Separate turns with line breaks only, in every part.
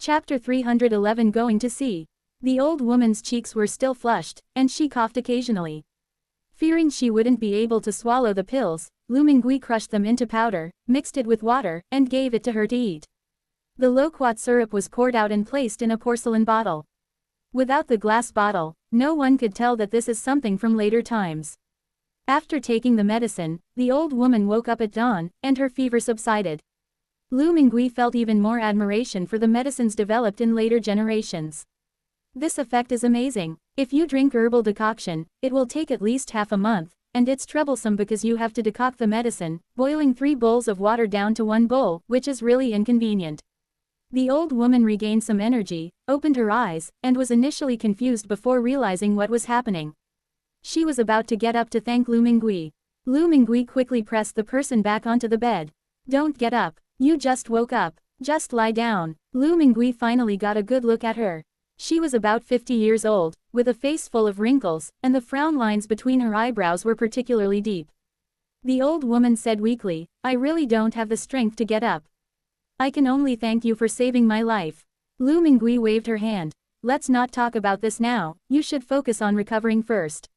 Chapter 311 Going to Sea. The old woman's cheeks were still flushed, and she coughed occasionally. Fearing she wouldn't be able to swallow the pills, Lu Mingui crushed them into powder, mixed it with water, and gave it to her to eat. The loquat syrup was poured out and placed in a porcelain bottle. Without the glass bottle, no one could tell that this is something from later times. After taking the medicine, the old woman woke up at dawn, and her fever subsided. Lu Mingui felt even more admiration for the medicines developed in later generations. This effect is amazing. If you drink herbal decoction, it will take at least half a month, and it's troublesome because you have to decoct the medicine, boiling 3 bowls of water down to 1 bowl, which is really inconvenient. The old woman regained some energy, opened her eyes, and was initially confused before realizing what was happening. She was about to get up to thank Lu Mingui. Lu Mingui quickly pressed the person back onto the bed. Don't get up. You just woke up. Just lie down. Lu Mingui finally got a good look at her. She was about 50 years old, with a face full of wrinkles, and the frown lines between her eyebrows were particularly deep. The old woman said weakly, I really don't have the strength to get up. I can only thank you for saving my life. Lu Mingui waved her hand. Let's not talk about this now, you should focus on recovering first.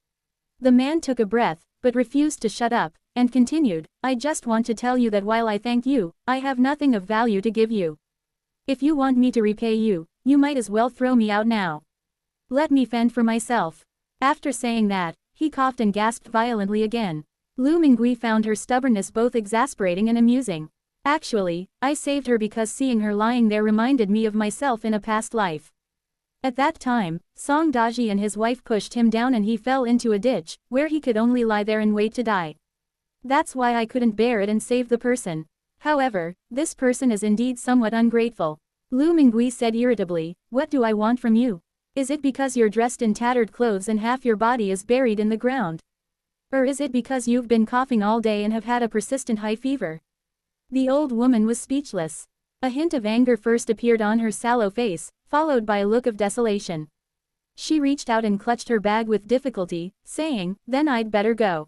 The man took a breath, but refused to shut up, and continued, I just want to tell you that while I thank you, I have nothing of value to give you. If you want me to repay you, you might as well throw me out now. Let me fend for myself. After saying that, he coughed and gasped violently again. Lu Mingui found her stubbornness both exasperating and amusing. Actually, I saved her because seeing her lying there reminded me of myself in a past life. At that time, Song Daji and his wife pushed him down and he fell into a ditch, where he could only lie there and wait to die. That's why I couldn't bear it and save the person. However, this person is indeed somewhat ungrateful. Lu Mingui said irritably, what do I want from you? Is it because you're dressed in tattered clothes and half your body is buried in the ground? Or is it because you've been coughing all day and have had a persistent high fever? The old woman was speechless. A hint of anger first appeared on her sallow face, followed by a look of desolation. She reached out and clutched her bag with difficulty, saying, then I'd better go.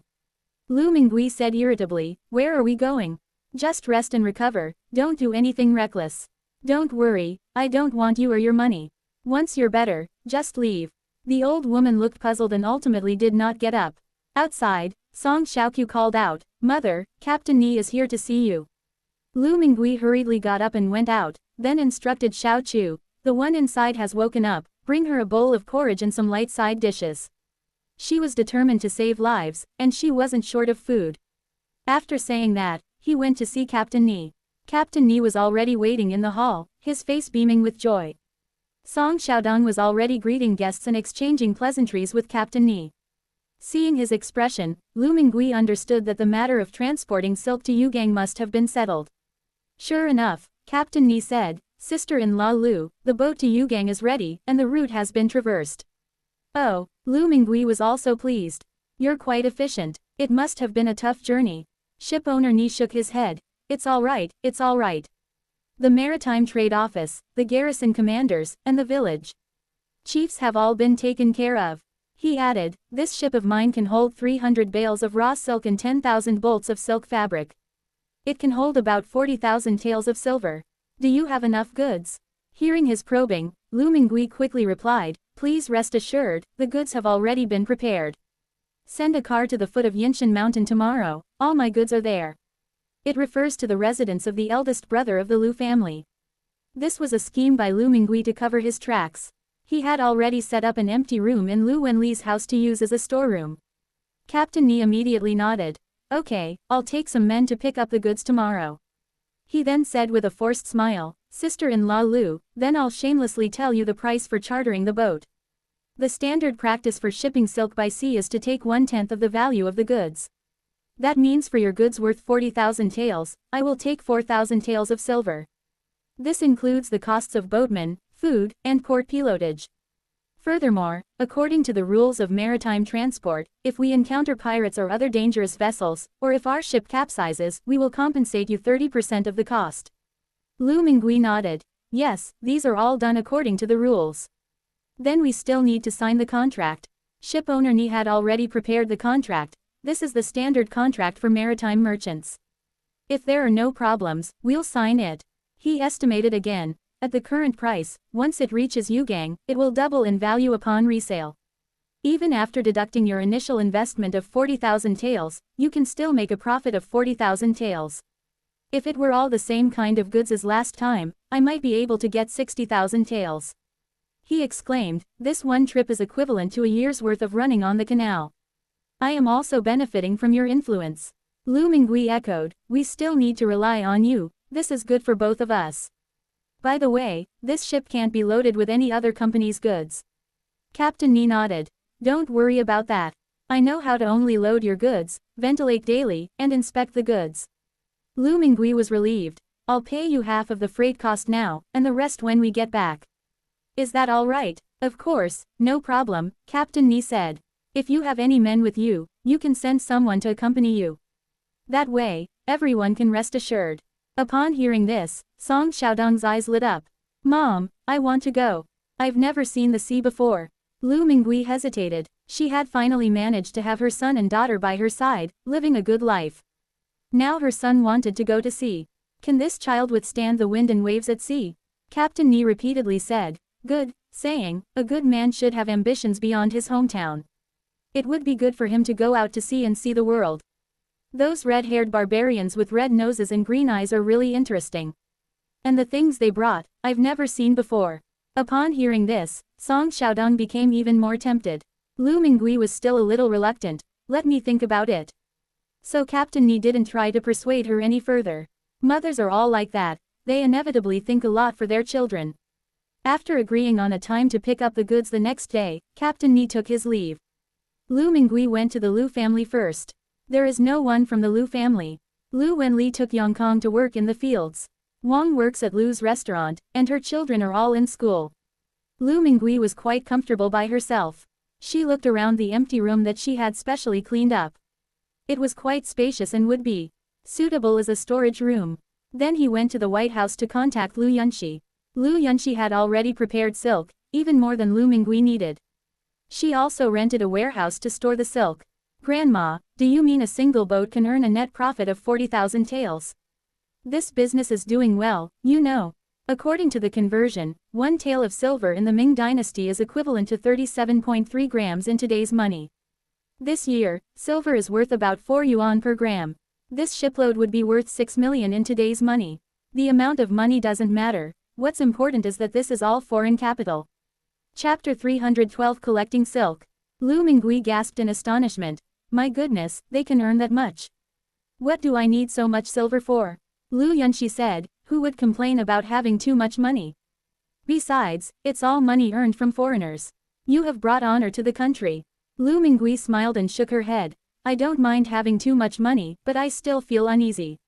Lu Mingui said irritably, where are we going? Just rest and recover, don't do anything reckless. Don't worry, I don't want you or your money. Once you're better, just leave. The old woman looked puzzled and ultimately did not get up. Outside, Song Xiaoqiu called out, Mother, Captain Ni is here to see you. Lu Mingui hurriedly got up and went out, then instructed Xiao Chu, the one inside has woken up, bring her a bowl of porridge and some light side dishes. She was determined to save lives, and she wasn't short of food. After saying that, he went to see Captain Ni. Captain Ni was already waiting in the hall, his face beaming with joy. Song Xiaodong was already greeting guests and exchanging pleasantries with Captain Ni. Seeing his expression, Lu Mingui understood that the matter of transporting silk to Yugang must have been settled. Sure enough, Captain Ni said, Sister-in-law Lu, the boat to Yugang is ready, and the route has been traversed. Oh, Lu Mingui was also pleased. You're quite efficient. It must have been a tough journey. Ship owner Ni shook his head. It's all right, it's all right. The Maritime Trade Office, the garrison commanders, and the village chiefs have all been taken care of. He added, this ship of mine can hold 300 bales of raw silk and 10,000 bolts of silk fabric. It can hold about 40,000 taels of silver. Do you have enough goods? Hearing his probing, Lu Mingui quickly replied, please rest assured, the goods have already been prepared. Send a car to the foot of Yinshan Mountain tomorrow, all my goods are there. It refers to the residence of the eldest brother of the Lu family. This was a scheme by Lu Mingui to cover his tracks. He had already set up an empty room in Lu Wenli's house to use as a storeroom. Captain Ni immediately nodded. Okay, I'll take some men to pick up the goods tomorrow. He then said with a forced smile, Sister-in-law Lu, then I'll shamelessly tell you the price for chartering the boat. The standard practice for shipping silk by sea is to take 1/10 of the value of the goods. That means for your goods worth 40,000 taels, I will take 4,000 taels of silver. This includes the costs of boatmen, food, and port pilotage. Furthermore, according to the rules of maritime transport, if we encounter pirates or other dangerous vessels, or if our ship capsizes, we will compensate you 30% of the cost. Lu Mingui nodded. Yes, these are all done according to the rules. Then we still need to sign the contract. Ship owner Ni had already prepared the contract. This is the standard contract for maritime merchants. If there are no problems, we'll sign it. He estimated again. At the current price, once it reaches Yugang, it will double in value upon resale. Even after deducting your initial investment of 40,000 taels, you can still make a profit of 40,000 taels. If it were all the same kind of goods as last time, I might be able to get 60,000 taels. He exclaimed, this one trip is equivalent to a year's worth of running on the canal. I am also benefiting from your influence. Lu Mingui echoed, we still need to rely on you, this is good for both of us. By the way, this ship can't be loaded with any other company's goods. Captain Ni nodded. Don't worry about that. I know how to only load your goods, ventilate daily, and inspect the goods. Lu Mingui was relieved. I'll pay you half of the freight cost now, and the rest when we get back. Is that all right? Of course, no problem, Captain Ni said. If you have any men with you, you can send someone to accompany you. That way, everyone can rest assured. Upon hearing this, Song Xiaodong's eyes lit up. Mom, I want to go. I've never seen the sea before. Lu Mingui hesitated. She had finally managed to have her son and daughter by her side, living a good life. Now her son wanted to go to sea. Can this child withstand the wind and waves at sea? Captain Ni repeatedly said. Good, saying, a good man should have ambitions beyond his hometown. It would be good for him to go out to sea and see the world. Those red-haired barbarians with red noses and green eyes are really interesting. And the things they brought, I've never seen before. Upon hearing this, Song Xiaodong became even more tempted. Lu Mingui was still a little reluctant. Let me think about it. So Captain Ni didn't try to persuade her any further. Mothers are all like that. They inevitably think a lot for their children. After agreeing on a time to pick up the goods the next day, Captain Ni took his leave. Lu Mingui went to the Lu family first. There is no one from the Lu family. Lu Wenli took Yongkong to work in the fields. Wang works at Lu's restaurant, and her children are all in school. Lu Mingui was quite comfortable by herself. She looked around the empty room that she had specially cleaned up. It was quite spacious and would be suitable as a storage room. Then he went to the White House to contact Lu Yunxi. Lu Yunxi had already prepared silk, even more than Lu Mingui needed. She also rented a warehouse to store the silk. Grandma, do you mean a single boat can earn a net profit of 40,000 taels? This business is doing well, you know. According to the conversion, 1 tael of silver in the Ming Dynasty is equivalent to 37.3 grams in today's money. This year, silver is worth about 4 yuan per gram. This shipload would be worth 6 million in today's money. The amount of money doesn't matter. What's important is that this is all foreign capital. Chapter 312 Collecting Silk. Lu Mingui gasped in astonishment. My goodness, they can earn that much. What do I need so much silver for? Lu Yunxi said, who would complain about having too much money? Besides, it's all money earned from foreigners. You have brought honor to the country. Lu Mingui smiled and shook her head. I don't mind having too much money, but I still feel uneasy.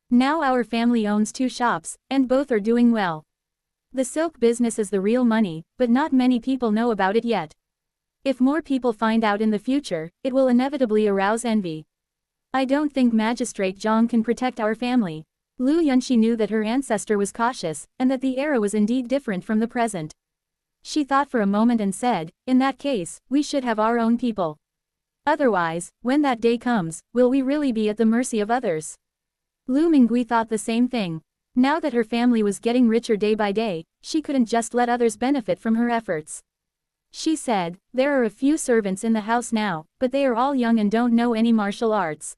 Now our family owns 2 shops, and both are doing well. The silk business is the real money, but not many people know about it yet. If more people find out in the future, it will inevitably arouse envy. I don't think Magistrate Zhang can protect our family. Lu Yunxi knew that her ancestor was cautious, and that the era was indeed different from the present. She thought for a moment and said, in that case, we should have our own people. Otherwise, when that day comes, will we really be at the mercy of others? Lu Mingui thought the same thing. Now that her family was getting richer day by day, she couldn't just let others benefit from her efforts. She said, there are a few servants in the house now, but they are all young and don't know any martial arts.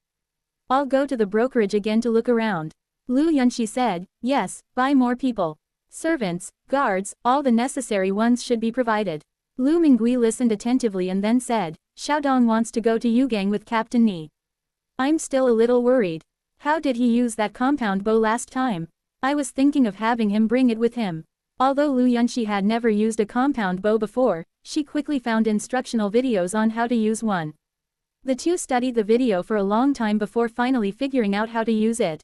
I'll go to the brokerage again to look around. Lu Yunxi said, yes, buy more people. Servants, guards, all the necessary ones should be provided. Lu Mingui listened attentively and then said, Xiaodong wants to go to Yugang with Captain Ni. I'm still a little worried. How did he use that compound bow last time? I was thinking of having him bring it with him. Although Lu Yunxi had never used a compound bow before, she quickly found instructional videos on how to use one. The two studied the video for a long time before finally figuring out how to use it.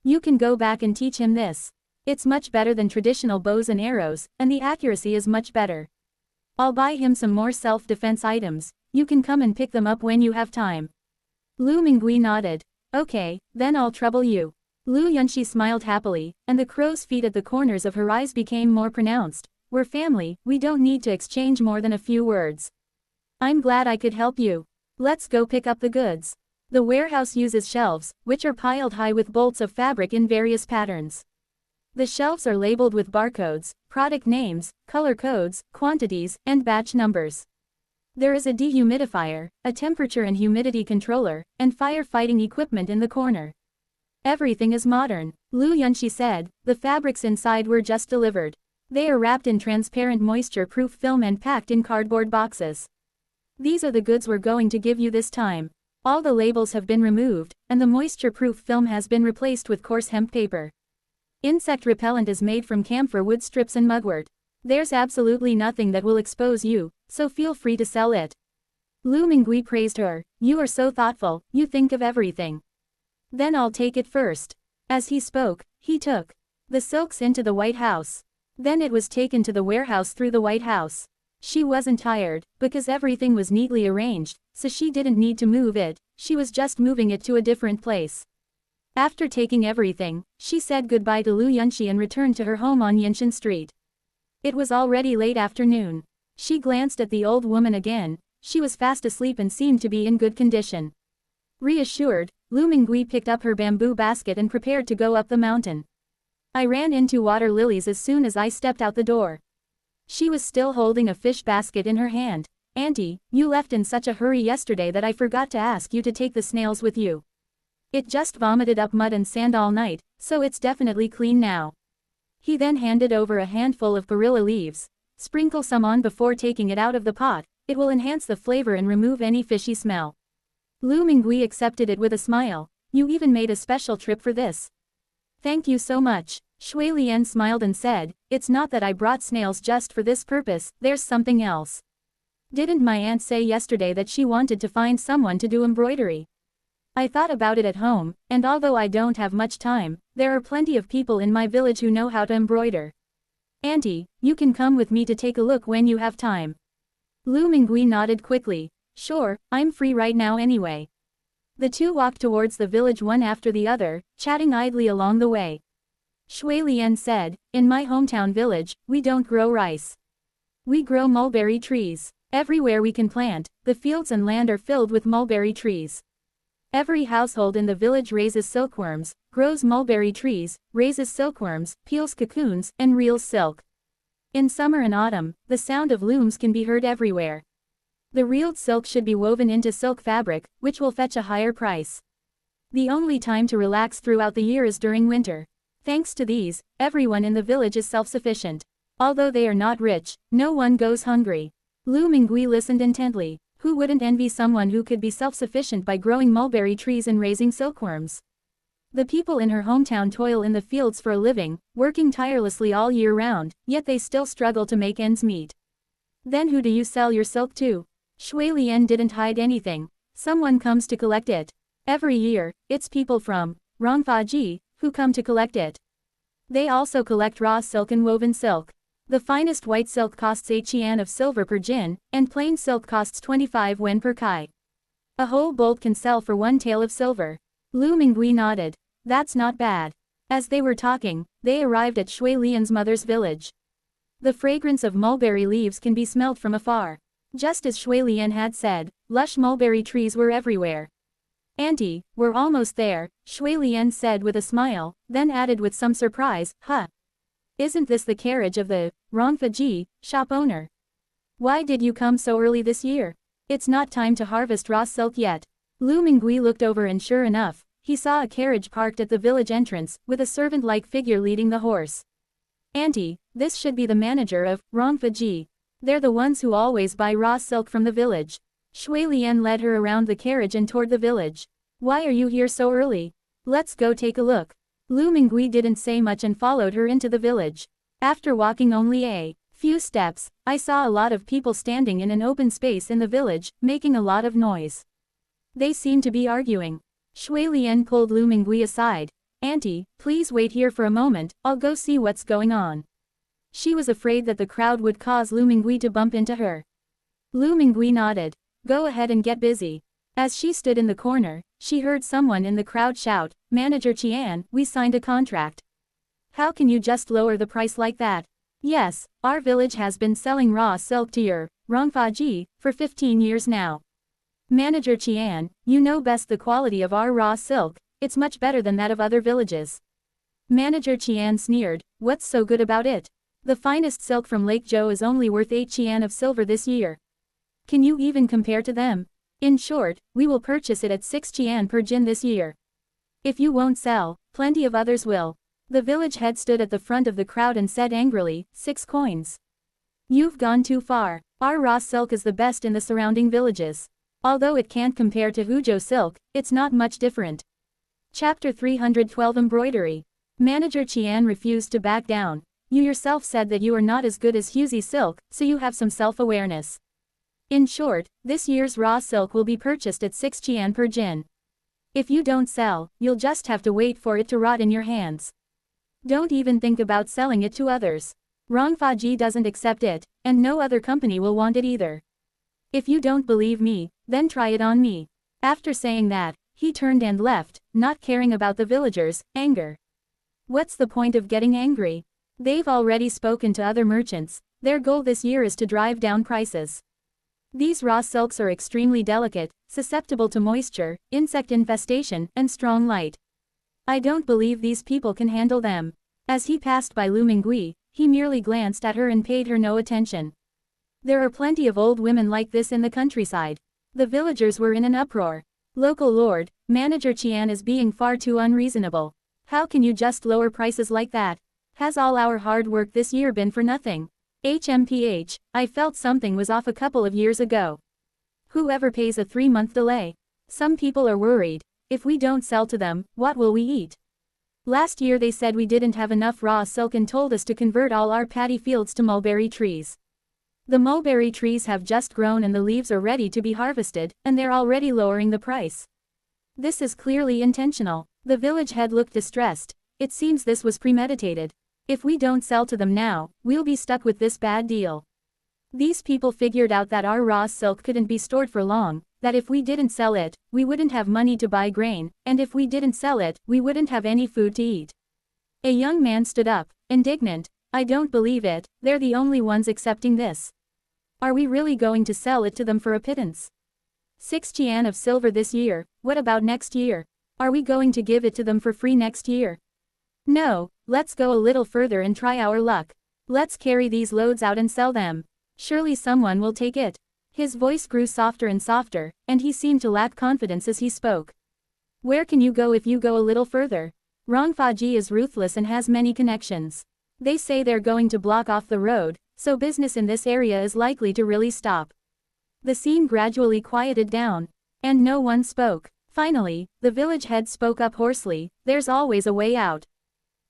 You can go back and teach him this. It's much better than traditional bows and arrows, and the accuracy is much better. I'll buy him some more self-defense items. You can come and pick them up when you have time. Lu Mingui nodded. Okay, then I'll trouble you. Lu Yunxi smiled happily, and the crow's feet at the corners of her eyes became more pronounced. We're family, we don't need to exchange more than a few words. I'm glad I could help you. Let's go pick up the goods. The warehouse uses shelves, which are piled high with bolts of fabric in various patterns. The shelves are labeled with barcodes, product names, color codes, quantities, and batch numbers. There is a dehumidifier, a temperature and humidity controller, and firefighting equipment in the corner. Everything is modern, Lu Yunxi said. The fabrics inside were just delivered. They are wrapped in transparent moisture-proof film and packed in cardboard boxes. These are the goods we're going to give you this time. All the labels have been removed, and the moisture-proof film has been replaced with coarse hemp paper. Insect repellent is made from camphor wood strips and mugwort. There's absolutely nothing that will expose you, so feel free to sell it. Lu Mingui praised her. You are so thoughtful, you think of everything. Then I'll take it first. As he spoke, he took the silks into the White House. Then it was taken to the warehouse through the White House. She wasn't tired, because everything was neatly arranged, so she didn't need to move it, she was just moving it to a different place. After taking everything, she said goodbye to Lu Yunxi and returned to her home on Yinshan Street. It was already late afternoon. She glanced at the old woman again. She was fast asleep and seemed to be in good condition. Reassured, Lu Mingui picked up her bamboo basket and prepared to go up the mountain. I ran into water lilies as soon as I stepped out the door. She was still holding a fish basket in her hand. Auntie, you left in such a hurry yesterday that I forgot to ask you to take the snails with you. It just vomited up mud and sand all night, so it's definitely clean now. He then handed over a handful of perilla leaves. Sprinkle some on before taking it out of the pot, it will enhance the flavor and remove any fishy smell. Lu Mingui accepted it with a smile. You even made a special trip for this. Thank you so much. Shui Lian smiled and said, it's not that I brought snails just for this purpose, there's something else. Didn't my aunt say yesterday that she wanted to find someone to do embroidery? I thought about it at home, and although I don't have much time, there are plenty of people in my village who know how to embroider. Auntie, you can come with me to take a look when you have time. Lu Mingui nodded quickly. Sure, I'm free right now anyway. The two walked towards the village one after the other, chatting idly along the way. Shui Lian said, in my hometown village, we don't grow rice. We grow mulberry trees. Everywhere we can plant, the fields and land are filled with mulberry trees. Every household in the village raises silkworms, grows mulberry trees, raises silkworms, peels cocoons, and reels silk. In summer and autumn, the sound of looms can be heard everywhere. The reeled silk should be woven into silk fabric, which will fetch a higher price. The only time to relax throughout the year is during winter. Thanks to these, everyone in the village is self-sufficient. Although they are not rich, no one goes hungry. Lu Mingui listened intently. Who wouldn't envy someone who could be self-sufficient by growing mulberry trees and raising silkworms? The people in her hometown toil in the fields for a living, working tirelessly all year round, yet they still struggle to make ends meet. Then who do you sell your silk to? Shui Lian didn't hide anything. Someone comes to collect it. Every year, it's people from Rongfaji who come to collect it. They also collect raw silk and woven silk. The finest white silk costs 8 qian of silver per jin, and plain silk costs 25 wen per kai. A whole bolt can sell for 1 tael of silver. Lu Mingui nodded. That's not bad. As they were talking, they arrived at Shui Lian's mother's village. The fragrance of mulberry leaves can be smelled from afar. Just as Shui Lian had said, lush mulberry trees were everywhere. Auntie, we're almost there, Shui Lian said with a smile, then added with some surprise, huh? Isn't this the carriage of the Rongfaji shop owner? Why did you come so early this year? It's not time to harvest raw silk yet. Lu Mingui looked over and sure enough, he saw a carriage parked at the village entrance, with a servant-like figure leading the horse. Auntie, this should be the manager of Rongfaji. They're the ones who always buy raw silk from the village. Shui Lian led her around the carriage and toward the village. Why are you here so early? Let's go take a look. Lu Mingui didn't say much and followed her into the village. After walking only a few steps, I saw a lot of people standing in an open space in the village, making a lot of noise. They seemed to be arguing. Shui Lian pulled Lu Mingui aside. Auntie, please wait here for a moment, I'll go see what's going on. She was afraid that the crowd would cause Lu Mingui to bump into her. Lu Mingui nodded. Go ahead and get busy. As she stood in the corner, she heard someone in the crowd shout, Manager Qian, we signed a contract. How can you just lower the price like that? Yes, our village has been selling raw silk to your Rongfaji for 15 years now. Manager Qian, you know best the quality of our raw silk, it's much better than that of other villages. Manager Qian sneered, what's so good about it? The finest silk from Lake Zhou is only worth 8 Qian of silver this year. Can you even compare to them? In short, we will purchase it at 6 Qian per jin this year. If you won't sell, plenty of others will. The village head stood at the front of the crowd and said angrily, 6 coins. You've gone too far. Our raw silk is the best in the surrounding villages. Although it can't compare to Huzhou silk, it's not much different. Chapter 312 Embroidery. Manager Qian refused to back down. You yourself said that you are not as good as Huzhou silk, so you have some self-awareness. In short, this year's raw silk will be purchased at 6 Qian per jin. If you don't sell, you'll just have to wait for it to rot in your hands. Don't even think about selling it to others. Rongfaji doesn't accept it, and no other company will want it either. If you don't believe me, then try it on me. After saying that, he turned and left, not caring about the villagers' anger. What's the point of getting angry? They've already spoken to other merchants. Their goal this year is to drive down prices. These raw silks are extremely delicate, susceptible to moisture, insect infestation, and strong light. I don't believe these people can handle them. As he passed by Lu Mingui, he merely glanced at her and paid her no attention. There are plenty of old women like this in the countryside. The villagers were in an uproar. Local lord, Manager Qian is being far too unreasonable. How can you just lower prices like that? Has all our hard work this year been for nothing? HMPH, I felt something was off a couple of years ago. Whoever pays a 3-month delay? Some people are worried. If we don't sell to them, what will we eat? Last year they said we didn't have enough raw silk and told us to convert all our paddy fields to mulberry trees. The mulberry trees have just grown and the leaves are ready to be harvested, and they're already lowering the price. This is clearly intentional. The village head looked distressed. It seems this was premeditated. If we don't sell to them now, we'll be stuck with this bad deal. These people figured out that our raw silk couldn't be stored for long, that if we didn't sell it, we wouldn't have money to buy grain, and if we didn't sell it, we wouldn't have any food to eat. A young man stood up, indignant. I don't believe it, they're the only ones accepting this. Are we really going to sell it to them for a pittance? 6 Qian of silver this year, what about next year? Are we going to give it to them for free next year? No, let's go a little further and try our luck. Let's carry these loads out and sell them. Surely someone will take it. His voice grew softer and softer, and he seemed to lack confidence as he spoke. Where can you go if you go a little further? Rongfaji is ruthless and has many connections. They say they're going to block off the road, so business in this area is likely to really stop. The scene gradually quieted down, and no one spoke. Finally, the village head spoke up hoarsely, there's always a way out.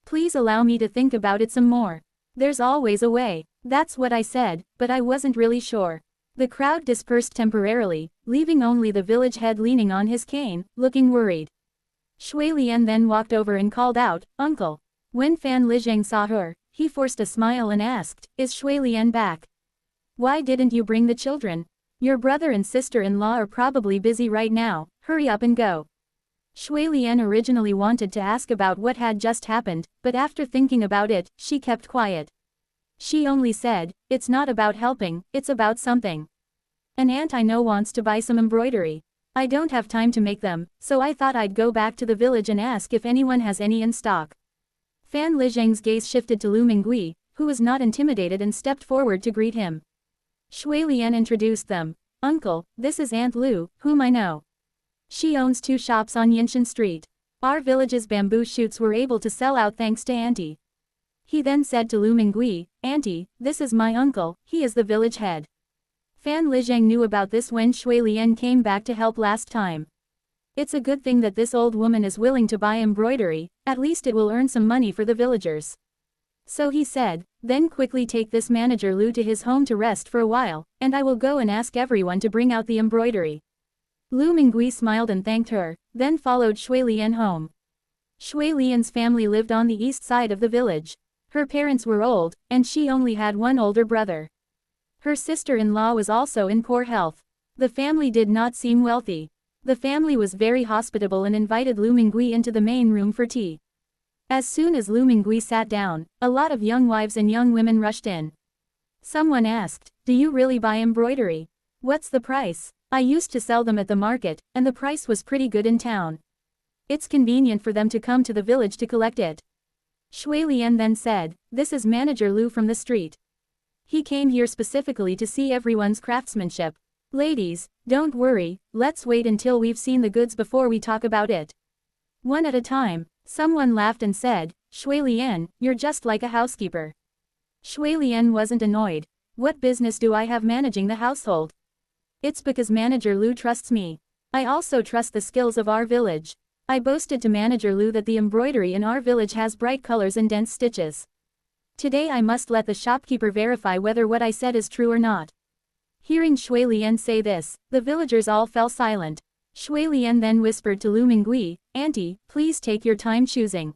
Please allow me to think about it some more. There's always a way. That's what I said, but I wasn't really sure. The crowd dispersed temporarily, leaving only the village head leaning on his cane, looking worried. Shui Lian then walked over and called out, Uncle. When Fan Lizhang saw her, he forced a smile and asked, Is Shui Lian back? Why didn't you bring the children? Your brother and sister-in-law are probably busy right now, hurry up and go. Shui Lian originally wanted to ask about what had just happened, but after thinking about it, she kept quiet. She only said, it's not about helping, it's about something. An aunt I know wants to buy some embroidery. I don't have time to make them, so I thought I'd go back to the village and ask if anyone has any in stock. Fan Lizhang's gaze shifted to Lu Mingui, who was not intimidated and stepped forward to greet him. Shui Lian introduced them. Uncle, this is Aunt Lu, whom I know. She owns 2 shops on Yinshan Street. Our village's bamboo shoots were able to sell out thanks to Auntie. He then said to Lu Mingui, Auntie, this is my uncle, he is the village head. Fan Lizhang knew about this when Shui Lian came back to help last time. It's a good thing that this old woman is willing to buy embroidery, at least it will earn some money for the villagers. So he said, then quickly take this manager Lu to his home to rest for a while, and I will go and ask everyone to bring out the embroidery. Lu Mingui smiled and thanked her, then followed Shui Lian home. Shui Lian's family lived on the east side of the village. Her parents were old, and she only had one older brother. Her sister-in-law was also in poor health. The family did not seem wealthy. The family was very hospitable and invited Lu Mingui into the main room for tea. As soon as Lu Mingui sat down, a lot of young wives and young women rushed in. Someone asked, do you really buy embroidery? What's the price? I used to sell them at the market, and the price was pretty good in town. It's convenient for them to come to the village to collect it. Shui Lian then said, "This is Manager Lu from the street. He came here specifically to see everyone's craftsmanship. Ladies, don't worry, let's wait until we've seen the goods before we talk about it." One at a time, someone laughed and said, "Shui Lian, you're just like a housekeeper." Shui Lian wasn't annoyed. "What business do I have managing the household? It's because Manager Lu trusts me. I also trust the skills of our village." I boasted to Manager Lu that the embroidery in our village has bright colors and dense stitches. Today I must let the shopkeeper verify whether what I said is true or not. Hearing Shui Lian say this, the villagers all fell silent. Shui Lian then whispered to Lu Mingui, "Auntie, please take your time choosing.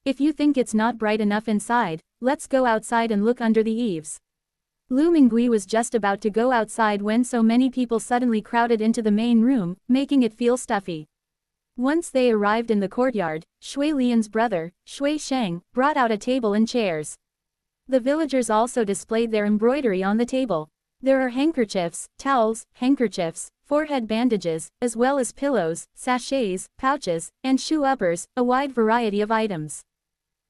If you think it's not bright enough inside, let's go outside and look under the eaves." Lu Mingui was just about to go outside when so many people suddenly crowded into the main room, making it feel stuffy. Once they arrived in the courtyard, Shui Lian's brother, Shui Sheng, brought out a table and chairs. The villagers also displayed their embroidery on the table. There are handkerchiefs, towels, handkerchiefs, forehead bandages, as well as pillows, sachets, pouches, and shoe uppers, a wide variety of items.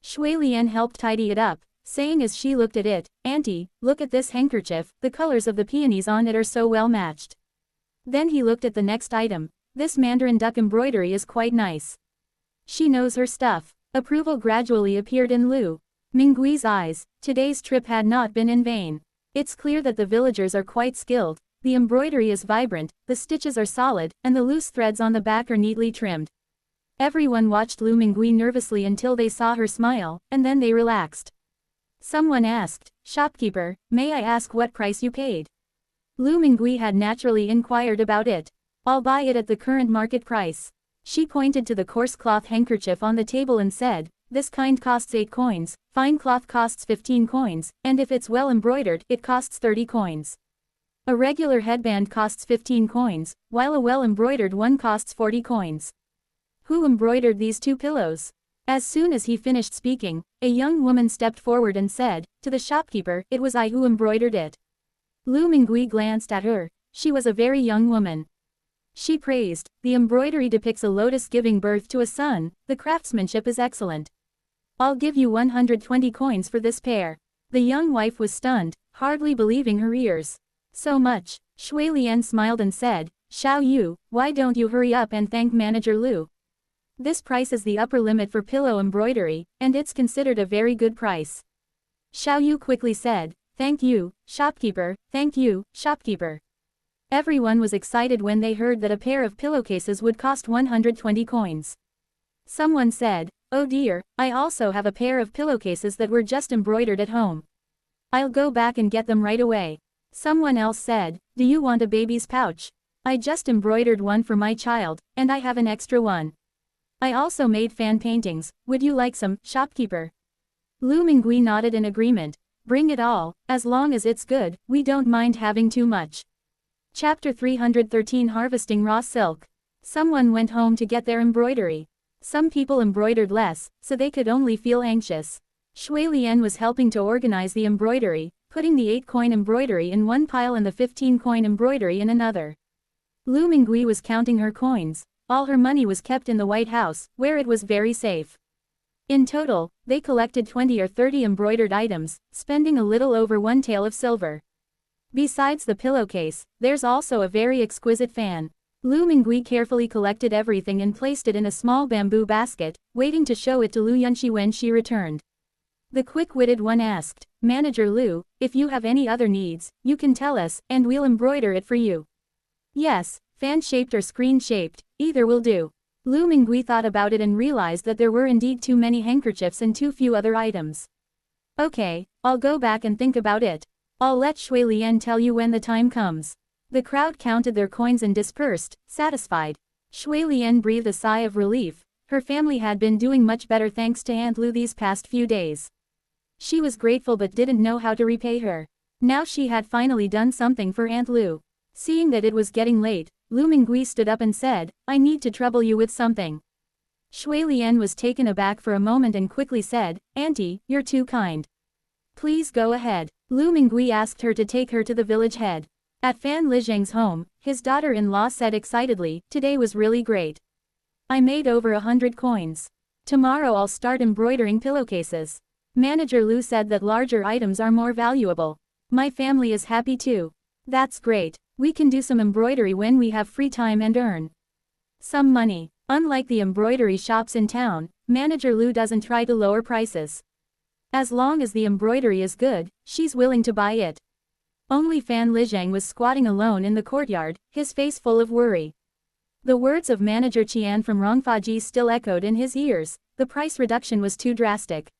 Shui Lian helped tidy it up, saying as she looked at it, "Auntie, look at this handkerchief, the colors of the peonies on it are so well matched." Then he looked at the next item. "This mandarin duck embroidery is quite nice. She knows her stuff." Approval gradually appeared in Lu Mingui's eyes. Today's trip had not been in vain. It's clear that the villagers are quite skilled. The embroidery is vibrant, the stitches are solid, and the loose threads on the back are neatly trimmed. Everyone watched Lu Mingui nervously until they saw her smile, and then they relaxed. Someone asked, "Shopkeeper, may I ask what price you paid?" Lu Mingui had naturally inquired about it. "I'll buy it at the current market price." She pointed to the coarse cloth handkerchief on the table and said, "This kind costs 8 coins, fine cloth costs 15 coins, and if it's well embroidered, it costs 30 coins. A regular headband costs 15 coins, while a well-embroidered one costs 40 coins. Who embroidered these 2 pillows?" As soon as he finished speaking, a young woman stepped forward and said, "To the shopkeeper, it was I who embroidered it." Lu Mingui glanced at her. She was a very young woman. She praised, "The embroidery depicts a lotus giving birth to a son, the craftsmanship is excellent. I'll give you 120 coins for this pair." The young wife was stunned, hardly believing her ears. "So much?" Shui Lian smiled and said, "Xiao Yu, why don't you hurry up and thank Manager Lu? This price is the upper limit for pillow embroidery, and it's considered a very good price." Xiao Yu quickly said, "Thank you, shopkeeper, thank you, shopkeeper." Everyone was excited when they heard that a pair of pillowcases would cost 120 coins. Someone said, "Oh dear, I also have a pair of pillowcases that were just embroidered at home. I'll go back and get them right away." Someone else said, "Do you want a baby's pouch? I just embroidered one for my child, and I have an extra one. I also made fan paintings, would you like some, shopkeeper?" Lu Mingui nodded in agreement. "Bring it all, as long as it's good, we don't mind having too much." Chapter 313 Harvesting Raw Silk. Someone went home to get their embroidery. Some people embroidered less, so they could only feel anxious. Shui Lian was helping to organize the embroidery, putting the 8-coin embroidery in one pile and the 15-coin embroidery in another. Lu Mingui was counting her coins. All her money was kept in the White House, where it was very safe. In total, they collected 20 or 30 embroidered items, spending a little over 1 tael of silver. Besides the pillowcase, there's also a very exquisite fan. Lu Mingui carefully collected everything and placed it in a small bamboo basket, waiting to show it to Lu Yunxi when she returned. The quick-witted one asked, "Manager Lu, if you have any other needs, you can tell us, and we'll embroider it for you." "Yes, fan-shaped or screen-shaped, either will do." Lu Mingui thought about it and realized that there were indeed too many handkerchiefs and too few other items. "Okay, I'll go back and think about it. I'll let Shui Lian tell you when the time comes." The crowd counted their coins and dispersed, satisfied. Shui Lian breathed a sigh of relief. Her family had been doing much better thanks to Aunt Lu these past few days. She was grateful but didn't know how to repay her. Now she had finally done something for Aunt Lu. Seeing that it was getting late, Lu Mingui stood up and said, "I need to trouble you with something." Shui Lian was taken aback for a moment and quickly said, "Auntie, you're too kind. Please go ahead." Lu Mingui asked her to take her to the village head. At Fan Lizhang's home, his daughter-in-law said excitedly, "Today was really great. I made over 100 coins. Tomorrow I'll start embroidering pillowcases. Manager Lu said that larger items are more valuable. My family is happy too. That's great. We can do some embroidery when we have free time and earn some money. Unlike the embroidery shops in town, Manager Lu doesn't try to lower prices. As long as the embroidery is good, she's willing to buy it. Only Fan Lizhang was squatting alone in the courtyard, his face full of worry. The words of Manager Qian from Rongfaji still echoed in his ears. The price reduction was too drastic.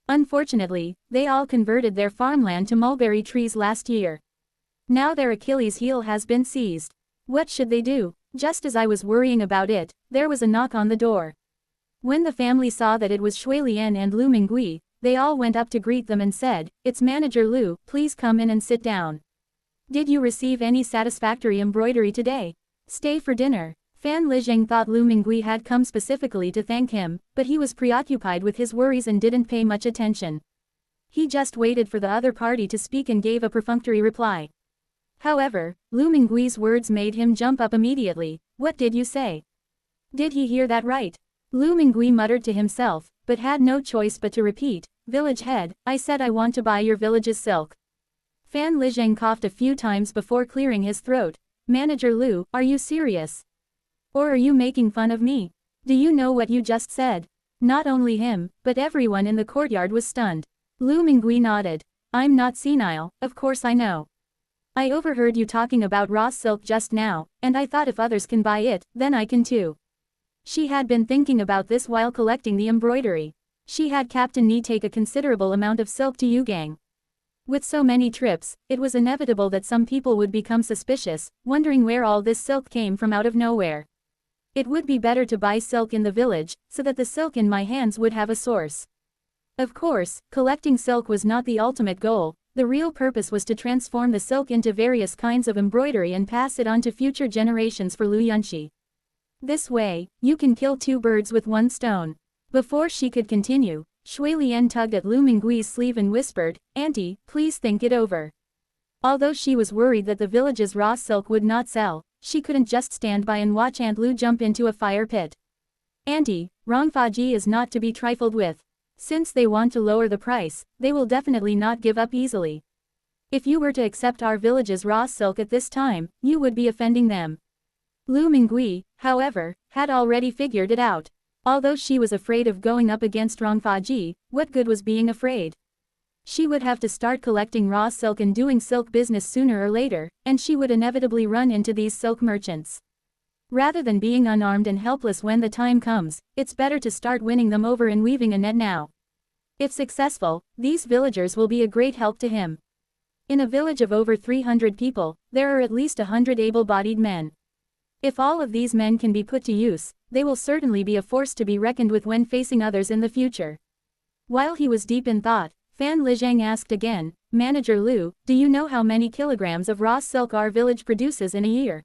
Unfortunately, they all converted their farmland to mulberry trees last year. Now their Achilles heel has been seized. What should they do? Just as I was worrying about it, there was a knock on the door. When the family saw that it was Shui Lian and Lu Mingui, they all went up to greet them and said, "It's Manager Lu, please come in and sit down. Did you receive any satisfactory embroidery today? Stay for dinner." Fan Lizhang thought Lu Mingui had come specifically to thank him, but he was preoccupied with his worries and didn't pay much attention. He just waited for the other party to speak and gave a perfunctory reply. However, Lu Mingui's words made him jump up immediately. "What did you say? Did he hear that right?" Lu Mingui muttered to himself, but had no choice but to repeat, "Village head, I said I want to buy your village's silk." Fan Lizhang coughed a few times before clearing his throat. "Manager Lu, are you serious? Or are you making fun of me? Do you know what you just said?" Not only him, but everyone in the courtyard was stunned. Lu Mingui nodded. "I'm not senile, of course I know. I overheard you talking about raw silk just now, and I thought if others can buy it, then I can too." She had been thinking about this while collecting the embroidery. She had Captain Ni take a considerable amount of silk to Yugang. With so many trips, it was inevitable that some people would become suspicious, wondering where all this silk came from out of nowhere. It would be better to buy silk in the village, so that the silk in my hands would have a source. Of course, collecting silk was not the ultimate goal. The real purpose was to transform the silk into various kinds of embroidery and pass it on to future generations for Lu Yunxi. This way, you can kill two birds with one stone. Before she could continue, Shui Lian tugged at Lu Mingui's sleeve and whispered, "Auntie, please think it over." Although she was worried that the village's raw silk would not sell, she couldn't just stand by and watch Aunt Lu jump into a fire pit. "Auntie, Rongfaji is not to be trifled with. Since they want to lower the price, they will definitely not give up easily. If you were to accept our village's raw silk at this time, you would be offending them." Lu Mingui, however, had already figured it out. Although she was afraid of going up against Rongfaji, what good was being afraid? She would have to start collecting raw silk and doing silk business sooner or later, and she would inevitably run into these silk merchants. Rather than being unarmed and helpless when the time comes, it's better to start winning them over and weaving a net now. If successful, these villagers will be a great help to him. In a village of over 300 people, there are at least 100 able-bodied men. If all of these men can be put to use, they will certainly be a force to be reckoned with when facing others in the future. While he was deep in thought, Fan Lizhang asked again, "Manager Lu, do you know how many kilograms of raw silk our village produces in a year?"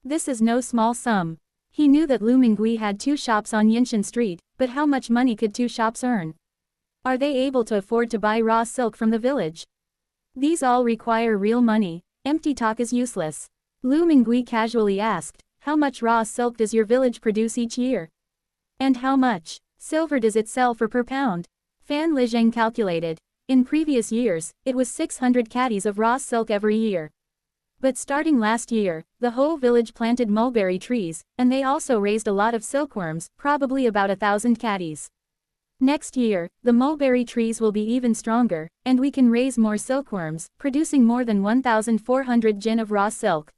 This is no small sum. He knew that Lu Mingui had 2 shops on Yinshan Street, but how much money could 2 shops earn? Are they able to afford to buy raw silk from the village? These all require real money. Empty talk is useless. Lu Mingui casually asked, "How much raw silk does your village produce each year? And how much silver does it sell for per pound?" Fan Lizhang calculated. In previous years, it was 600 caddies of raw silk every year. But starting last year, the whole village planted mulberry trees, and they also raised a lot of silkworms, probably about 1,000 caddies. Next year, the mulberry trees will be even stronger, and we can raise more silkworms, producing more than 1,400 jin of raw silk.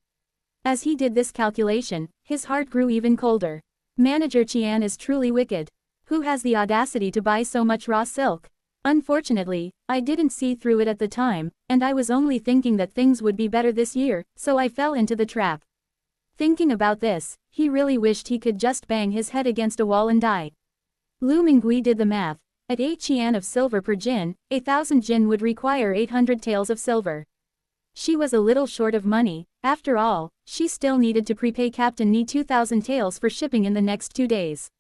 As he did this calculation, his heart grew even colder. Manager Qian is truly wicked. Who has the audacity to buy so much raw silk? Unfortunately, I didn't see through it at the time, and I was only thinking that things would be better this year, so I fell into the trap. Thinking about this, he really wished he could just bang his head against a wall and die. Lu Mingui did the math. At 8 qian of silver per jin, 1,000 jin would require 800 taels of silver. She was a little short of money. After all, she still needed to prepay Captain Ni 2,000 taels for shipping in the next 2 days.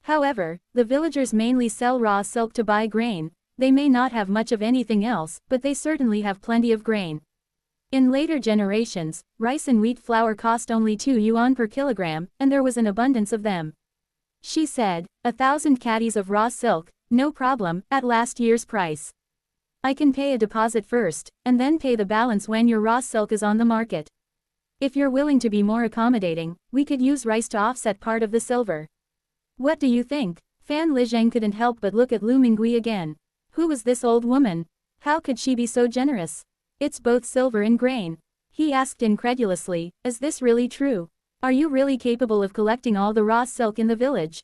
However, the villagers mainly sell raw silk to buy grain. They may not have much of anything else, but they certainly have plenty of grain. In later generations, rice and wheat flour cost only 2 yuan per kilogram, and there was an abundance of them. She said, 1,000 caddies of raw silk, no problem, at last year's price. I can pay a deposit first, and then pay the balance when your raw silk is on the market. If you're willing to be more accommodating, we could use rice to offset part of the silver. What do you think? Fan Lizhang couldn't help but look at Lu Mingui again. Who was this old woman? How could she be so generous? It's both silver and grain. He asked incredulously, is this really true? Are you really capable of collecting all the raw silk in the village?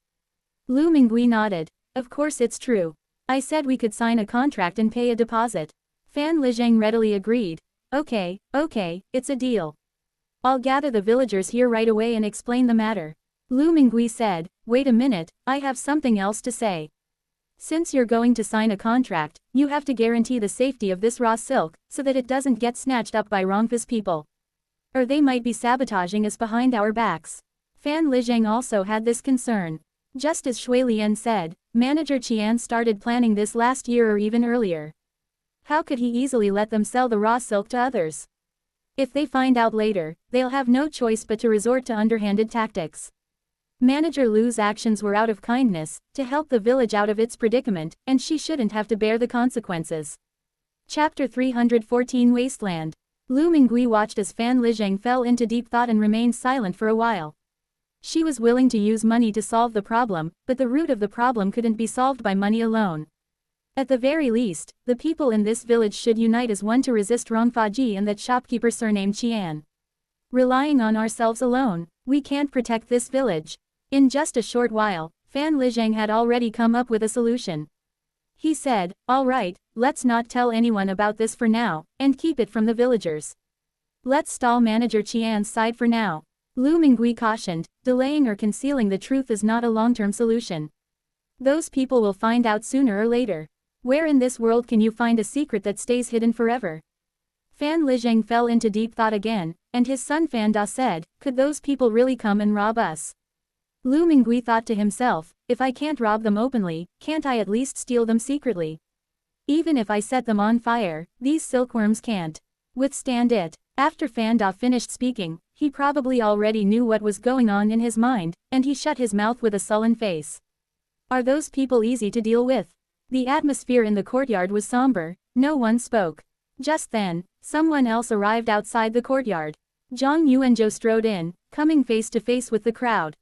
Lu Mingui nodded. Of course it's true. I said we could sign a contract and pay a deposit. Fan Lizhang readily agreed. Okay, it's a deal. I'll gather the villagers here right away and explain the matter. Lu Mingui said, wait a minute, I have something else to say. Since you're going to sign a contract, you have to guarantee the safety of this raw silk, so that it doesn't get snatched up by wrongful people. Or they might be sabotaging us behind our backs. Fan Lizhang also had this concern. Just as Shui Lian said, Manager Qian started planning this last year or even earlier. How could he easily let them sell the raw silk to others? If they find out later, they'll have no choice but to resort to underhanded tactics. Manager Lu's actions were out of kindness, to help the village out of its predicament, and she shouldn't have to bear the consequences. Chapter 314 Wasteland. Lu Mingui watched as Fan Lizhang fell into deep thought and remained silent for a while. She was willing to use money to solve the problem, but the root of the problem couldn't be solved by money alone. At the very least, the people in this village should unite as one to resist Rongfaji and that shopkeeper surnamed Qian. Relying on ourselves alone, we can't protect this village. In just a short while, Fan Lizhang had already come up with a solution. He said, all right, let's not tell anyone about this for now, and keep it from the villagers. Let's stall Manager Qian's side for now. Lu Mingui cautioned, delaying or concealing the truth is not a long-term solution. Those people will find out sooner or later. Where in this world can you find a secret that stays hidden forever? Fan Lizhang fell into deep thought again, and his son Fan Da said, could those people really come and rob us? Lu Mingui thought to himself, if I can't rob them openly, can't I at least steal them secretly? Even if I set them on fire, these silkworms can't withstand it. After Fan Da finished speaking, he probably already knew what was going on in his mind, and he shut his mouth with a sullen face. Are those people easy to deal with? The atmosphere in the courtyard was somber, no one spoke. Just then, someone else arrived outside the courtyard. Zhang Yuanzhou strode in, coming face to face with the crowd.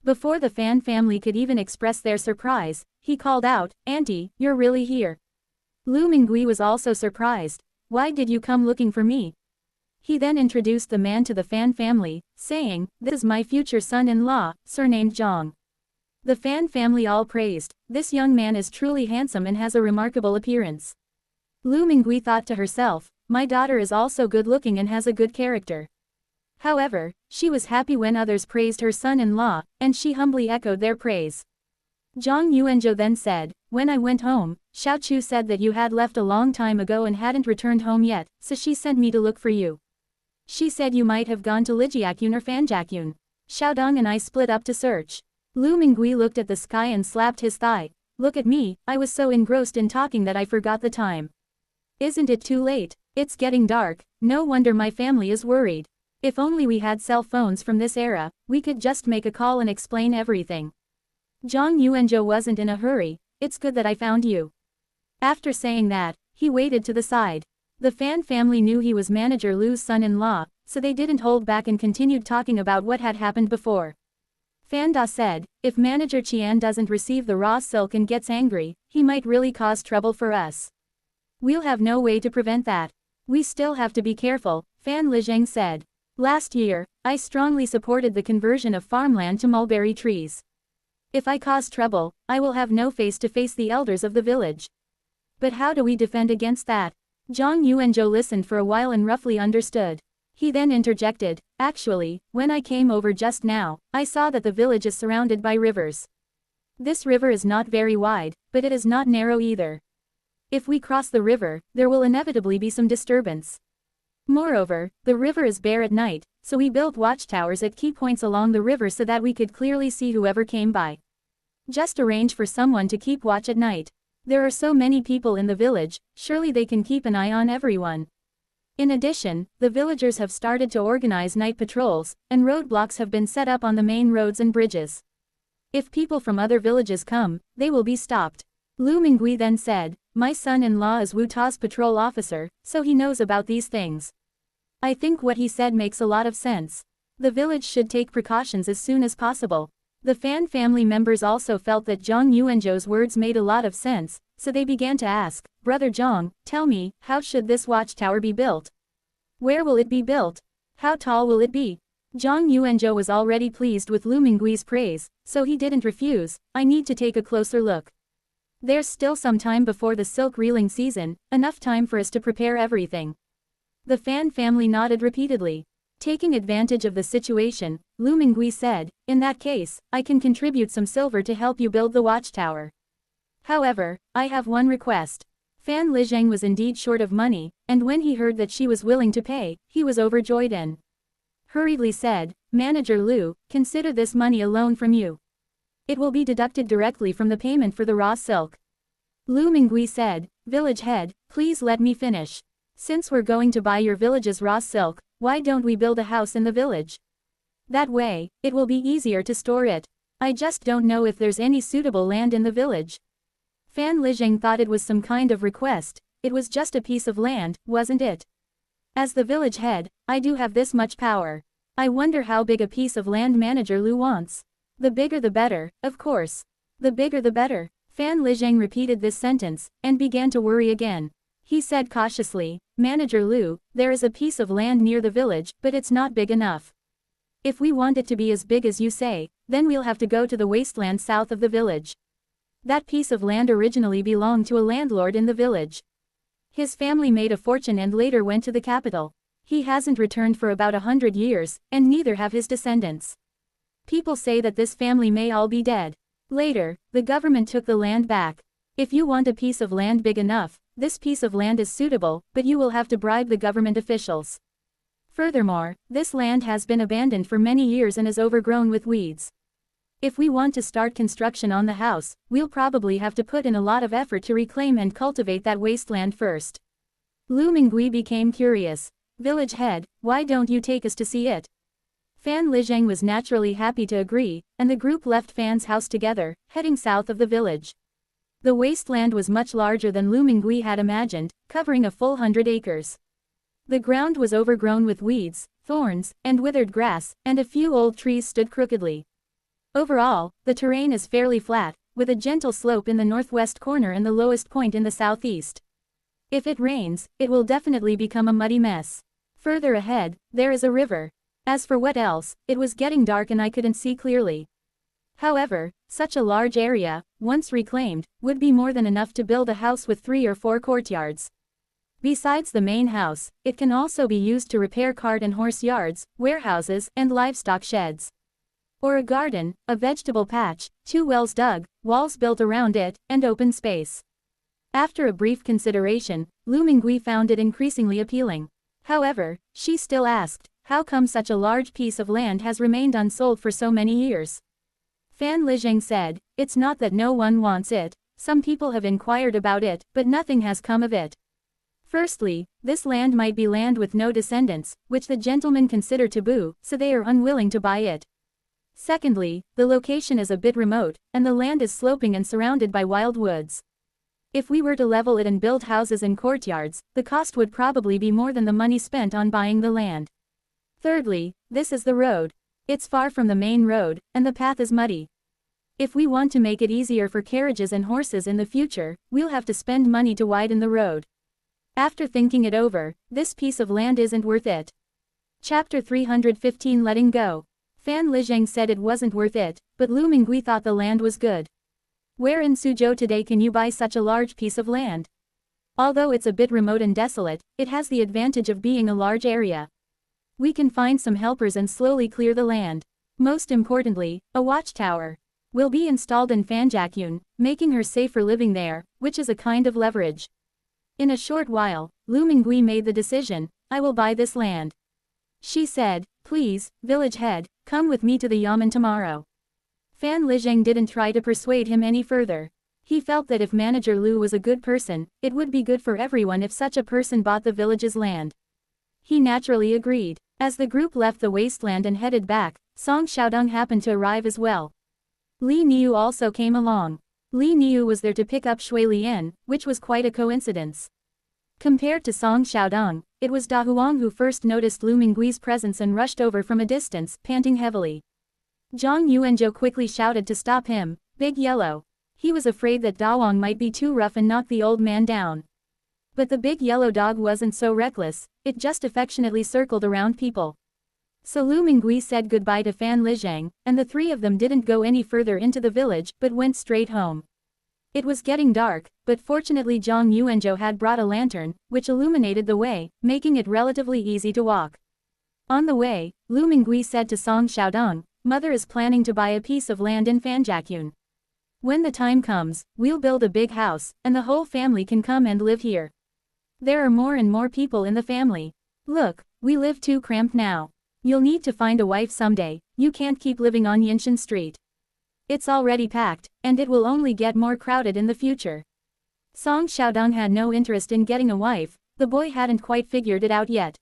Before the Fan family could even express their surprise, he called out, Auntie, you're really here. Lu Mingui was also surprised. Why did you come looking for me? He then introduced the man to the Fan family, saying, this is my future son-in-law, surnamed Zhang. The Fan family all praised, this young man is truly handsome and has a remarkable appearance. Lu Mingui thought to herself, my daughter is also good-looking and has a good character. However, she was happy when others praised her son-in-law, and she humbly echoed their praise. Zhang Yuanzhou then said, when I went home, Xiao Chu said that you had left a long time ago and hadn't returned home yet, so she sent me to look for you. She said you might have gone to Lijiakyun or Fanjiakyun. Xiaodong and I split up to search. Lu Mingui looked at the sky and slapped his thigh. Look at me, I was so engrossed in talking that I forgot the time. Isn't it too late? It's getting dark, no wonder my family is worried. If only we had cell phones from this era, we could just make a call and explain everything. Zhang Yuanzhou wasn't in a hurry, it's good that I found you. After saying that, he waited to the side. The Fan family knew he was Manager Lu's son-in-law, so they didn't hold back and continued talking about what had happened before. Fan Da said, if Manager Qian doesn't receive the raw silk and gets angry, he might really cause trouble for us. We'll have no way to prevent that. We still have to be careful, Fan Lizhang said. Last year, I strongly supported the conversion of farmland to mulberry trees. If I cause trouble, I will have no face to face the elders of the village. But how do we defend against that? Zhang Yuanzhou listened for a while and roughly understood. He then interjected, actually, when I came over just now, I saw that the village is surrounded by rivers. This river is not very wide, but it is not narrow either. If we cross the river, there will inevitably be some disturbance. Moreover, the river is bare at night, so we built watchtowers at key points along the river so that we could clearly see whoever came by. Just arrange for someone to keep watch at night. There are so many people in the village, surely they can keep an eye on everyone. In addition, the villagers have started to organize night patrols, and roadblocks have been set up on the main roads and bridges. If people from other villages come, they will be stopped. Lu Mingui then said, my son-in-law is Wu Ta's patrol officer, so he knows about these things. I think what he said makes a lot of sense. The village should take precautions as soon as possible. The Fan family members also felt that Zhang Yuanzhou's words made a lot of sense, so they began to ask, Brother Zhang, tell me, how should this watchtower be built? Where will it be built? How tall will it be? Zhang Yuanzhou was already pleased with Lu Minggui's praise, so he didn't refuse. I need to take a closer look. There's still some time before the silk reeling season, enough time for us to prepare everything. The Fan family nodded repeatedly. Taking advantage of the situation, Lu Mingui said, in that case, I can contribute some silver to help you build the watchtower. However, I have one request. Fan Lizheng was indeed short of money, and when he heard that she was willing to pay, he was overjoyed and hurriedly said, Manager Lu, consider this money a loan from you. It will be deducted directly from the payment for the raw silk. Lu Mingui said, Village head, please let me finish. Since we're going to buy your village's raw silk, why don't we build a house in the village? That way, it will be easier to store it. I just don't know if there's any suitable land in the village. Fan Lizheng thought it was some kind of request. It was just a piece of land, wasn't it? As the village head, I do have this much power. I wonder how big a piece of land Manager Lu wants. The bigger the better, of course. The bigger the better. Fan Lizheng repeated this sentence, and began to worry again. He said cautiously, Manager Lu, there is a piece of land near the village, but it's not big enough. If we want it to be as big as you say, then we'll have to go to the wasteland south of the village. That piece of land originally belonged to a landlord in the village. His family made a fortune and later went to the capital. He hasn't returned for about 100 years, and neither have his descendants. People say that this family may all be dead. Later, the government took the land back. If you want a piece of land big enough, this piece of land is suitable, but you will have to bribe the government officials. Furthermore, this land has been abandoned for many years and is overgrown with weeds. If we want to start construction on the house, we'll probably have to put in a lot of effort to reclaim and cultivate that wasteland first. Lu Mingui became curious. Village head, why don't you take us to see it? Fan Lizheng was naturally happy to agree, and the group left Fan's house together, heading south of the village. The wasteland was much larger than Lu Mingui had imagined, covering a full 100 acres. The ground was overgrown with weeds, thorns, and withered grass, and a few old trees stood crookedly. Overall, the terrain is fairly flat, with a gentle slope in the northwest corner and the lowest point in the southeast. If it rains, it will definitely become a muddy mess. Further ahead, there is a river. As for what else, it was getting dark and I couldn't see clearly. However, such a large area, once reclaimed, would be more than enough to build a house with 3 or 4 courtyards. Besides the main house, it can also be used to repair cart and horse yards, warehouses, and livestock sheds. Or a garden, a vegetable patch, 2 wells dug, walls built around it, and open space. After a brief consideration, Lu Mingui found it increasingly appealing. However, she still asked, how come such a large piece of land has remained unsold for so many years? Fan Lizheng said, it's not that no one wants it, some people have inquired about it, but nothing has come of it. Firstly, this land might be land with no descendants, which the gentlemen consider taboo, so they are unwilling to buy it. Secondly, the location is a bit remote, and the land is sloping and surrounded by wild woods. If we were to level it and build houses and courtyards, the cost would probably be more than the money spent on buying the land. Thirdly, this is the road. It's far from the main road, and the path is muddy. If we want to make it easier for carriages and horses in the future, we'll have to spend money to widen the road. After thinking it over, this piece of land isn't worth it. Chapter 315 Letting Go. Fan Lizheng said it wasn't worth it, but Lu Mingui thought the land was good. Where in Suzhou today can you buy such a large piece of land? Although it's a bit remote and desolate, it has the advantage of being a large area. We can find some helpers and slowly clear the land. Most importantly, a watchtower will be installed in Fanjakyun, making her safer living there, which is a kind of leverage. In a short while, Lu Mingui made the decision, I will buy this land. She said, please, village head, come with me to the yamen tomorrow. Fan Lizheng didn't try to persuade him any further. He felt that if Manager Lu was a good person, it would be good for everyone if such a person bought the village's land. He naturally agreed. As the group left the wasteland and headed back, Song Xiaodong happened to arrive as well. Li Niu also came along. Li Niu was there to pick up Shui Lian, which was quite a coincidence. Compared to Song Xiaodong, it was Da Huang who first noticed Lu Minggui's presence and rushed over from a distance, panting heavily. Zhang Yuanzhou quickly shouted to stop him, "Big Yellow." He was afraid that Da Wang might be too rough and knock the old man down. But the big yellow dog wasn't so reckless, it just affectionately circled around people. So Lu Mingui said goodbye to Fan Lizhang, and the three of them didn't go any further into the village but went straight home. It was getting dark, but fortunately Zhang Yuanzhou had brought a lantern, which illuminated the way, making it relatively easy to walk. On the way, Lu Mingui said to Song Xiaodong, "Mother is planning to buy a piece of land in Fanjiakyun. When the time comes, we'll build a big house, and the whole family can come and live here. There are more and more people in the family. Look, we live too cramped now. You'll need to find a wife someday, you can't keep living on Yinshan Street. It's already packed, and it will only get more crowded in the future." Song Xiaodong had no interest in getting a wife, the boy hadn't quite figured it out yet.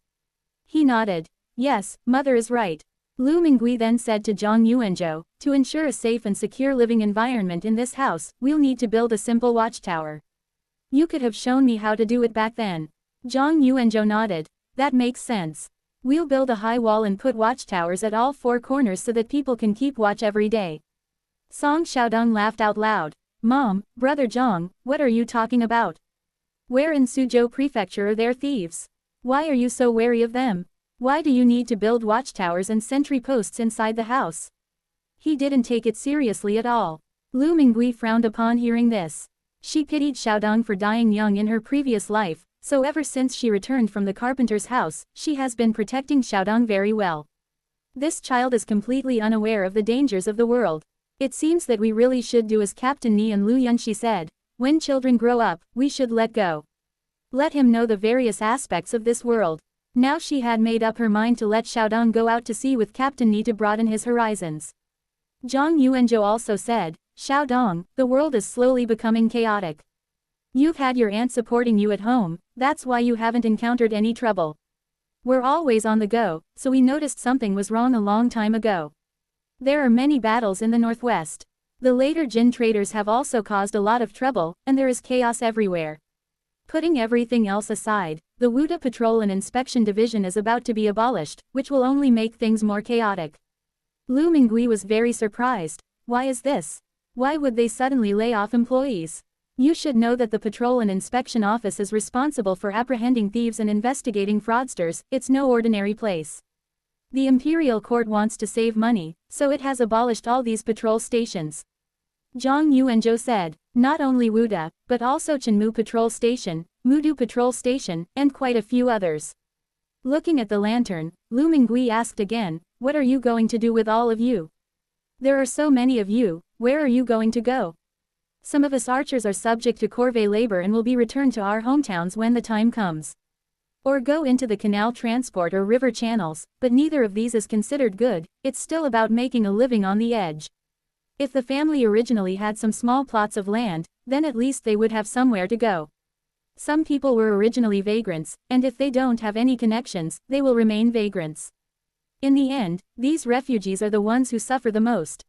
He nodded. "Yes, mother is right." Lu Mingui then said to Zhang Yuanzhou, "To ensure a safe and secure living environment in this house, we'll need to build a simple watchtower. You could have shown me how to do it back then." Zhang Yuanzhou nodded. "That makes sense. We'll build a high wall and put watchtowers at all four corners so that people can keep watch every day." Song Xiaodong laughed out loud. "Mom, brother Zhang, what are you talking about? Where in Suzhou Prefecture are there thieves? Why are you so wary of them? Why do you need to build watchtowers and sentry posts inside the house?" He didn't take it seriously at all. Lu Mingui frowned upon hearing this. She pitied Xiaodong for dying young in her previous life, so ever since she returned from the carpenter's house, she has been protecting Xiaodong very well. This child is completely unaware of the dangers of the world. "It seems that we really should do as Captain Ni and Lu Yunxi said. When children grow up, we should let go. Let him know the various aspects of this world." Now she had made up her mind to let Xiaodong go out to sea with Captain Ni to broaden his horizons. Zhang Yuanzhou also said, "Xiaodong, the world is slowly becoming chaotic. You've had your aunt supporting you at home, that's why you haven't encountered any trouble. We're always on the go, so we noticed something was wrong a long time ago. There are many battles in the northwest. The later Jin traders have also caused a lot of trouble, and there is chaos everywhere. Putting everything else aside, the Wuda Patrol and Inspection Division is about to be abolished, which will only make things more chaotic." Lu Mingui was very surprised. "Why is this? Why would they suddenly lay off employees? You should know that the Patrol and Inspection Office is responsible for apprehending thieves and investigating fraudsters, it's no ordinary place. The Imperial Court wants to save money, so it has abolished all these patrol stations." Zhang Yuanzhou said, "Not only Wuda, but also Chenmu Patrol Station, Mudu Patrol Station, and quite a few others." Looking at the lantern, Lu Mingui asked again, "What are you going to do with all of you? There are so many of you, where are you going to go? Some of us archers are subject to corvée labor and will be returned to our hometowns when the time comes. Or go into the canal transport or river channels, but neither of these is considered good, it's still about making a living on the edge. If the family originally had some small plots of land, then at least they would have somewhere to go. Some people were originally vagrants, and if they don't have any connections, they will remain vagrants. In the end, these refugees are the ones who suffer the most."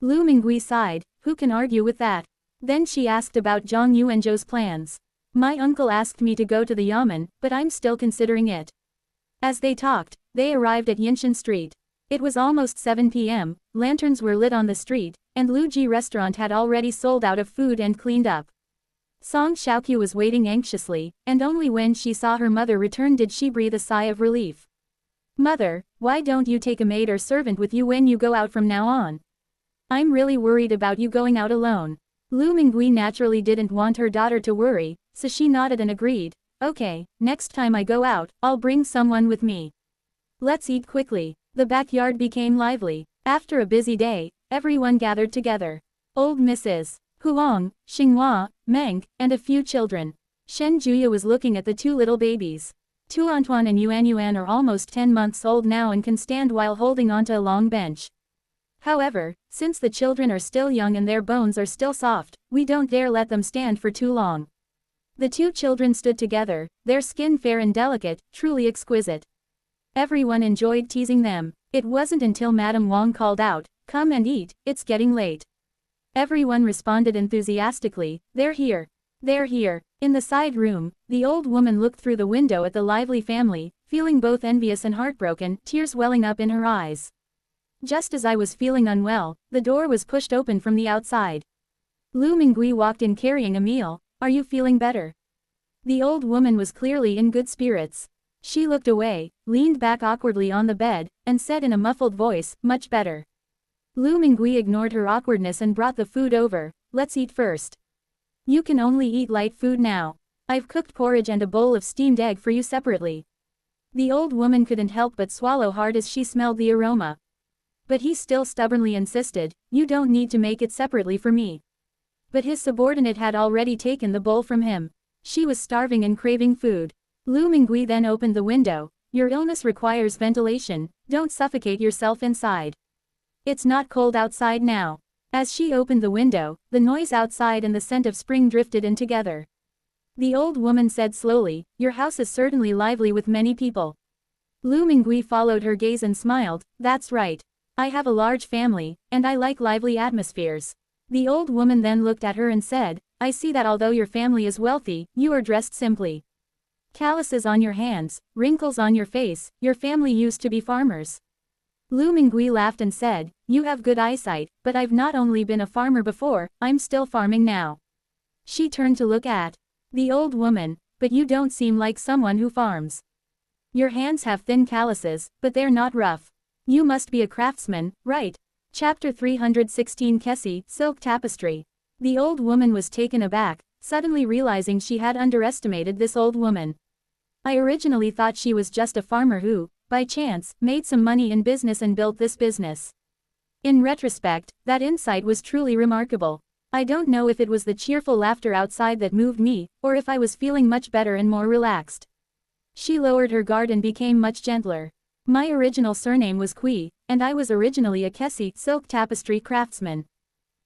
Lu Mingui sighed, who can argue with that? Then she asked about Zhang Yuanzhou's plans. "My uncle asked me to go to the Yamen, but I'm still considering it." As they talked, they arrived at Yinshan Street. It was almost 7 p.m., lanterns were lit on the street, and Luji restaurant had already sold out of food and cleaned up. Song Xiaoqiu was waiting anxiously, and only when she saw her mother return did she breathe a sigh of relief. "Mother, why don't you take a maid or servant with you when you go out from now on? I'm really worried about you going out alone." Lu Mingui naturally didn't want her daughter to worry, so she nodded and agreed. "Okay, next time I go out, I'll bring someone with me. Let's eat quickly." The backyard became lively. After a busy day, everyone gathered together. Old Mrs. Huang, Xinghua, Meng, and a few children. Shen Juya was looking at the two little babies. Tu Antoine and Yuan Yuan are almost 10 months old now and can stand while holding onto a long bench. However, since the children are still young and their bones are still soft, we don't dare let them stand for too long. The two children stood together, their skin fair and delicate, truly exquisite. Everyone enjoyed teasing them. It wasn't until Madame Wang called out, "Come and eat, it's getting late." Everyone responded enthusiastically, "They're here. They're here." In the side room, the old woman looked through the window at the lively family, feeling both envious and heartbroken, tears welling up in her eyes. Just as I was feeling unwell, the door was pushed open from the outside. Lu Mingui walked in carrying a meal. "Are you feeling better?" The old woman was clearly in good spirits. She looked away, leaned back awkwardly on the bed, and said in a muffled voice, "Much better." Lu Mingui ignored her awkwardness and brought the food over. "Let's eat first. You can only eat light food now. I've cooked porridge and a bowl of steamed egg for you separately." The old woman couldn't help but swallow hard as she smelled the aroma. But he still stubbornly insisted, "You don't need to make it separately for me." But his subordinate had already taken the bowl from him. She was starving and craving food. Lu Mingui then opened the window. "Your illness requires ventilation, don't suffocate yourself inside. It's not cold outside now." As she opened the window, the noise outside and the scent of spring drifted in together. The old woman said slowly, "Your house is certainly lively with many people." Lu Mingui followed her gaze and smiled, "That's right. I have a large family, and I like lively atmospheres." The old woman then looked at her and said, "I see that although your family is wealthy, you are dressed simply. Calluses on your hands, wrinkles on your face, your family used to be farmers." Lu Mingui laughed and said, "You have good eyesight, but I've not only been a farmer before, I'm still farming now." She turned to look at the old woman, "But you don't seem like someone who farms. Your hands have thin calluses, but they're not rough. You must be a craftsman, right?" Chapter 316 Kessie, Silk Tapestry. The old woman was taken aback, suddenly realizing she had underestimated this old woman. "I originally thought she was just a farmer who, by chance, made some money in business and built this business." In retrospect, that insight was truly remarkable. "I don't know if it was the cheerful laughter outside that moved me, or if I was feeling much better and more relaxed." She lowered her guard and became much gentler. "My original surname was Kui, and I was originally a Kessie, silk tapestry craftsman."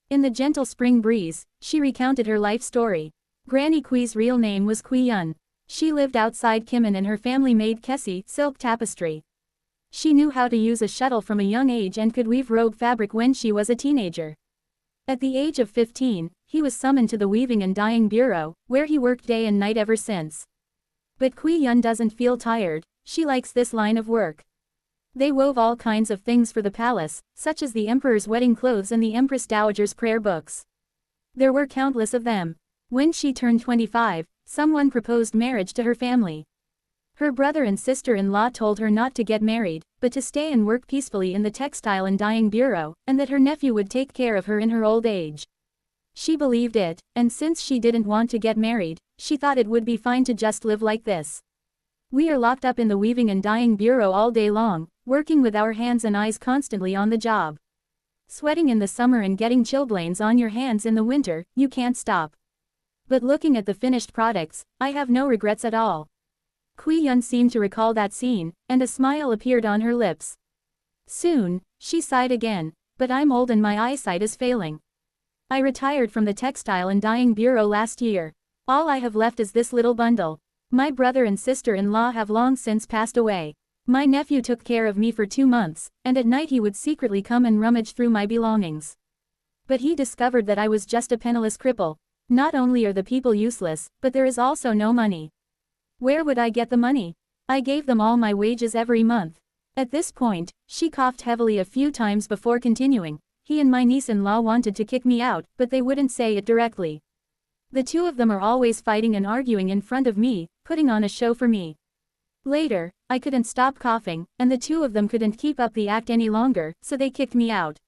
In the gentle spring breeze, she recounted her life story. Granny Kui's real name was Kui Yun. She lived outside Kimin and her family made Kessie, silk tapestry. She knew how to use a shuttle from a young age and could weave robe fabric when she was a teenager. At the age of 15, he was summoned to the Weaving and Dyeing Bureau, where he worked day and night ever since. But Kui Yun doesn't feel tired, she likes this line of work. They wove all kinds of things for the palace, such as the emperor's wedding clothes and the empress dowager's prayer books. There were countless of them. When she turned 25, someone proposed marriage to her family. Her brother and sister-in-law told her not to get married, but to stay and work peacefully in the Textile and Dyeing Bureau, and that her nephew would take care of her in her old age. She believed it, and since she didn't want to get married, she thought it would be fine to just live like this. "We are locked up in the Weaving and Dyeing Bureau all day long, working with our hands and eyes constantly on the job. Sweating in the summer and getting chilblains on your hands in the winter, you can't stop. But looking at the finished products, I have no regrets at all." Kui Yun seemed to recall that scene, and a smile appeared on her lips. Soon, she sighed again, "But I'm old and my eyesight is failing. I retired from the Textile and Dyeing Bureau last year. All I have left is this little bundle. My brother and sister-in-law have long since passed away. My nephew took care of me for 2 months, and at night he would secretly come and rummage through my belongings. But he discovered that I was just a penniless cripple. Not only are the people useless, but there is also no money. Where would I get the money? I gave them all my wages every month." At this point, she coughed heavily a few times before continuing. "He and my niece-in-law wanted to kick me out, but they wouldn't say it directly. The two of them are always fighting and arguing in front of me, putting on a show for me. Later, I couldn't stop coughing, and the two of them couldn't keep up the act any longer, so they kicked me out."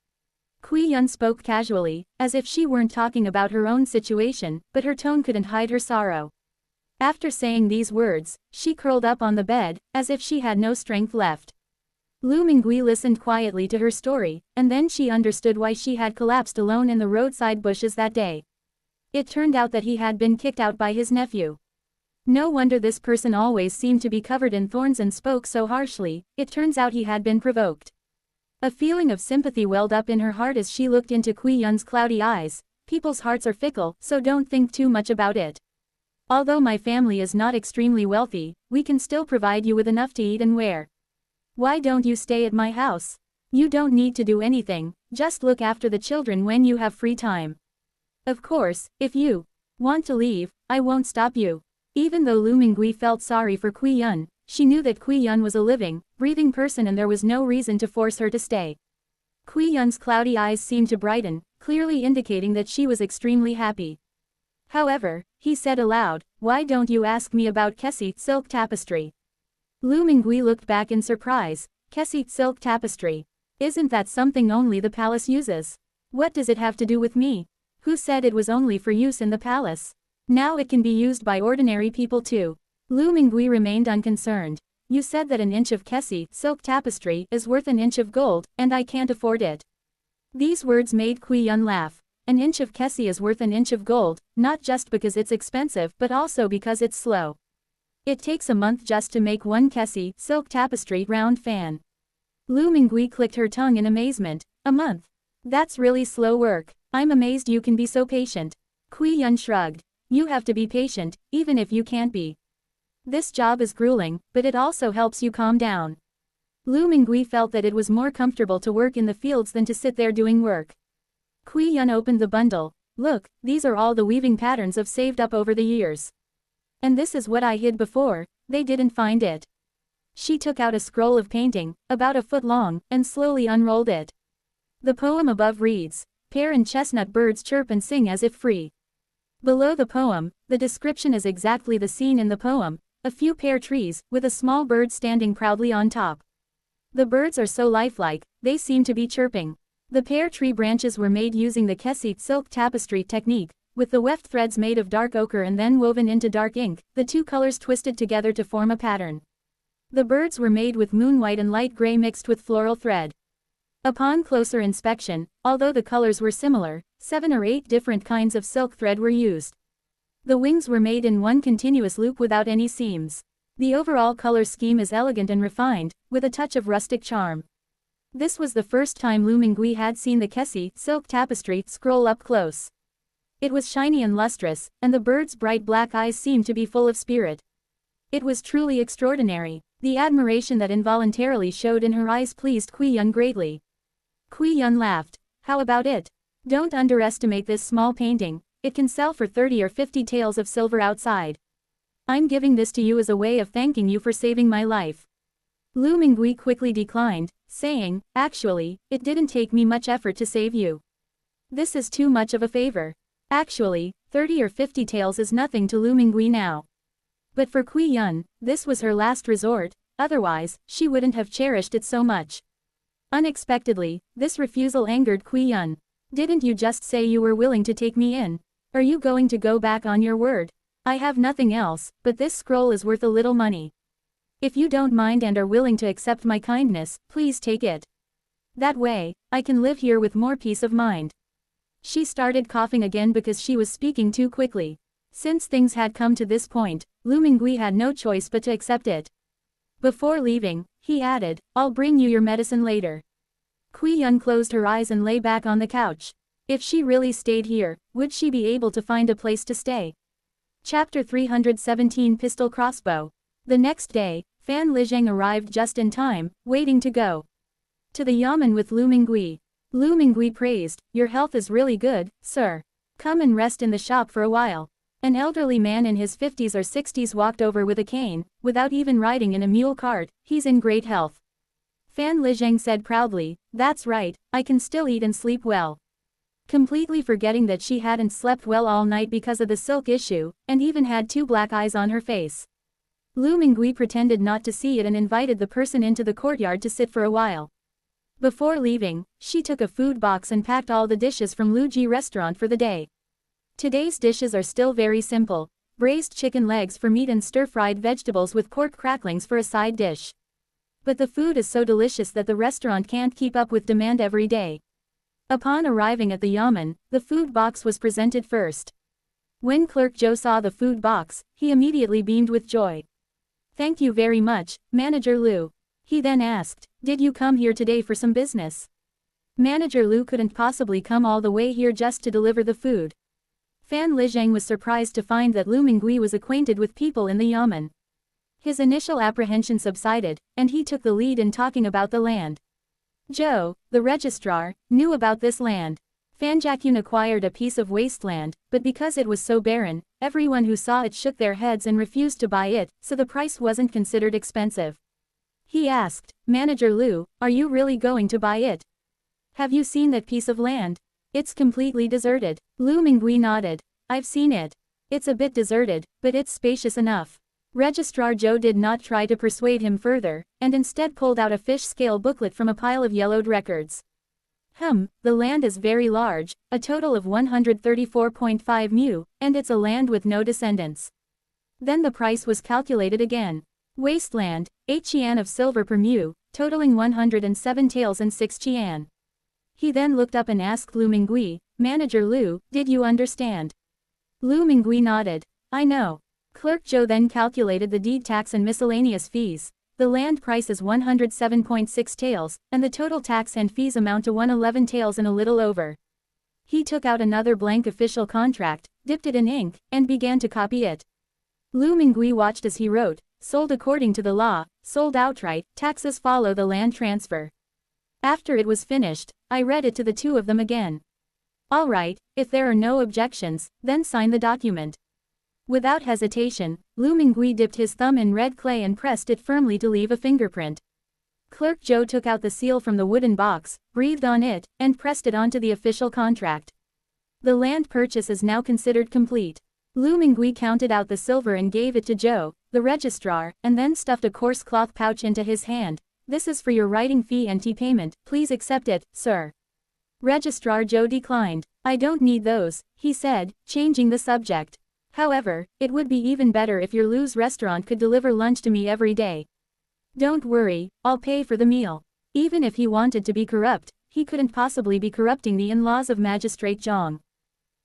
Kui Yun spoke casually, as if she weren't talking about her own situation, but her tone couldn't hide her sorrow. After saying these words, she curled up on the bed, as if she had no strength left. Lu Mingui listened quietly to her story, and then she understood why she had collapsed alone in the roadside bushes that day. It turned out that he had been kicked out by his nephew. No wonder this person always seemed to be covered in thorns and spoke so harshly, it turns out he had been provoked. A feeling of sympathy welled up in her heart as she looked into Kui Yun's cloudy eyes. "People's hearts are fickle, so don't think too much about it. Although my family is not extremely wealthy, we can still provide you with enough to eat and wear. Why don't you stay at my house? You don't need to do anything, Just look after the children when you have free time. Of course, if you want to leave, I won't stop you. Even though Lu Mingui felt sorry for Kui Yun, she knew that Kui Yun was a living, breathing person and there was no reason to force her to stay. Kui Yun's cloudy eyes seemed to brighten, clearly indicating that she was extremely happy. However, he said aloud, "Why don't you ask me about Kesi silk tapestry?" Lu Mingui looked back in surprise. Kesi silk tapestry. Isn't that something only the palace uses? What does it have to do with me? Who said it was only for use in the palace? Now it can be used by ordinary people too. Lu Mingui remained unconcerned. You said that an inch of Kesi silk tapestry is worth an inch of gold, and I can't afford it. These words made Kui Yun laugh. An inch of Kesi is worth an inch of gold, not just because it's expensive but also because it's slow. It takes a month just to make one Kesi silk tapestry round fan. Lu Mingui clicked her tongue in amazement. A month? That's really slow work. I'm amazed you can be so patient. Kui Yun shrugged. You have to be patient, even if you can't be. This job is grueling, but it also helps you calm down. Lu Mingui felt that it was more comfortable to work in the fields than to sit there doing work. Kui Yun opened the bundle. Look, these are all the weaving patterns I've saved up over the years. And this is what I hid before, they didn't find it. She took out a scroll of painting, about a foot long, and slowly unrolled it. The poem above reads, "Pear and chestnut birds chirp and sing as if free." Below the poem, the description is exactly the scene in the poem, a few pear trees, with a small bird standing proudly on top. The birds are so lifelike, they seem to be chirping. The pear tree branches were made using the Kesi silk tapestry technique, with the weft threads made of dark ochre and then woven into dark ink, the two colors twisted together to form a pattern. The birds were made with moonwhite and light gray mixed with floral thread. Upon closer inspection, although the colors were similar, 7 or 8 different kinds of silk thread were used. The wings were made in one continuous loop without any seams. The overall color scheme is elegant and refined, with a touch of rustic charm. This was the first time Lu Mingui had seen the Kesi silk tapestry scroll up close. It was shiny and lustrous, and the bird's bright black eyes seemed to be full of spirit. It was truly extraordinary. The admiration that involuntarily showed in her eyes pleased Kui Yun greatly. Kui Yun laughed. How about it? Don't underestimate this small painting, it can sell for 30 or 50 taels of silver outside. I'm giving this to you as a way of thanking you for saving my life. Lu Mingui quickly declined, saying, actually, it didn't take me much effort to save you. This is too much of a favor. Actually, 30 or 50 taels is nothing to Lu Mingui now. But for Kui Yun, this was her last resort, otherwise, she wouldn't have cherished it so much. Unexpectedly, this refusal angered Kui Yun. Didn't you just say you were willing to take me in? Are you going to go back on your word? I have nothing else, but this scroll is worth a little money. If you don't mind and are willing to accept my kindness, please take it. That way, I can live here with more peace of mind. She started coughing again because she was speaking too quickly. Since things had come to this point, Lu Mingui had no choice but to accept it. Before leaving, he added, I'll bring you your medicine later. Kui Yun closed her eyes and lay back on the couch. If she really stayed here, would she be able to find a place to stay? Chapter 317 Pistol Crossbow. The next day, Fan Lizheng arrived just in time, waiting to go to the yamen with Lu Mingui. Lu Mingui praised, your health is really good, sir. Come and rest in the shop for a while. An elderly man in his 50s or 60s walked over with a cane, without even riding in a mule cart. He's in great health. Fan Lizheng said proudly, that's right, I can still eat and sleep well. Completely forgetting that she hadn't slept well all night because of the silk issue, and even had 2 black eyes on her face. Lu Mingui pretended not to see it and invited the person into the courtyard to sit for a while. Before leaving, she took a food box and packed all the dishes from Lu Ji restaurant for the day. Today's dishes are still very simple, braised chicken legs for meat and stir-fried vegetables with pork cracklings for a side dish. But the food is so delicious that the restaurant can't keep up with demand every day. Upon arriving at the yamen, the food box was presented first. When Clerk Joe saw the food box, he immediately beamed with joy. Thank you very much, Manager Lu. He then asked, did you come here today for some business? Manager Lu couldn't possibly come all the way here just to deliver the food. Fan Lizheng was surprised to find that Lu Mingui was acquainted with people in the yamen. His initial apprehension subsided, and he took the lead in talking about the land. Zhou, the registrar, knew about this land. Fanjakun acquired a piece of wasteland, but because it was so barren, everyone who saw it shook their heads and refused to buy it, so the price wasn't considered expensive. He asked, Manager Liu, are you really going to buy it? Have you seen that piece of land? It's completely deserted. Lu Mingui nodded. I've seen it. It's a bit deserted, but it's spacious enough. Registrar Zhou did not try to persuade him further, and instead pulled out a fish scale booklet from a pile of yellowed records. The land is very large, a total of 134.5 mu, and it's a land with no descendants. Then the price was calculated again. Wasteland, 8 qian of silver per mu, totaling 107 taels and 6 qian. He then looked up and asked Lu Mingui, Manager Liu, did you understand? Lu Mingui nodded. I know. Clerk Zhou then calculated the deed tax and miscellaneous fees. The land price is 107.6 taels, and the total tax and fees amount to 111 taels and a little over. He took out another blank official contract, dipped it in ink, and began to copy it. Lu Mingui watched as he wrote, sold according to the law, sold outright, taxes follow the land transfer. After it was finished, I read it to the two of them again. All right, if there are no objections, then sign the document. Without hesitation, Lu Mingui dipped his thumb in red clay and pressed it firmly to leave a fingerprint. Clerk Zhou took out the seal from the wooden box, breathed on it, and pressed it onto the official contract. The land purchase is now considered complete. Lu Mingui counted out the silver and gave it to Zhou, the registrar, and then stuffed a coarse cloth pouch into his hand. This is for your writing fee and tea payment, please accept it, sir. Registrar Zhou declined. I don't need those, he said, changing the subject. However, it would be even better if your Lu's restaurant could deliver lunch to me every day. Don't worry, I'll pay for the meal. Even if he wanted to be corrupt, he couldn't possibly be corrupting the in-laws of Magistrate Zhang.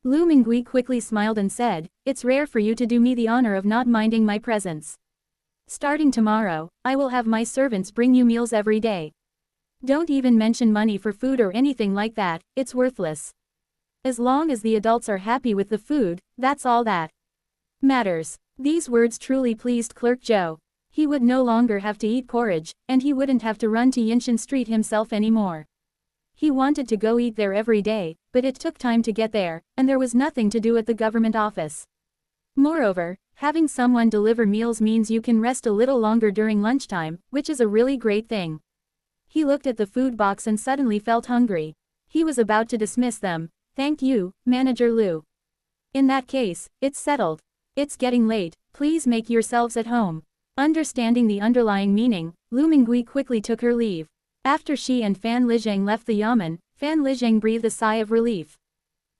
Lu Mingui quickly smiled and said, it's rare for you to do me the honor of not minding my presence. Starting tomorrow, I will have my servants bring you meals every day. Don't even mention money for food or anything like that, it's worthless. As long as the adults are happy with the food, that's all that matters. These words truly pleased Clerk Zhou. He would no longer have to eat porridge, and he wouldn't have to run to Yinshan Street himself anymore. He wanted to go eat there every day, but it took time to get there, and there was nothing to do at the government office. Moreover, having someone deliver meals means you can rest a little longer during lunchtime, which is a really great thing. He looked at the food box and suddenly felt hungry. He was about to dismiss them. Thank you, Manager Liu. In that case, it's settled. It's getting late, please make yourselves at home. Understanding the underlying meaning, Lu Mingui quickly took her leave. After she and Fan Lizhang left the yamen, Fan Lizhang breathed a sigh of relief.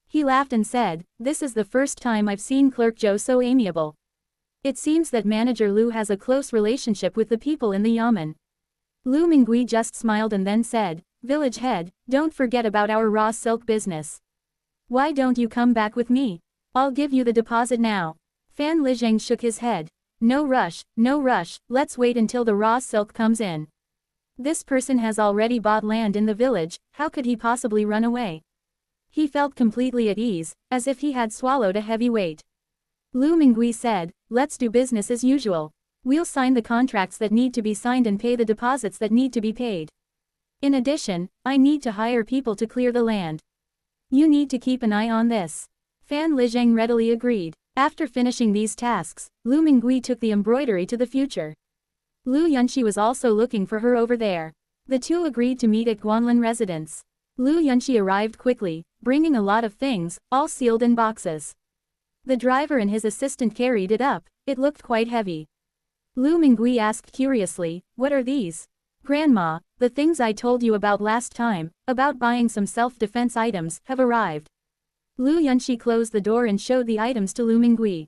He laughed and said, this is the first time I've seen Clerk Zhou so amiable. It seems that Manager Liu has a close relationship with the people in the yamen. Lu Mingui just smiled and then said, village head, don't forget about our raw silk business. Why don't you come back with me? I'll give you the deposit now. Fan Lizhang shook his head. No rush, let's wait until the raw silk comes in. This person has already bought land in the village, how could he possibly run away? He felt completely at ease, as if he had swallowed a heavy weight. Lu Mingui said, let's do business as usual. We'll sign the contracts that need to be signed and pay the deposits that need to be paid. In addition, I need to hire people to clear the land. You need to keep an eye on this. Fan Lizhang readily agreed. After finishing these tasks, Lu Mingui took the embroidery to the future. Lu Yunxi was also looking for her over there. The two agreed to meet at Guanlin residence. Lu Yunxi arrived quickly, bringing a lot of things, all sealed in boxes. The driver and his assistant carried it up, it looked quite heavy. Lu Mingui asked curiously, what are these? Grandma, the things I told you about last time, about buying some self-defense items, have arrived. Lu Yunxi closed the door and showed the items to Lu Mingui.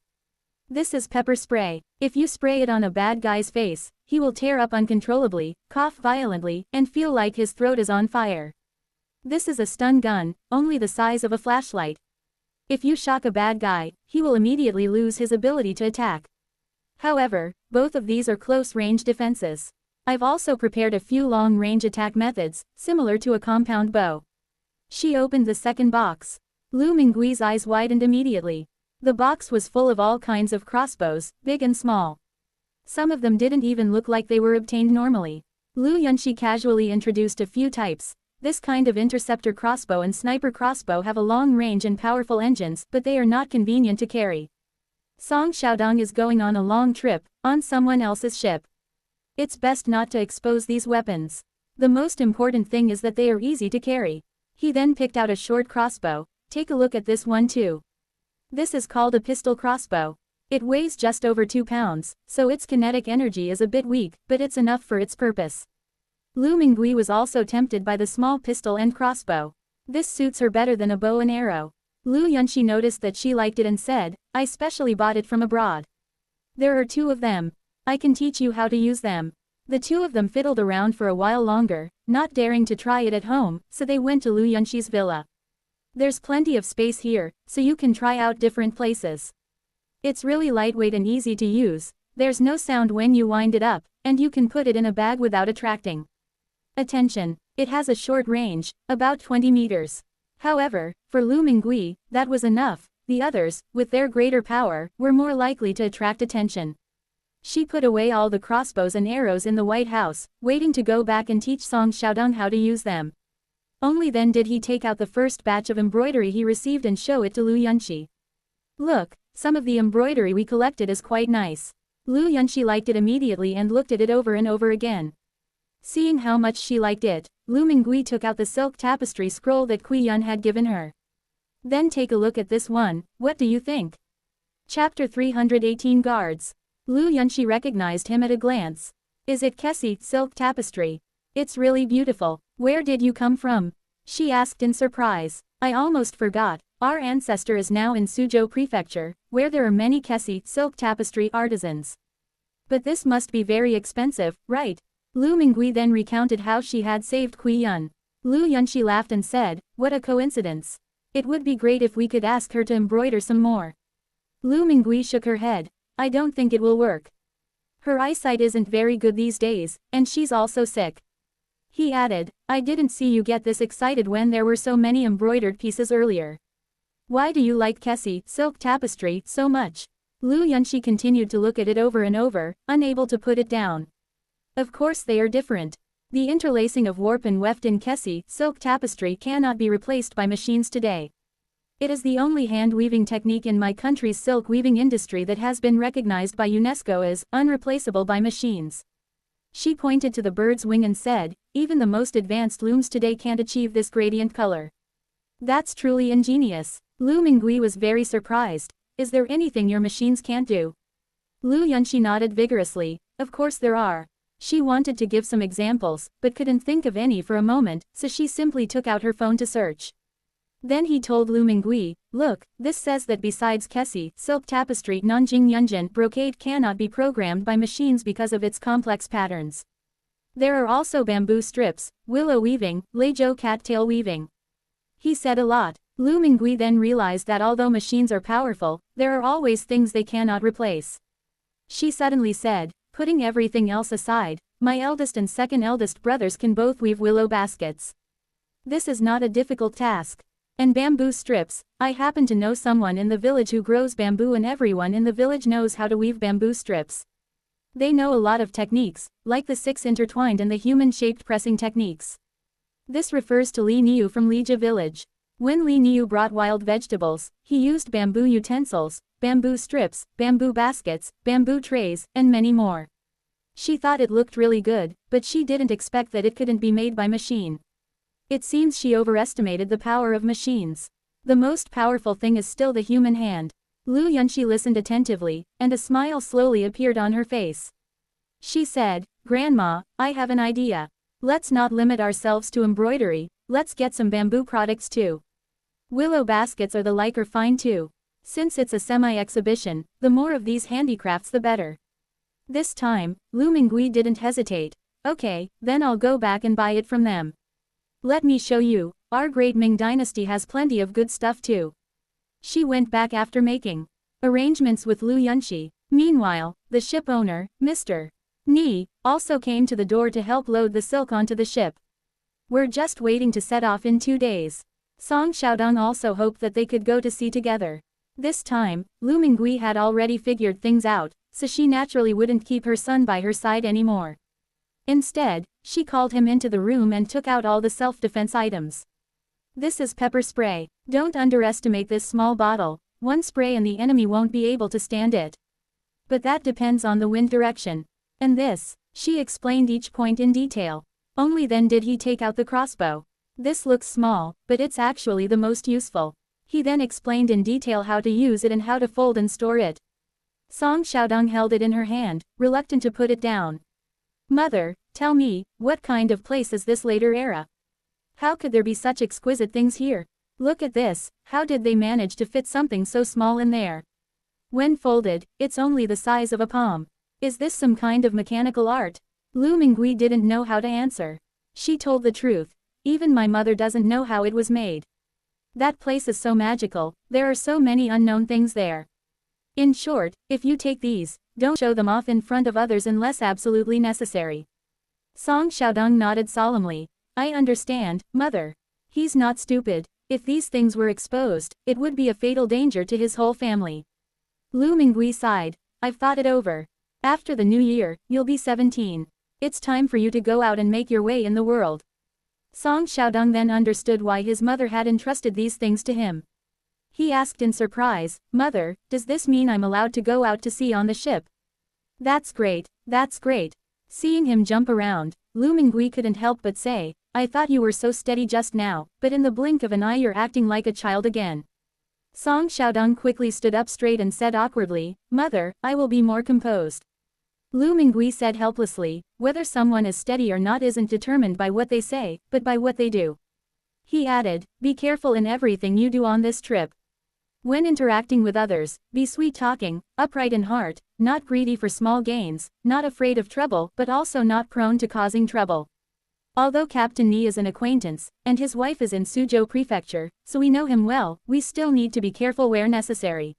This is pepper spray. If you spray it on a bad guy's face, he will tear up uncontrollably, cough violently, and feel like his throat is on fire. This is a stun gun, only the size of a flashlight. If you shock a bad guy, he will immediately lose his ability to attack. However, both of these are close-range defenses. I've also prepared a few long-range attack methods, similar to a compound bow. She opened the second box. Lu Mingui's eyes widened immediately. The box was full of all kinds of crossbows, big and small. Some of them didn't even look like they were obtained normally. Lu Yunxi casually introduced a few types. This kind of interceptor crossbow and sniper crossbow have a long range and powerful engines, but they are not convenient to carry. Song Xiaodong is going on a long trip, on someone else's ship. It's best not to expose these weapons. The most important thing is that they are easy to carry. He then picked out a short crossbow. Take a look at this one too. This is called a pistol crossbow. It weighs just over 2 pounds, so its kinetic energy is a bit weak, but it's enough for its purpose. Lu Mingui was also tempted by the small pistol and crossbow. This suits her better than a bow and arrow. Lu Yunxi noticed that she liked it and said, I specially bought it from abroad. There are 2 of them. I can teach you how to use them. The 2 of them fiddled around for a while longer, not daring to try it at home, so they went to Lu Yunxi's villa. There's plenty of space here, so you can try out different places. It's really lightweight and easy to use, there's no sound when you wind it up, and you can put it in a bag without attracting attention. It has a short range, about 20 meters. However, for Lu Mingui, that was enough. The others, with their greater power, were more likely to attract attention. She put away all the crossbows and arrows in the White House, waiting to go back and teach Song Xiaodong how to use them. Only then did he take out the first batch of embroidery he received and show it to Lu Yunxi. Look, some of the embroidery we collected is quite nice. Lu Yunxi liked it immediately and looked at it over and over again. Seeing how much she liked it, Lu Mingui took out the silk tapestry scroll that Kui Yun had given her. Then take a look at this one, what do you think? Chapter 318 Guards. Lu Yunxi recognized him at a glance. Is it Kessi silk tapestry? It's really beautiful. Where did you come from? She asked in surprise. I almost forgot. Our ancestor is now in Suzhou Prefecture, where there are many Kessi silk tapestry artisans. But this must be very expensive, right? Lu Mingui then recounted how she had saved Kui Yun. Lu Yunxi laughed and said, what a coincidence. It would be great if we could ask her to embroider some more. Lu Mingui shook her head. I don't think it will work. Her eyesight isn't very good these days, and she's also sick. He added, I didn't see you get this excited when there were so many embroidered pieces earlier. Why do you like Kessi silk tapestry so much? Lu Yunxi continued to look at it over and over, unable to put it down. Of course they are different. The interlacing of warp and weft in Kessi silk tapestry cannot be replaced by machines today. It is the only hand-weaving technique in my country's silk weaving industry that has been recognized by UNESCO as unreplaceable by machines. She pointed to the bird's wing and said, even the most advanced looms today can't achieve this gradient color. That's truly ingenious. Lu Mingui was very surprised. Is there anything your machines can't do? Lu Yunxi nodded vigorously. Of course there are. She wanted to give some examples, but couldn't think of any for a moment, so she simply took out her phone to search. Then he told Lu Mingui, look, this says that besides Kessi silk tapestry, Nanjing Yunjin brocade cannot be programmed by machines because of its complex patterns. There are also bamboo strips, willow weaving, Leizhou cattail weaving. He said a lot. Lu Mingui then realized that although machines are powerful, there are always things they cannot replace. She suddenly said, putting everything else aside, my eldest and second eldest brothers can both weave willow baskets. This is not a difficult task. And bamboo strips, I happen to know someone in the village who grows bamboo and everyone in the village knows how to weave bamboo strips. They know a lot of techniques, like the 6 intertwined and the human-shaped pressing techniques. This refers to Li Niu from Lija village. When Li Niu brought wild vegetables, he used bamboo utensils, bamboo strips, bamboo baskets, bamboo trays, and many more. She thought it looked really good, but she didn't expect that it couldn't be made by machine. It seems she overestimated the power of machines. The most powerful thing is still the human hand. Lu Yunxi listened attentively, and a smile slowly appeared on her face. She said, Grandma, I have an idea. Let's not limit ourselves to embroidery, let's get some bamboo products too. Willow baskets are fine too. Since it's a semi-exhibition, the more of these handicrafts the better. This time, Lu Mingui didn't hesitate. Okay, then I'll go back and buy it from them. Let me show you, our great Ming dynasty has plenty of good stuff too. She went back after making arrangements with Lu Yunxi. Meanwhile, the ship owner, Mr. Ni, also came to the door to help load the silk onto the ship. We're just waiting to set off in 2 days. Song Xiaodong also hoped that they could go to sea together. This time, Lu Mingui had already figured things out, so she naturally wouldn't keep her son by her side anymore. Instead, she called him into the room and took out all the self-defense items. This is pepper spray. Don't underestimate this small bottle. One spray and the enemy won't be able to stand it. But that depends on the wind direction. And this, she explained each point in detail. Only then did he take out the crossbow. This looks small, but it's actually the most useful. He then explained in detail how to use it and how to fold and store it. Song Xiaodong held it in her hand, reluctant to put it down. Mother, tell me, what kind of place is this later era? How could there be such exquisite things here? Look at this, how did they manage to fit something so small in there? When folded, it's only the size of a palm. Is this some kind of mechanical art? Lu Mingui didn't know how to answer. She told the truth. Even my mother doesn't know how it was made. That place is so magical, there are so many unknown things there. In short, if you take these, don't show them off in front of others unless absolutely necessary. Song Xiaodong nodded solemnly. I understand, mother. He's not stupid. If these things were exposed, it would be a fatal danger to his whole family. Lu Mingui sighed. I've thought it over. After the new year, you'll be 17. It's time for you to go out and make your way in the world. Song Xiaodong then understood why his mother had entrusted these things to him. He asked in surprise, Mother, does this mean I'm allowed to go out to sea on the ship? That's great, that's great. Seeing him jump around, Lu Mingui couldn't help but say, I thought you were so steady just now, but in the blink of an eye you're acting like a child again. Song Xiaodong quickly stood up straight and said awkwardly, Mother, I will be more composed. Lu Mingui said helplessly, whether someone is steady or not isn't determined by what they say, but by what they do. He added, be careful in everything you do on this trip. When interacting with others, be sweet-talking, upright in heart, not greedy for small gains, not afraid of trouble but also not prone to causing trouble. Although Captain Ni is an acquaintance, and his wife is in Suzhou Prefecture, so we know him well, we still need to be careful where necessary.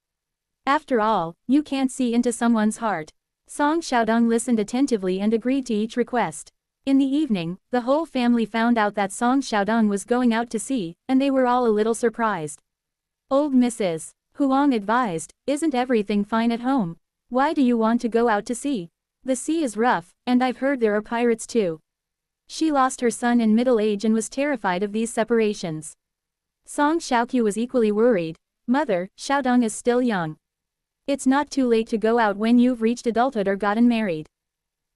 After all, you can't see into someone's heart. Song Xiaodong listened attentively and agreed to each request. In the evening, the whole family found out that Song Xiaodong was going out to sea, and they were all a little surprised. Old Mrs. Huang advised, isn't everything fine at home? Why do you want to go out to sea? The sea is rough, and I've heard there are pirates too. She lost her son in middle age and was terrified of these separations. Song Xiaoqiu was equally worried. Mother, Xiaodong is still young. It's not too late to go out when you've reached adulthood or gotten married.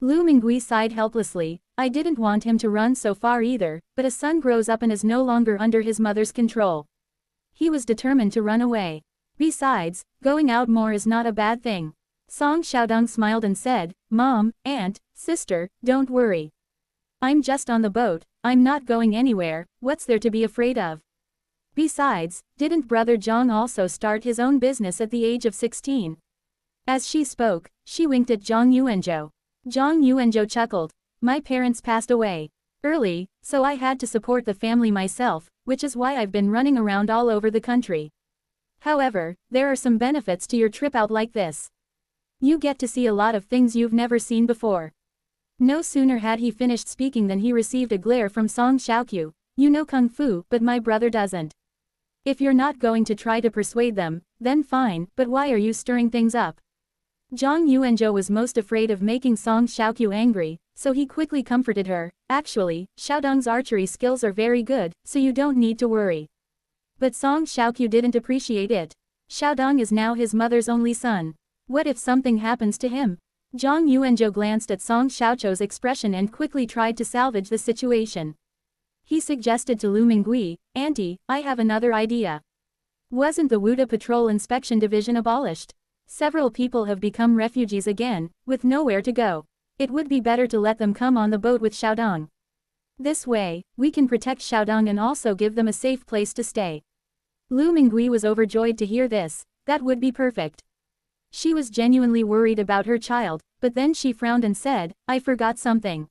Lu Mingui sighed helplessly. I didn't want him to run so far either, but a son grows up and is no longer under his mother's control. He was determined to run away. Besides, going out more is not a bad thing. Song Xiaodong smiled and said, Mom, Aunt, Sister, don't worry. I'm just on the boat, I'm not going anywhere, what's there to be afraid of? Besides, didn't Brother Zhang also start his own business at the age of 16? As she spoke, she winked at Zhang Yuanzhou. Zhang Yuanzhou chuckled. My parents passed away early, so I had to support the family myself, which is why I've been running around all over the country. However, there are some benefits to your trip out like this. You get to see a lot of things you've never seen before. No sooner had he finished speaking than he received a glare from Song Xiaoqiu. You know Kung Fu, but my brother doesn't. If you're not going to try to persuade them, then fine, but why are you stirring things up? Zhang Yuanzhou was most afraid of making Song Xiaoqiu angry, so he quickly comforted her. Actually, Xiaodong's archery skills are very good, so you don't need to worry. But Song Xiaoqiu didn't appreciate it. Xiaodong is now his mother's only son. What if something happens to him? Zhang Yuanzhou glanced at Song Xiaoqiu's expression and quickly tried to salvage the situation. He suggested to Lu Mingui, Auntie, I have another idea. Wasn't the Wuda Patrol Inspection Division abolished? Several people have become refugees again, with nowhere to go. It would be better to let them come on the boat with Xiaodong. This way, we can protect Xiaodong and also give them a safe place to stay. Lu Mingui was overjoyed to hear this. That would be perfect. She was genuinely worried about her child, but then she frowned and said, I forgot something.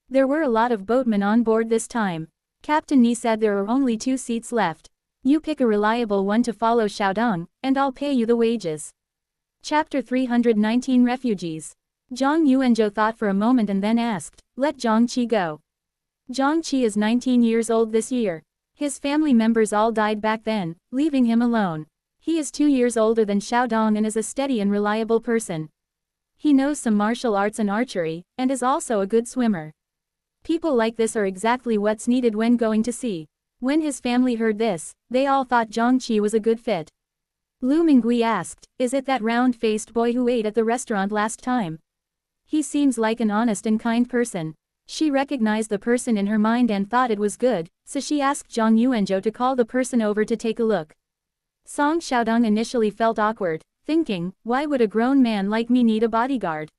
There were a lot of boatmen on board this time. Captain Ni said there are only 2 seats left. You pick a reliable one to follow Xiaodong, and I'll pay you the wages. Chapter 319 Refugees. Zhang Yuanzhou thought for a moment and then asked, let Zhang Qi go. Zhang Qi is 19 years old this year. His family members all died back then, leaving him alone. He is 2 years older than Xiaodong and is a steady and reliable person. He knows some martial arts and archery, and is also a good swimmer. People like this are exactly what's needed when going to sea. When his family heard this, they all thought Zhang Qi was a good fit. Lu Mingui asked, "Is it that round-faced boy who ate at the restaurant last time? He seems like an honest and kind person." She recognized the person in her mind and thought it was good, so she asked Zhang Yuanzhou to call the person over to take a look. Song Xiaodong initially felt awkward, thinking, why would a grown man like me need a bodyguard?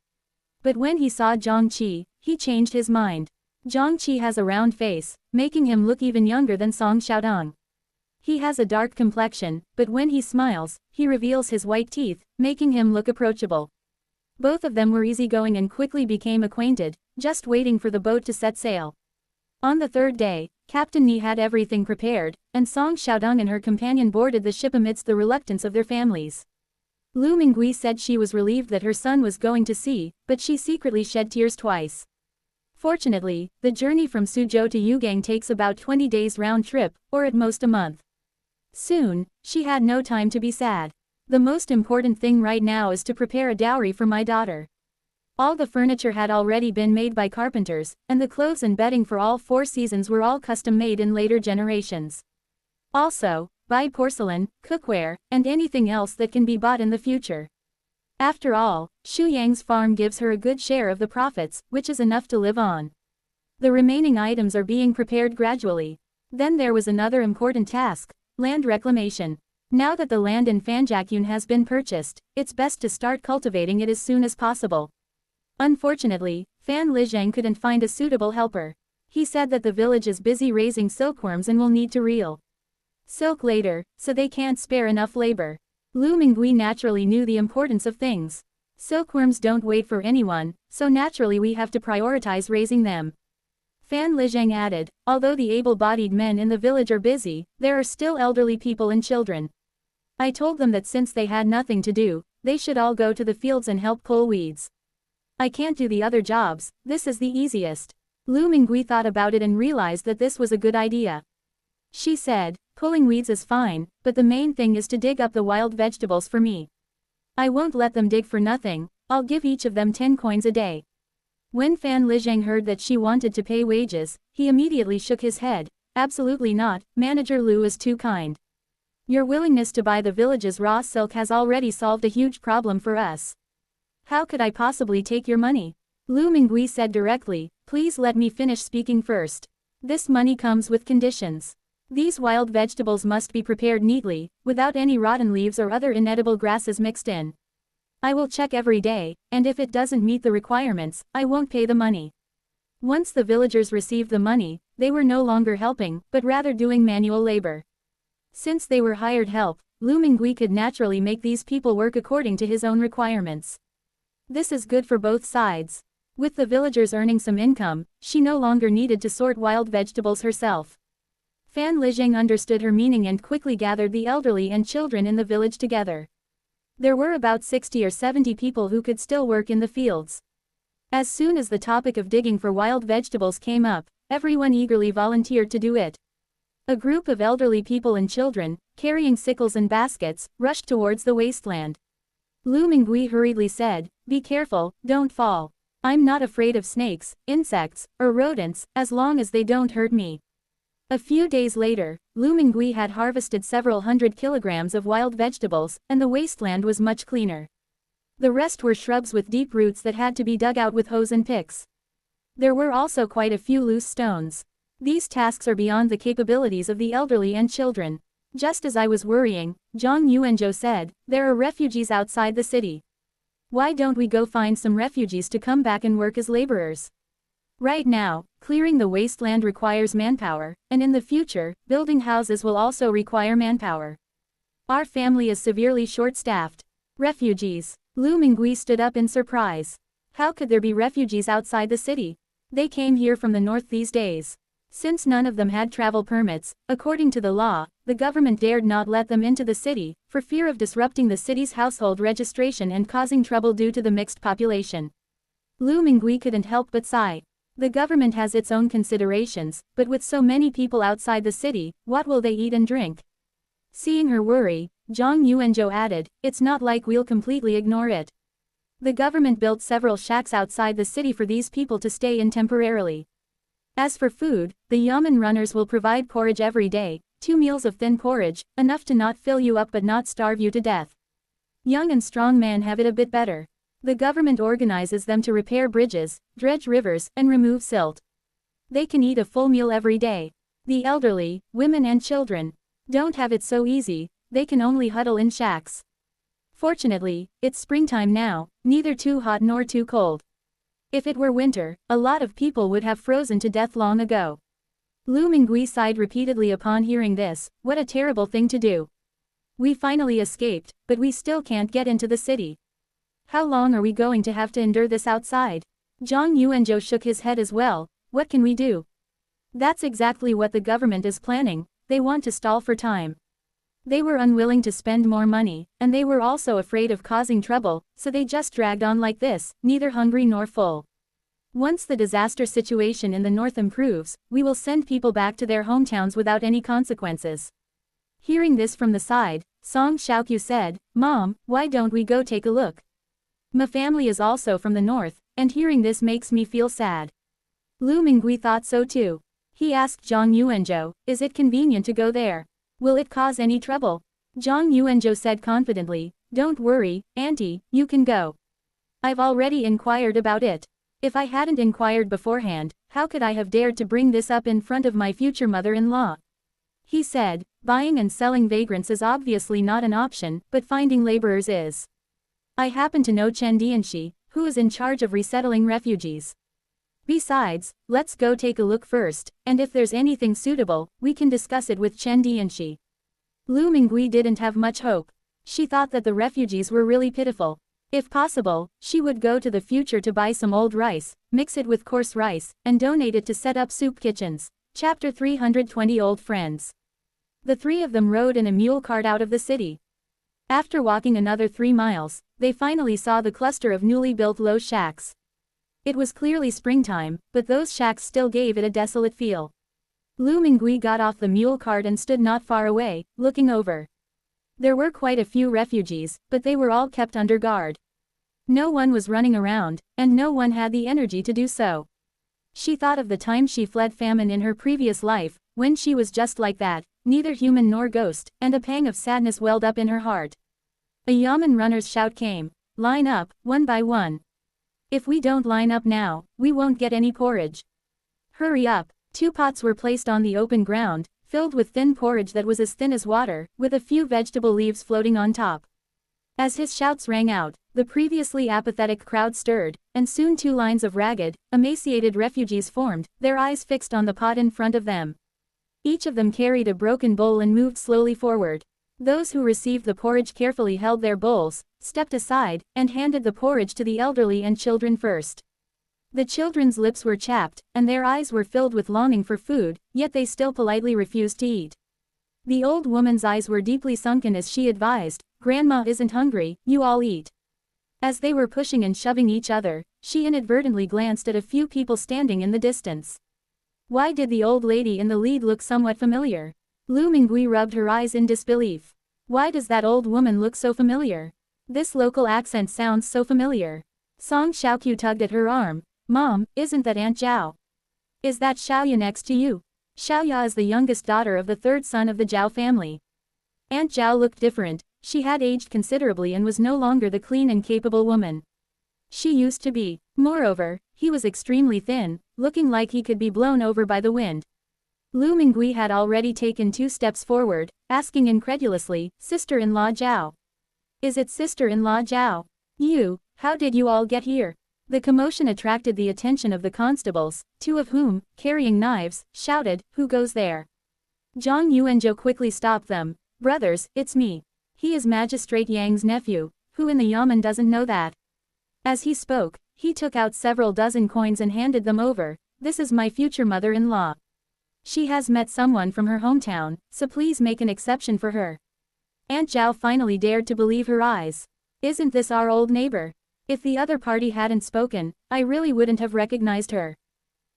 But when he saw Zhang Qi, he changed his mind. Zhang Qi has a round face, making him look even younger than Song Xiaodong. He has a dark complexion, but when he smiles, he reveals his white teeth, making him look approachable. Both of them were easygoing and quickly became acquainted, just waiting for the boat to set sail. On the third day, Captain Ni had everything prepared, and Song Xiaodong and her companion boarded the ship amidst the reluctance of their families. Lu Mingui said she was relieved that her son was going to sea, but she secretly shed tears twice. Fortunately, the journey from Suzhou to Yugang takes about 20 days round trip, or at most a month. Soon, she had no time to be sad. The most important thing right now is to prepare a dowry for my daughter. All the furniture had already been made by carpenters, and the clothes and bedding for all 4 seasons were all custom-made in later generations. Also, buy porcelain, cookware, and anything else that can be bought in the future. After all, Xu Yang's farm gives her a good share of the profits, which is enough to live on. The remaining items are being prepared gradually. Then there was another important task, land reclamation. Now that the land in Fanjiakyun has been purchased, it's best to start cultivating it as soon as possible. Unfortunately, Fan Lizhang couldn't find a suitable helper. He said that the village is busy raising silkworms and will need to reel silk later, so they can't spare enough labor. Lu Mingui naturally knew the importance of things. Silkworms don't wait for anyone, so naturally we have to prioritize raising them. Fan Lizhang added, although the able-bodied men in the village are busy, there are still elderly people and children. I told them that since they had nothing to do, they should all go to the fields and help pull weeds. I can't do the other jobs, this is the easiest. Lu Mingui thought about it and realized that this was a good idea. She said, pulling weeds is fine, but the main thing is to dig up the wild vegetables for me. I won't let them dig for nothing, I'll give each of them 10 coins a day. When Fan Lizhang heard that she wanted to pay wages, he immediately shook his head. Absolutely not, Manager Lu is too kind. Your willingness to buy the village's raw silk has already solved a huge problem for us. How could I possibly take your money? Lu Mingui said directly, please let me finish speaking first. This money comes with conditions. These wild vegetables must be prepared neatly, without any rotten leaves or other inedible grasses mixed in. I will check every day, and if it doesn't meet the requirements, I won't pay the money. Once the villagers received the money, they were no longer helping, but rather doing manual labor. Since they were hired help, Lu Mingui could naturally make these people work according to his own requirements. This is good for both sides. With the villagers earning some income, she no longer needed to sort wild vegetables herself. Fan Lizhang understood her meaning and quickly gathered the elderly and children in the village together. There were about 60 or 70 people who could still work in the fields. As soon as the topic of digging for wild vegetables came up, everyone eagerly volunteered to do it. A group of elderly people and children, carrying sickles and baskets, rushed towards the wasteland. Lu Mingui hurriedly said, be careful, don't fall. I'm not afraid of snakes, insects, or rodents, as long as they don't hurt me. A few days later, Lu Mingui had harvested several hundred kilograms of wild vegetables, and the wasteland was much cleaner. The rest were shrubs with deep roots that had to be dug out with hoes and picks. There were also quite a few loose stones. These tasks are beyond the capabilities of the elderly and children. Just as I was worrying, Zhang Yuanzhou said, there are refugees outside the city. Why don't we go find some refugees to come back and work as laborers? Right now, clearing the wasteland requires manpower, and in the future, building houses will also require manpower. Our family is severely short-staffed. Refugees. Lu Mingui stood up in surprise. How could there be refugees outside the city? They came here from the north these days. Since none of them had travel permits, according to the law, the government dared not let them into the city, for fear of disrupting the city's household registration and causing trouble due to the mixed population. Lu Mingui couldn't help but sigh. The government has its own considerations, but with so many people outside the city, what will they eat and drink? Seeing her worry, Zhang Yuanzhou added, it's not like we'll completely ignore it. The government built several shacks outside the city for these people to stay in temporarily. As for food, the yamen runners will provide porridge every day, 2 meals of thin porridge, enough to not fill you up but not starve you to death. Young and strong men have it a bit better. The government organizes them to repair bridges, dredge rivers, and remove silt. They can eat a full meal every day. The elderly, women and children don't have it so easy, they can only huddle in shacks. Fortunately, it's springtime now, neither too hot nor too cold. If it were winter, a lot of people would have frozen to death long ago. Lu Mingui sighed repeatedly upon hearing this. What a terrible thing to do. We finally escaped, but we still can't get into the city. How long are we going to have to endure this outside? Zhang Yuanzhou shook his head as well. What can we do? That's exactly what the government is planning, they want to stall for time. They were unwilling to spend more money, and they were also afraid of causing trouble, so they just dragged on like this, neither hungry nor full. Once the disaster situation in the north improves, we will send people back to their hometowns without any consequences. Hearing this from the side, Song Xiaoqiu said, Mom, why don't we go take a look? My family is also from the north, and hearing this makes me feel sad. Lu Mingui thought so too. He asked Zhang Yuanzhou, is it convenient to go there? Will it cause any trouble? Zhang Yuanzhou said confidently, don't worry, Auntie, you can go. I've already inquired about it. If I hadn't inquired beforehand, how could I have dared to bring this up in front of my future mother-in-law? He said, buying and selling vagrants is obviously not an option, but finding laborers is. I happen to know Chen Dianxi, who is in charge of resettling refugees. Besides, let's go take a look first, and if there's anything suitable, we can discuss it with Chen Dianxi. Lu Mingui didn't have much hope. She thought that the refugees were really pitiful. If possible, she would go to the future to buy some old rice, mix it with coarse rice, and donate it to set up soup kitchens. Chapter 320 Old Friends. The three of them rode in a mule cart out of the city. After walking another 3 miles, they finally saw the cluster of newly built low shacks. It was clearly springtime, but those shacks still gave it a desolate feel. Lu Mingui got off the mule cart and stood not far away, looking over. There were quite a few refugees, but they were all kept under guard. No one was running around, and no one had the energy to do so. She thought of the time she fled famine in her previous life, when she was just like that, neither human nor ghost, and a pang of sadness welled up in her heart. A yamen runner's shout came, line up, one by one. If we don't line up now, we won't get any porridge. Hurry up. 2 pots were placed on the open ground, filled with thin porridge that was as thin as water, with a few vegetable leaves floating on top. As his shouts rang out, the previously apathetic crowd stirred, and soon 2 lines of ragged, emaciated refugees formed, their eyes fixed on the pot in front of them. Each of them carried a broken bowl and moved slowly forward. Those who received the porridge carefully held their bowls, stepped aside, and handed the porridge to the elderly and children first. The children's lips were chapped, and their eyes were filled with longing for food, yet they still politely refused to eat. The old woman's eyes were deeply sunken as she advised, Grandma isn't hungry, you all eat. As they were pushing and shoving each other, she inadvertently glanced at a few people standing in the distance. Why did the old lady in the lead look somewhat familiar? Lu Mingui rubbed her eyes in disbelief. Why does that old woman look so familiar? This local accent sounds so familiar. Song Xiaoqiu tugged at her arm. Mom, isn't that Aunt Zhao? Is that Xiaoya next to you? Xiaoya is the youngest daughter of the 3rd son of the Zhao family. Aunt Zhao looked different, she had aged considerably and was no longer the clean and capable woman she used to be. Moreover, he was extremely thin, looking like he could be blown over by the wind. Lu Mingui had already taken 2 steps forward, asking incredulously, Sister-in-law Zhao. Is it Sister-in-law Zhao? You, how did you all get here? The commotion attracted the attention of the constables, 2 of whom, carrying knives, shouted, who goes there? Zhang Yuanzhou quickly stopped them. Brothers, it's me. He is Magistrate Yang's nephew, who in the yamen doesn't know that? As he spoke, he took out several dozen coins and handed them over. This is my future mother-in-law. She has met someone from her hometown, so please make an exception for her. Aunt Zhao finally dared to believe her eyes. Isn't this our old neighbor? If the other party hadn't spoken, I really wouldn't have recognized her.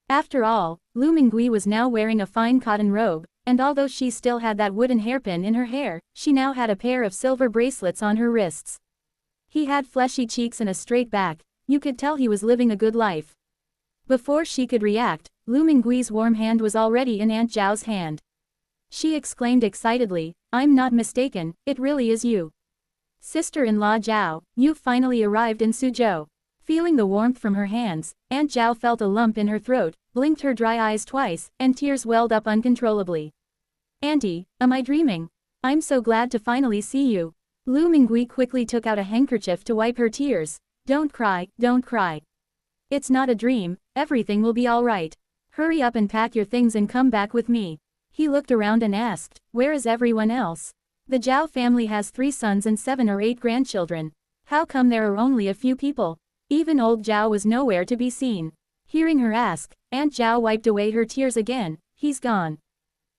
After all, Lu Mingui was now wearing a fine cotton robe, and although she still had that wooden hairpin in her hair, she now had a pair of silver bracelets on her wrists. He had fleshy cheeks and a straight back, you could tell he was living a good life. Before she could react, Lu Minggui's warm hand was already in Aunt Zhao's hand. She exclaimed excitedly, I'm not mistaken, it really is you. Sister-in-law Zhao, you've finally arrived in Suzhou. Feeling the warmth from her hands, Aunt Zhao felt a lump in her throat, blinked her dry eyes twice, and tears welled up uncontrollably. Auntie, am I dreaming? I'm so glad to finally see you. Lu Mingui quickly took out a handkerchief to wipe her tears. Don't cry, don't cry. It's not a dream, everything will be all right. Hurry up and pack your things and come back with me. He looked around and asked, where is everyone else? The Zhao family has 3 sons and 7 or 8 grandchildren. How come there are only a few people? Even old Zhao was nowhere to be seen. Hearing her ask, Aunt Zhao wiped away her tears again. He's gone.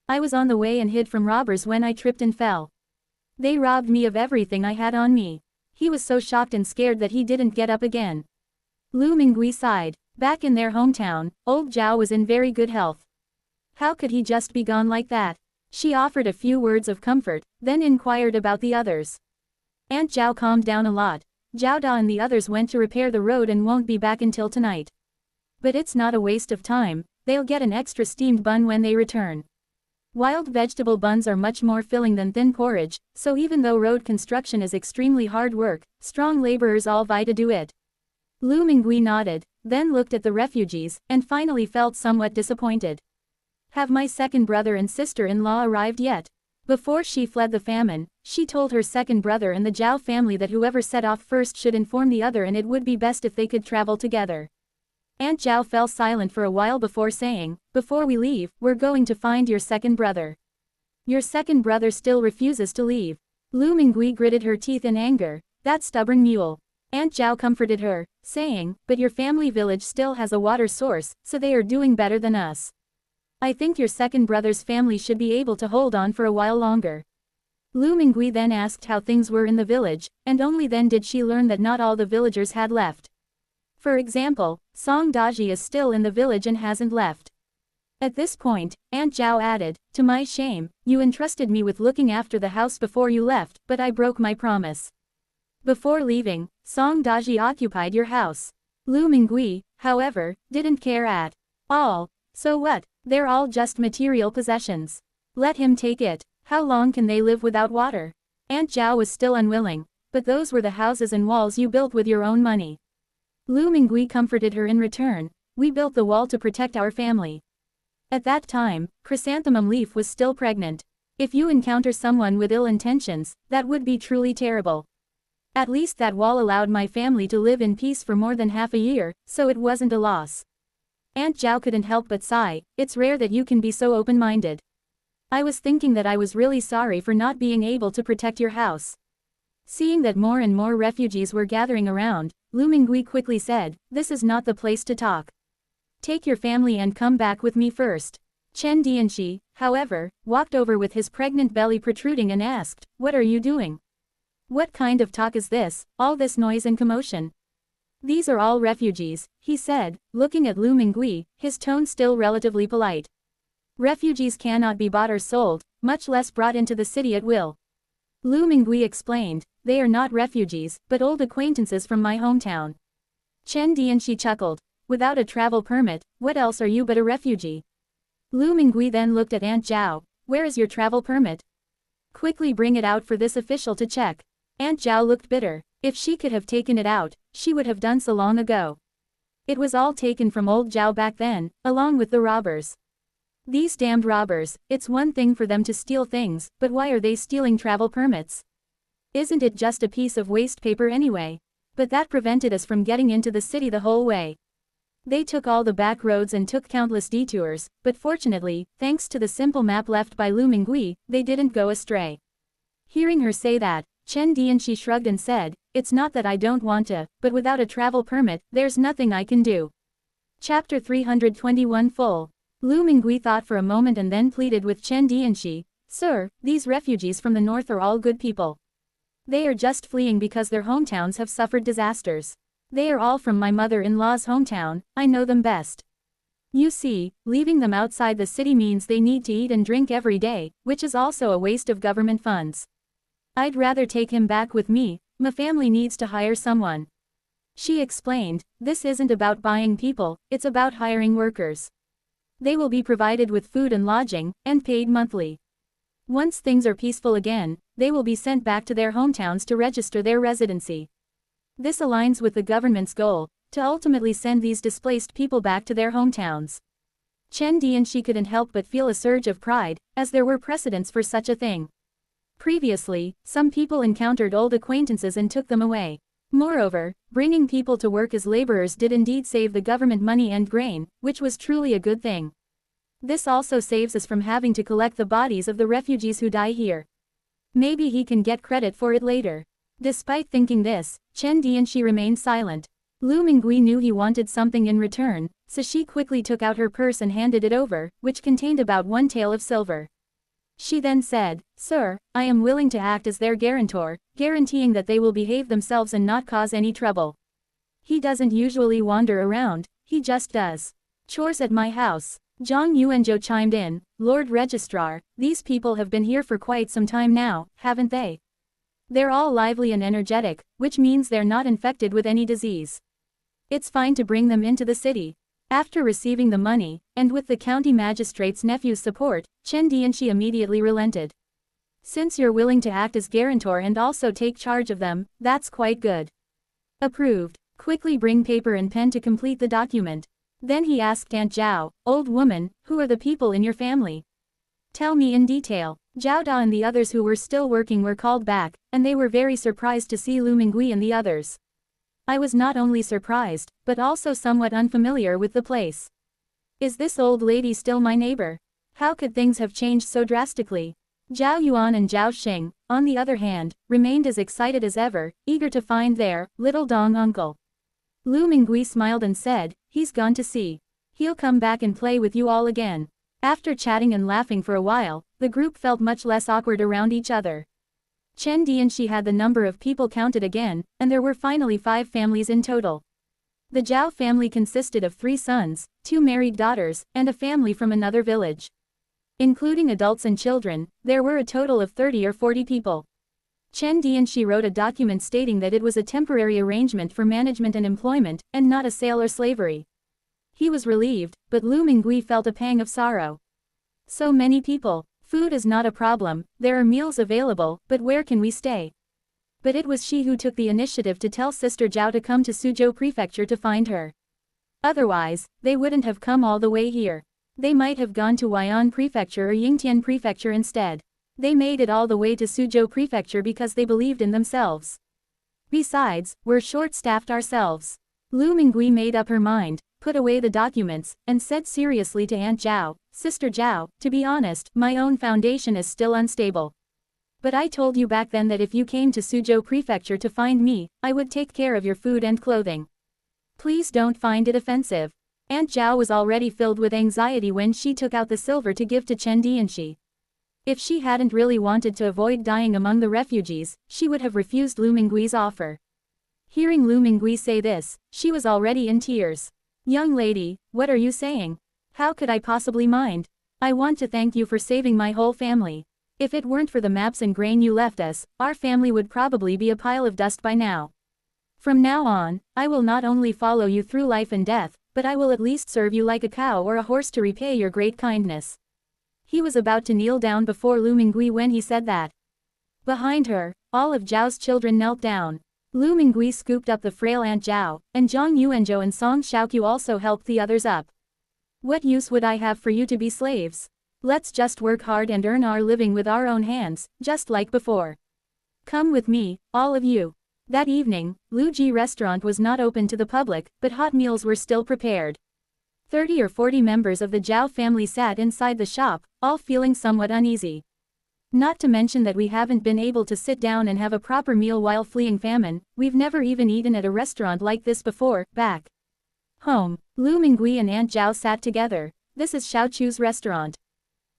I was on the way and hid from robbers when I tripped and fell. They robbed me of everything I had on me. He was so shocked and scared that he didn't get up again. Lu Mingui sighed. Back in their hometown, old Zhao was in very good health. How could he just be gone like that? She offered a few words of comfort, then inquired about the others. Aunt Zhao calmed down a lot. Zhao Da and the others went to repair the road and won't be back until tonight. But it's not a waste of time, they'll get an extra steamed bun when they return. Wild vegetable buns are much more filling than thin porridge, so even though road construction is extremely hard work, strong laborers all vie to do it. Lu Mingui nodded, then looked at the refugees, and finally felt somewhat disappointed. Have my second brother and sister-in-law arrived yet? Before she fled the famine, she told her second brother and the Zhao family that whoever set off first should inform the other, and it would be best if they could travel together. Aunt Zhao fell silent for a while before saying, before we leave, we're going to find your second brother. Your second brother still refuses to leave. Lu Mingui gritted her teeth in anger, that stubborn mule. Aunt Zhao comforted her, saying, but your family village still has a water source, so they are doing better than us. I think your second brother's family should be able to hold on for a while longer. Lu Mingui then asked how things were in the village, and only then did she learn that not all the villagers had left. For example, Song Daji is still in the village and hasn't left. At this point, Aunt Zhao added, to my shame, you entrusted me with looking after the house before you left, but I broke my promise. Before leaving, Song Daji occupied your house. Lu Mingui, however, didn't care at all. So what? They're all just material possessions. Let him take it. How long can they live without water? Aunt Zhao was still unwilling, but those were the houses and walls you built with your own money. Lu Mingui comforted her in return, we built the wall to protect our family. At that time, Chrysanthemum Leaf was still pregnant. If you encounter someone with ill intentions, that would be truly terrible. At least that wall allowed my family to live in peace for more than half a year, so it wasn't a loss. Aunt Zhao couldn't help but sigh, it's rare that you can be so open-minded. I was thinking that I was really sorry for not being able to protect your house. Seeing that more and more refugees were gathering around, Lu Mingui quickly said, this is not the place to talk. Take your family and come back with me first. Chen Dianxi, however, walked over with his pregnant belly protruding and asked, what are you doing? What kind of talk is this, all this noise and commotion? These are all refugees, he said, looking at Lu Mingui, his tone still relatively polite. Refugees cannot be bought or sold, much less brought into the city at will. Lu Mingui explained, they are not refugees, but old acquaintances from my hometown. Chen Dianxi chuckled, without a travel permit, what else are you but a refugee? Lu Mingui then looked at Aunt Zhao, where is your travel permit? Quickly bring it out for this official to check. Aunt Zhao looked bitter, if she could have taken it out, she would have done so long ago. It was all taken from old Zhao back then, along with the robbers. These damned robbers, it's one thing for them to steal things, but why are they stealing travel permits? Isn't it just a piece of waste paper anyway? But that prevented us from getting into the city the whole way. They took all the back roads and took countless detours, but fortunately, thanks to the simple map left by Lu Mingui, they didn't go astray. Hearing her say that, Chen Dianxi shrugged and said, it's not that I don't want to, but without a travel permit, there's nothing I can do. Chapter 321 Full. Lu Mingui thought for a moment and then pleaded with Chen Dianxi, sir, these refugees from the north are all good people. They are just fleeing because their hometowns have suffered disasters. They are all from my mother-in-law's hometown, I know them best. You see, leaving them outside the city means they need to eat and drink every day, which is also a waste of government funds. I'd rather take him back with me, My family needs to hire someone. She explained, this isn't about buying people, it's about hiring workers. They will be provided with food and lodging, and paid monthly. Once things are peaceful again, they will be sent back to their hometowns to register their residency. This aligns with the government's goal, to ultimately send these displaced people back to their hometowns. Chen Dianxi couldn't help but feel a surge of pride, as there were precedents for such a thing. Previously, some people encountered old acquaintances and took them away. Moreover, bringing people to work as laborers did indeed save the government money and grain, which was truly a good thing. This also saves us from having to collect the bodies of the refugees who die here. Maybe he can get credit for it later. Despite thinking this, Chen Dianxi remained silent. Lu Mingui knew he wanted something in return, so she quickly took out her purse and handed it over, which contained about 1 tael of silver. She then said, Sir, I am willing to act as their guarantor, guaranteeing that they will behave themselves and not cause any trouble. He doesn't usually wander around, he just does chores at my house. Zhang Yuanzhou chimed in, Lord Registrar, these people have been here for quite some time now, haven't they? They're all lively and energetic, which means they're not infected with any disease. It's fine to bring them into the city. After receiving the money, and with the county magistrate's nephew's support, Chen Dianxi immediately relented. Since you're willing to act as guarantor and also take charge of them, that's quite good. Approved. Quickly bring paper and pen to complete the document. Then he asked Aunt Zhao, Old woman, who are the people in your family? Tell me in detail. Zhao Da and the others who were still working were called back, and they were very surprised to see Lu Mingui and the others. I was not only surprised, but also somewhat unfamiliar with the place. Is this old lady still my neighbor? How could things have changed so drastically? Zhao Yuan and Zhao Xing, on the other hand, remained as excited as ever, eager to find their little dong uncle. Lu Mingui smiled and said, he's gone to sea. He'll come back and play with you all again. After chatting and laughing for a while, the group felt much less awkward around each other. Chen Dianxi had the number of people counted again, and there were finally 5 families in total. The Zhao family consisted of 3 sons, 2 married daughters, and a family from another village. Including adults and children, there were a total of 30 or 40 people. Chen Dianxi wrote a document stating that it was a temporary arrangement for management and employment, and not a sale or slavery. He was relieved, but Lu Mingui felt a pang of sorrow. So many people. Food is not a problem, there are meals available, but where can we stay? But it was she who took the initiative to tell Sister Zhao to come to Suzhou Prefecture to find her. Otherwise, they wouldn't have come all the way here. They might have gone to Huai'an Prefecture or Yingtian Prefecture instead. They made it all the way to Suzhou Prefecture because they believed in themselves. Besides, we're short-staffed ourselves. Lu Mingui made up her mind, put away the documents, and said seriously to Aunt Zhao, Sister Zhao, to be honest, my own foundation is still unstable. But I told you back then that if you came to Suzhou Prefecture to find me, I would take care of your food and clothing. Please don't find it offensive. Aunt Zhao was already filled with anxiety when she took out the silver to give to Chen Dianxi. If she hadn't really wanted to avoid dying among the refugees, she would have refused Lu Mingui's offer. Hearing Lu Mingui say this, she was already in tears. Young lady, what are you saying? How could I possibly mind? I want to thank you for saving my whole family. If it weren't for the maps and grain you left us, our family would probably be a pile of dust by now. From now on, I will not only follow you through life and death, but I will at least serve you like a cow or a horse to repay your great kindness. He was about to kneel down before Lu Mingui when he said that. Behind her, all of Zhao's children knelt down. Lu Mingui scooped up the frail Aunt Zhao, and Zhang Yuanzhou and Song Xiaoqiu also helped the others up. What use would I have for you to be slaves? Let's just work hard and earn our living with our own hands, just like before. Come with me, all of you. That evening, Lu Ji restaurant was not open to the public, but hot meals were still prepared. 30 or 40 members of the Zhao family sat inside the shop, all feeling somewhat uneasy. Not to mention that we haven't been able to sit down and have a proper meal while fleeing famine, we've never even eaten at a restaurant like this before, back home. Lu Mingui and Aunt Zhao sat together. This is Xiaochu's restaurant.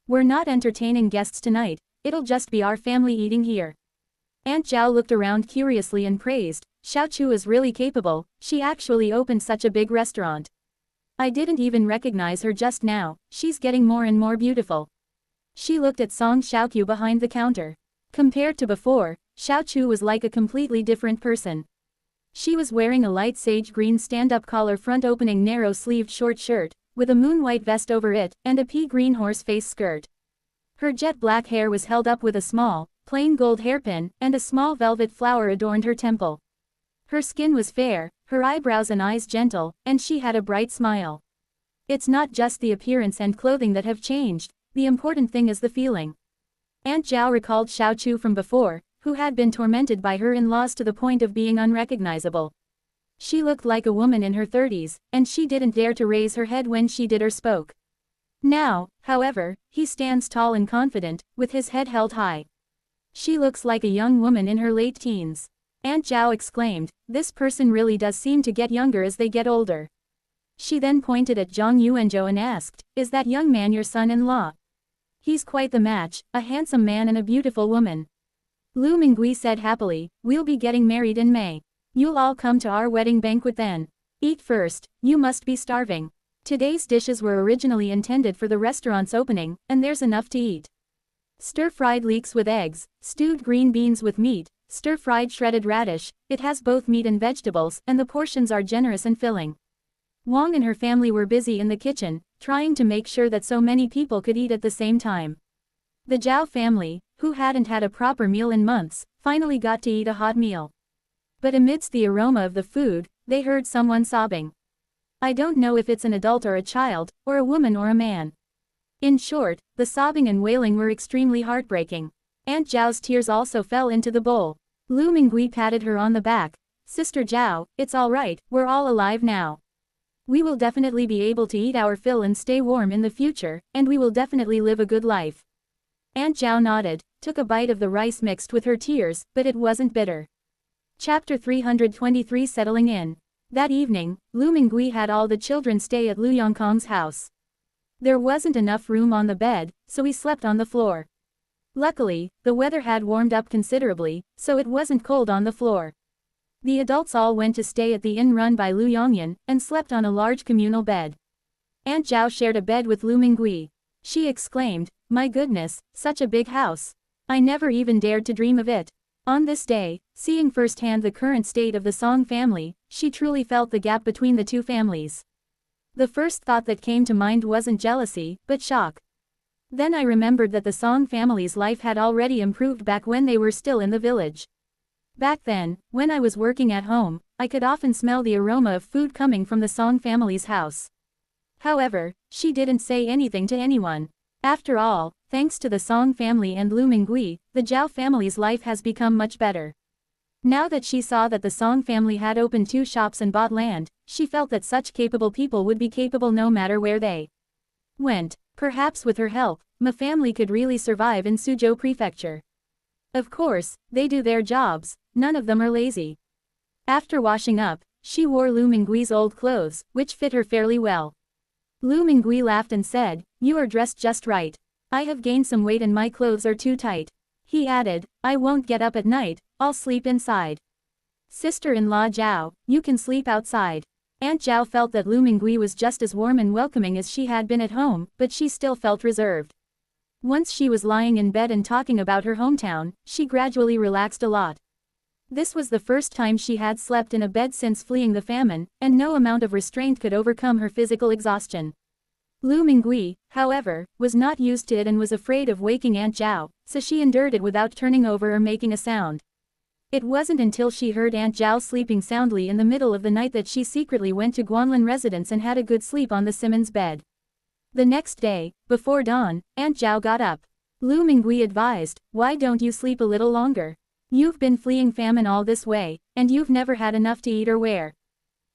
We're not entertaining guests tonight, it'll just be our family eating here. Aunt Zhao looked around curiously and praised, Xiaochu is really capable, she actually opened such a big restaurant. I didn't even recognize her just now, she's getting more and more beautiful. She looked at Song Xiaoqiu behind the counter. Compared to before, Xiao Chu was like a completely different person. She was wearing a light sage green stand-up collar front opening narrow-sleeved short shirt, with a moon-white vest over it, and a pea green horse-face skirt. Her jet black hair was held up with a small, plain gold hairpin, and a small velvet flower adorned her temple. Her skin was fair, her eyebrows and eyes gentle, and she had a bright smile. It's not just the appearance and clothing that have changed, the important thing is the feeling. Aunt Zhao recalled Xiao Chu from before, who had been tormented by her in-laws to the point of being unrecognizable. She looked like a woman in her 30s, and she didn't dare to raise her head when she did or spoke. Now, however, he stands tall and confident, with his head held high. She looks like a young woman in her late teens. Aunt Zhao exclaimed, this person really does seem to get younger as they get older. She then pointed at Zhang Yuanzhou and asked, is that young man your son-in-law? He's quite the match, a handsome man and a beautiful woman. Lu Mingui said happily, we'll be getting married in May. You'll all come to our wedding banquet then. Eat first, you must be starving. Today's dishes were originally intended for the restaurant's opening, and there's enough to eat. Stir-fried leeks with eggs, stewed green beans with meat, stir-fried shredded radish, it has both meat and vegetables, and the portions are generous and filling. Wang and her family were busy in the kitchen, trying to make sure that so many people could eat at the same time. The Zhao family, who hadn't had a proper meal in months, finally got to eat a hot meal. But amidst the aroma of the food, they heard someone sobbing. I don't know if it's an adult or a child, or a woman or a man. In short, the sobbing and wailing were extremely heartbreaking. Aunt Zhao's tears also fell into the bowl. Lu Mingui patted her on the back. Sister Zhao, it's all right, we're all alive now. We will definitely be able to eat our fill and stay warm in the future, and we will definitely live a good life. Aunt Zhao nodded, took a bite of the rice mixed with her tears, but it wasn't bitter. Chapter 323 Settling in. That evening, Lu Mingui had all the children stay at Lu Yongkong's house. There wasn't enough room on the bed, so he slept on the floor. Luckily, the weather had warmed up considerably, so it wasn't cold on the floor. The adults all went to stay at the inn run by Lu Yongyan, and slept on a large communal bed. Aunt Zhao shared a bed with Lu Mingui. She exclaimed, my goodness, such a big house. I never even dared to dream of it. On this day, seeing firsthand the current state of the Song family, she truly felt the gap between the two families. The first thought that came to mind wasn't jealousy, but shock. Then I remembered that the Song family's life had already improved back when they were still in the village. Back then, when I was working at home, I could often smell the aroma of food coming from the Song family's house. However, she didn't say anything to anyone. After all, thanks to the Song family and Lu Mingui, the Zhao family's life has become much better. Now that she saw that the Song family had opened 2 shops and bought land, she felt that such capable people would be capable no matter where they went. Perhaps with her help, my family could really survive in Suzhou Prefecture. Of course, they do their jobs, none of them are lazy. After washing up, she wore Lu Mingui's old clothes, which fit her fairly well. Lu Mingui laughed and said, you are dressed just right. I have gained some weight and my clothes are too tight. He added, I won't get up at night, I'll sleep inside. Sister-in-law Zhao, you can sleep outside. Aunt Zhao felt that Lu Mingui was just as warm and welcoming as she had been at home, but she still felt reserved. Once she was lying in bed and talking about her hometown, she gradually relaxed a lot. This was the first time she had slept in a bed since fleeing the famine, and no amount of restraint could overcome her physical exhaustion. Lu Mingui, however, was not used to it and was afraid of waking Aunt Zhao, so she endured it without turning over or making a sound. It wasn't until she heard Aunt Zhao sleeping soundly in the middle of the night that she secretly went to Guanlin residence and had a good sleep on the Simmons bed. The next day, before dawn, Aunt Zhao got up. Lu Mingui advised, why don't you sleep a little longer? You've been fleeing famine all this way, and you've never had enough to eat or wear.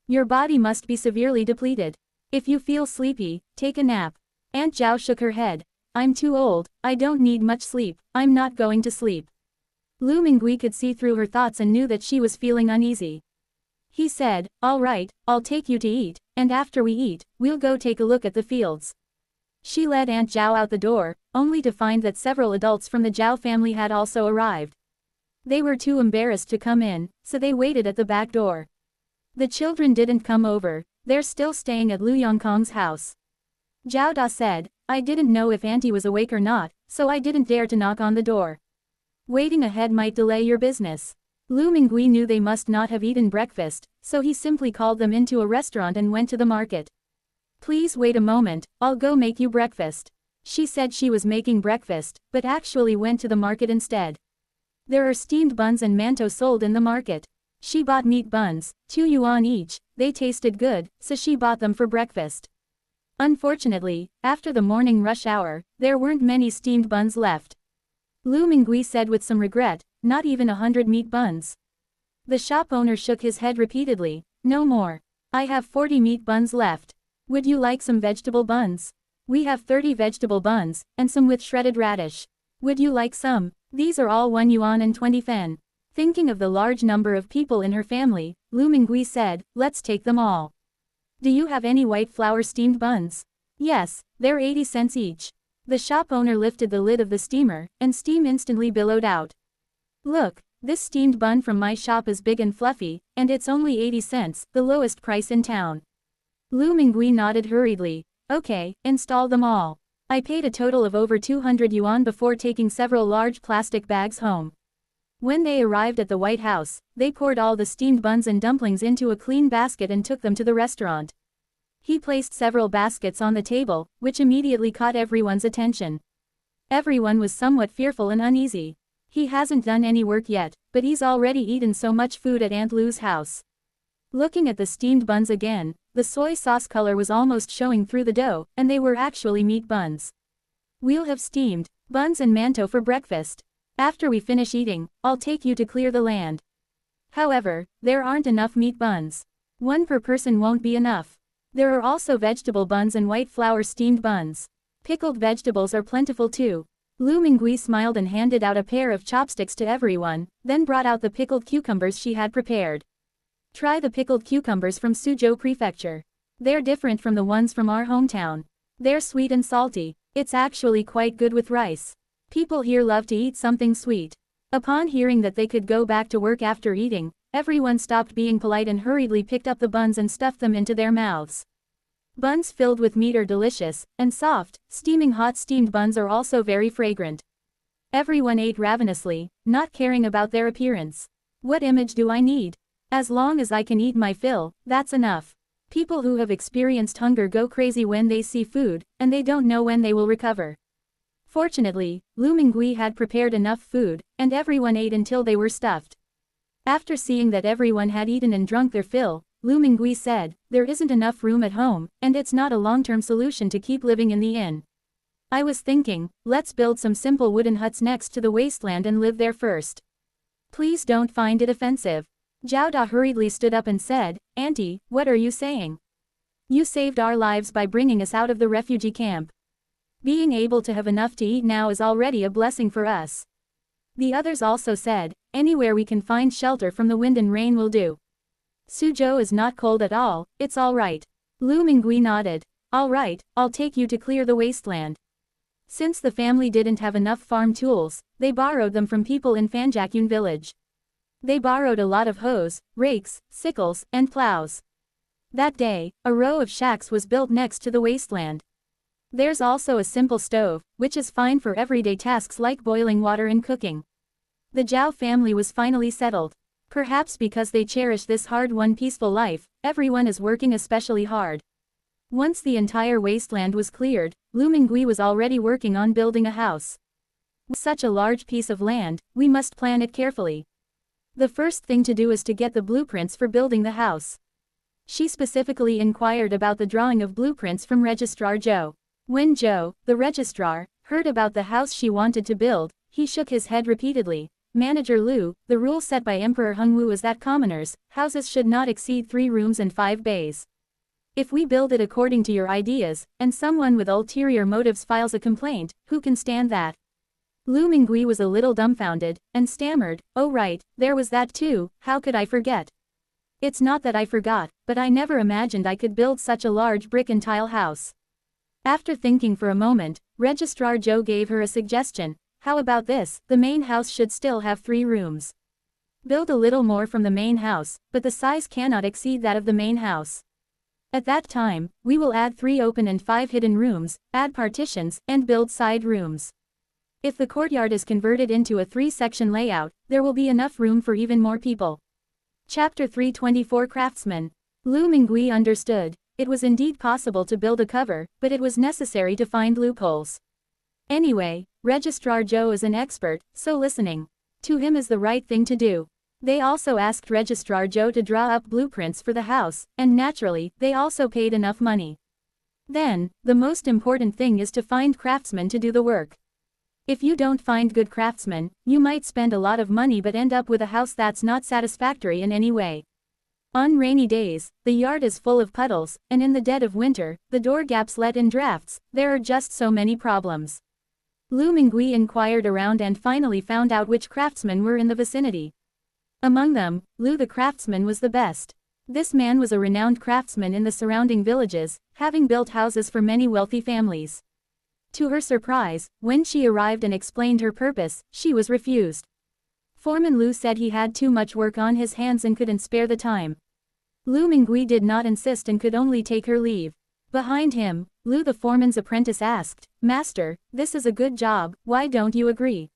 Your body must be severely depleted. If you feel sleepy, take a nap. Aunt Zhao shook her head. I'm too old, I don't need much sleep, I'm not going to sleep. Lu Mingui could see through her thoughts and knew that she was feeling uneasy. He said, all right, I'll take you to eat, and after we eat, we'll go take a look at the fields. She led Aunt Zhao out the door, only to find that several adults from the Zhao family had also arrived. They were too embarrassed to come in, so they waited at the back door. The children didn't come over, they're still staying at Lu Yongkong's house. Zhao Da said, I didn't know if Auntie was awake or not, so I didn't dare to knock on the door. Waiting ahead might delay your business. Lu Mingui knew they must not have eaten breakfast, so he simply called them into a restaurant and went to the market. Please wait a moment, I'll go make you breakfast. She said she was making breakfast, but actually went to the market instead. There are steamed buns and mantou sold in the market. She bought meat buns, 2 yuan each, they tasted good, so she bought them for breakfast. Unfortunately, after the morning rush hour, there weren't many steamed buns left. Lu Mingui said with some regret, not even 100 meat buns. The shop owner shook his head repeatedly, no more. I have 40 meat buns left. Would you like some vegetable buns? We have 30 vegetable buns, and some with shredded radish. Would you like some? These are all 1 yuan and 20 fen. Thinking of the large number of people in her family, Lu Mingui said, let's take them all. Do you have any white flour steamed buns? Yes, they're 80 cents each. The shop owner lifted the lid of the steamer, and steam instantly billowed out. Look, this steamed bun from my shop is big and fluffy, and it's only 80 cents, the lowest price in town. Lu Mingui nodded hurriedly. Okay, install them all. I paid a total of over 200 yuan before taking several large plastic bags home. When they arrived at the White House, they poured all the steamed buns and dumplings into a clean basket and took them to the restaurant. He placed several baskets on the table, which immediately caught everyone's attention. Everyone was somewhat fearful and uneasy. He hasn't done any work yet, but he's already eaten so much food at Aunt Lu's house. Looking at the steamed buns again, the soy sauce color was almost showing through the dough, and they were actually meat buns. We'll have steamed buns and mantou for breakfast. After we finish eating, I'll take you to clear the land. However, there aren't enough meat buns. 1 per person won't be enough. There are also vegetable buns and white flour steamed buns. Pickled vegetables are plentiful too. Lu Mingui smiled and handed out a pair of chopsticks to everyone, then brought out the pickled cucumbers she had prepared. Try the pickled cucumbers from Suzhou Prefecture. They're different from the ones from our hometown. They're sweet and salty. It's actually quite good with rice. People here love to eat something sweet. Upon hearing that they could go back to work after eating, everyone stopped being polite and hurriedly picked up the buns and stuffed them into their mouths. Buns filled with meat are delicious, and soft, steaming hot steamed buns are also very fragrant. Everyone ate ravenously, not caring about their appearance. What image do I need? As long as I can eat my fill, that's enough. People who have experienced hunger go crazy when they see food, and they don't know when they will recover. Fortunately, Lu Mingui had prepared enough food, and everyone ate until they were stuffed. After seeing that everyone had eaten and drunk their fill, Lu Mingui said, there isn't enough room at home, and it's not a long-term solution to keep living in the inn. I was thinking, let's build some simple wooden huts next to the wasteland and live there first. Please don't find it offensive. Zhao Da hurriedly stood up and said, Auntie, what are you saying? You saved our lives by bringing us out of the refugee camp. Being able to have enough to eat now is already a blessing for us. The others also said, anywhere we can find shelter from the wind and rain will do. Suzhou is not cold at all, it's all right. Lu Mingui nodded. All right, I'll take you to clear the wasteland. Since the family didn't have enough farm tools, they borrowed them from people in Fanjakyun village. They borrowed a lot of hoes, rakes, sickles, and plows. That day, a row of shacks was built next to the wasteland. There's also a simple stove, which is fine for everyday tasks like boiling water and cooking. The Zhao family was finally settled. Perhaps because they cherish this hard-won peaceful life, everyone is working especially hard. Once the entire wasteland was cleared, Lu Mingui was already working on building a house. With such a large piece of land, we must plan it carefully. The first thing to do is to get the blueprints for building the house. She specifically inquired about the drawing of blueprints from Registrar Zhou. When Zhou, the registrar, heard about the house she wanted to build, he shook his head repeatedly. Manager Lu, the rule set by Emperor Hongwu is that commoners' houses should not exceed 3 rooms and 5 bays. If we build it according to your ideas, and someone with ulterior motives files a complaint, who can stand that? Lu Mingui was a little dumbfounded, and stammered, oh right, there was that too, how could I forget? It's not that I forgot, but I never imagined I could build such a large brick and tile house. After thinking for a moment, Registrar Zhou gave her a suggestion. How about this, the main house should still have 3 rooms. Build a little more from the main house, but the size cannot exceed that of the main house. At that time, we will add 3 open and 5 hidden rooms, add partitions, and build side rooms. If the courtyard is converted into a 3-section layout, there will be enough room for even more people. Chapter 324 Craftsman. Lu Mingui understood. It was indeed possible to build a cover, but it was necessary to find loopholes. Anyway, Registrar Zhou is an expert, so listening to him is the right thing to do. They also asked Registrar Zhou to draw up blueprints for the house, and naturally, they also paid enough money. Then, the most important thing is to find craftsmen to do the work. If you don't find good craftsmen, you might spend a lot of money but end up with a house that's not satisfactory in any way. On rainy days, the yard is full of puddles, and in the dead of winter, the door gaps let in drafts. There are just so many problems. Lu Mingui inquired around and finally found out which craftsmen were in the vicinity. Among them, Lu the craftsman was the best. This man was a renowned craftsman in the surrounding villages, having built houses for many wealthy families. To her surprise, when she arrived and explained her purpose, she was refused. Foreman Lu said he had too much work on his hands and couldn't spare the time. Lu Mingui did not insist and could only take her leave. Behind him, Lu the foreman's apprentice asked, "Master, this is a good job, why don't you agree?"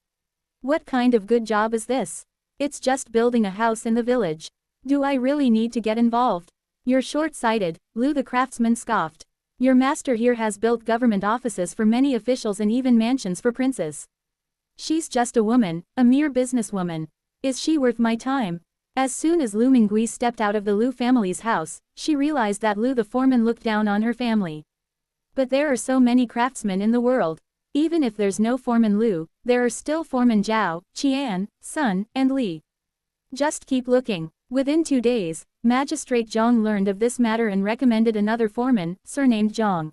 "What kind of good job is this? It's just building a house in the village. Do I really need to get involved?" "You're short-sighted," Lu the craftsman scoffed. "Your master here has built government offices for many officials and even mansions for princes. She's just a woman, a mere businesswoman. Is she worth my time?" As soon as Lu Mingui stepped out of the Lu family's house, she realized that Lu the foreman looked down on her family. But there are so many craftsmen in the world. Even if there's no foreman Lu, there are still foreman Zhao, Qian, Sun, and Li. Just keep looking. Within 2 days, Magistrate Zhang learned of this matter and recommended another foreman, surnamed Zhang.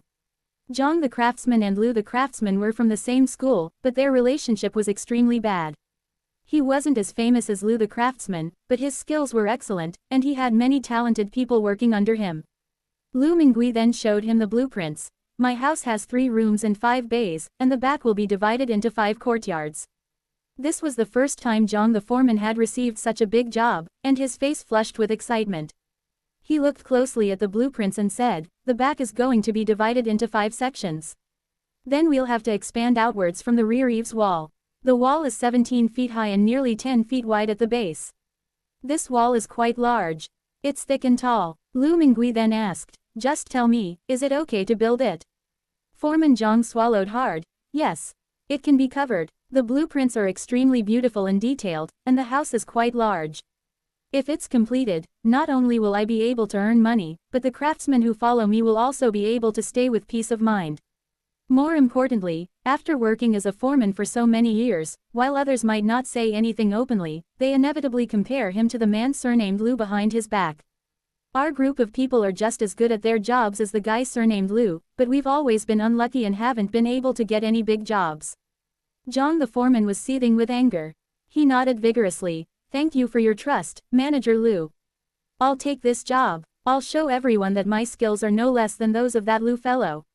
Zhang the craftsman and Lu the craftsman were from the same school, but their relationship was extremely bad. He wasn't as famous as Lu the craftsman, but his skills were excellent, and he had many talented people working under him. Lu Mingui then showed him the blueprints. "My house has 3 rooms and 5 bays, and the back will be divided into 5 courtyards." This was the first time Zhang the foreman had received such a big job, and his face flushed with excitement. He looked closely at the blueprints and said, "The back is going to be divided into 5 sections. Then we'll have to expand outwards from the rear eaves wall. The wall is 17 feet high and nearly 10 feet wide at the base. This wall is quite large. It's thick and tall." Lu Mingui then asked, "Just tell me, is it okay to build it?" Foreman Zhang swallowed hard. "Yes. It can be covered. The blueprints are extremely beautiful and detailed, and the house is quite large. If it's completed, not only will I be able to earn money, but the craftsmen who follow me will also be able to stay with peace of mind. More importantly, after working as a foreman for so many years, while others might not say anything openly, they inevitably compare him to the man surnamed Lu behind his back. Our group of people are just as good at their jobs as the guy surnamed Lu, but we've always been unlucky and haven't been able to get any big jobs." Zhang the foreman was seething with anger. He nodded vigorously. "Thank you for your trust, Manager Lu. I'll take this job. I'll show everyone that my skills are no less than those of that Lu fellow."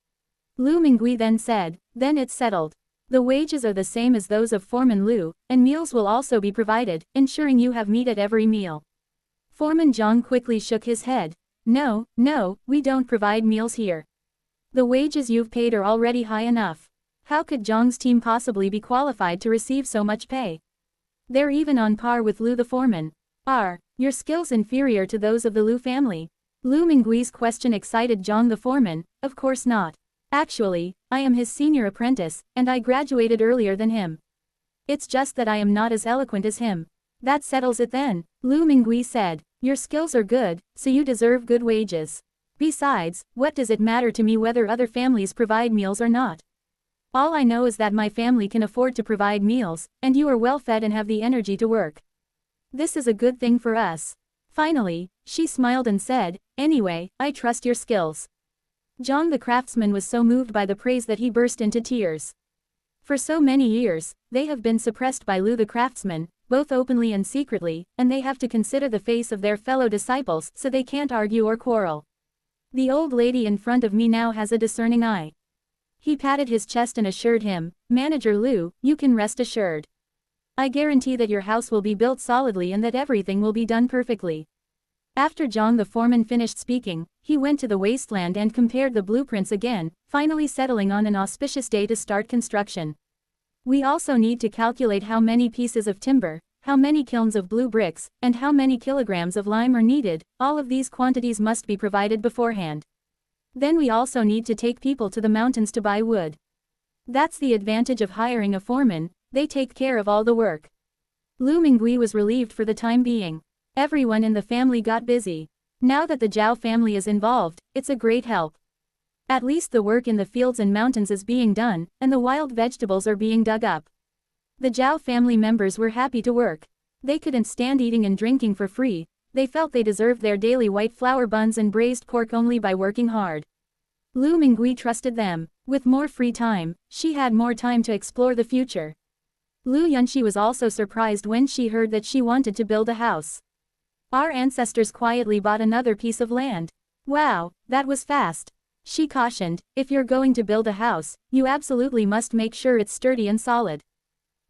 Lu Mingui then said, "Then it's settled. The wages are the same as those of Foreman Lu, and meals will also be provided, ensuring you have meat at every meal." Foreman Zhang quickly shook his head. No, we don't provide meals here. The wages you've paid are already high enough. How could Zhang's team possibly be qualified to receive so much pay? They're even on par with Lu the foreman. Are your skills inferior to those of the Lu family?" Lu Mingui's question excited Zhang the foreman. "Of course not. Actually, I am his senior apprentice, and I graduated earlier than him. It's just that I am not as eloquent as him." "That settles it then," Lu Mingui said. "Your skills are good, so you deserve good wages. Besides, what does it matter to me whether other families provide meals or not? All I know is that my family can afford to provide meals, and you are well fed and have the energy to work. This is a good thing for us." Finally, she smiled and said, "Anyway, I trust your skills." Zhang the craftsman was so moved by the praise that he burst into tears. For so many years, they have been suppressed by Lu the craftsman, both openly and secretly, and they have to consider the face of their fellow disciples so they can't argue or quarrel. The old lady in front of me now has a discerning eye. He patted his chest and assured him, "Manager Lu, you can rest assured. I guarantee that your house will be built solidly and that everything will be done perfectly." After Zhang the foreman finished speaking, he went to the wasteland and compared the blueprints again, finally settling on an auspicious day to start construction. We also need to calculate how many pieces of timber, how many kilns of blue bricks, and how many kilograms of lime are needed. All of these quantities must be provided beforehand. Then we also need to take people to the mountains to buy wood. That's the advantage of hiring a foreman, they take care of all the work. Lu Mingui was relieved for the time being. Everyone in the family got busy. Now that the Zhao family is involved, it's a great help. At least the work in the fields and mountains is being done, and the wild vegetables are being dug up. The Zhao family members were happy to work. They couldn't stand eating and drinking for free, they felt they deserved their daily white flour buns and braised pork only by working hard. Lu Mingui trusted them. With more free time, she had more time to explore the future. Lu Yunxi was also surprised when she heard that she wanted to build a house. Our ancestors quietly bought another piece of land. Wow, that was fast. She cautioned, if you're going to build a house, you absolutely must make sure it's sturdy and solid.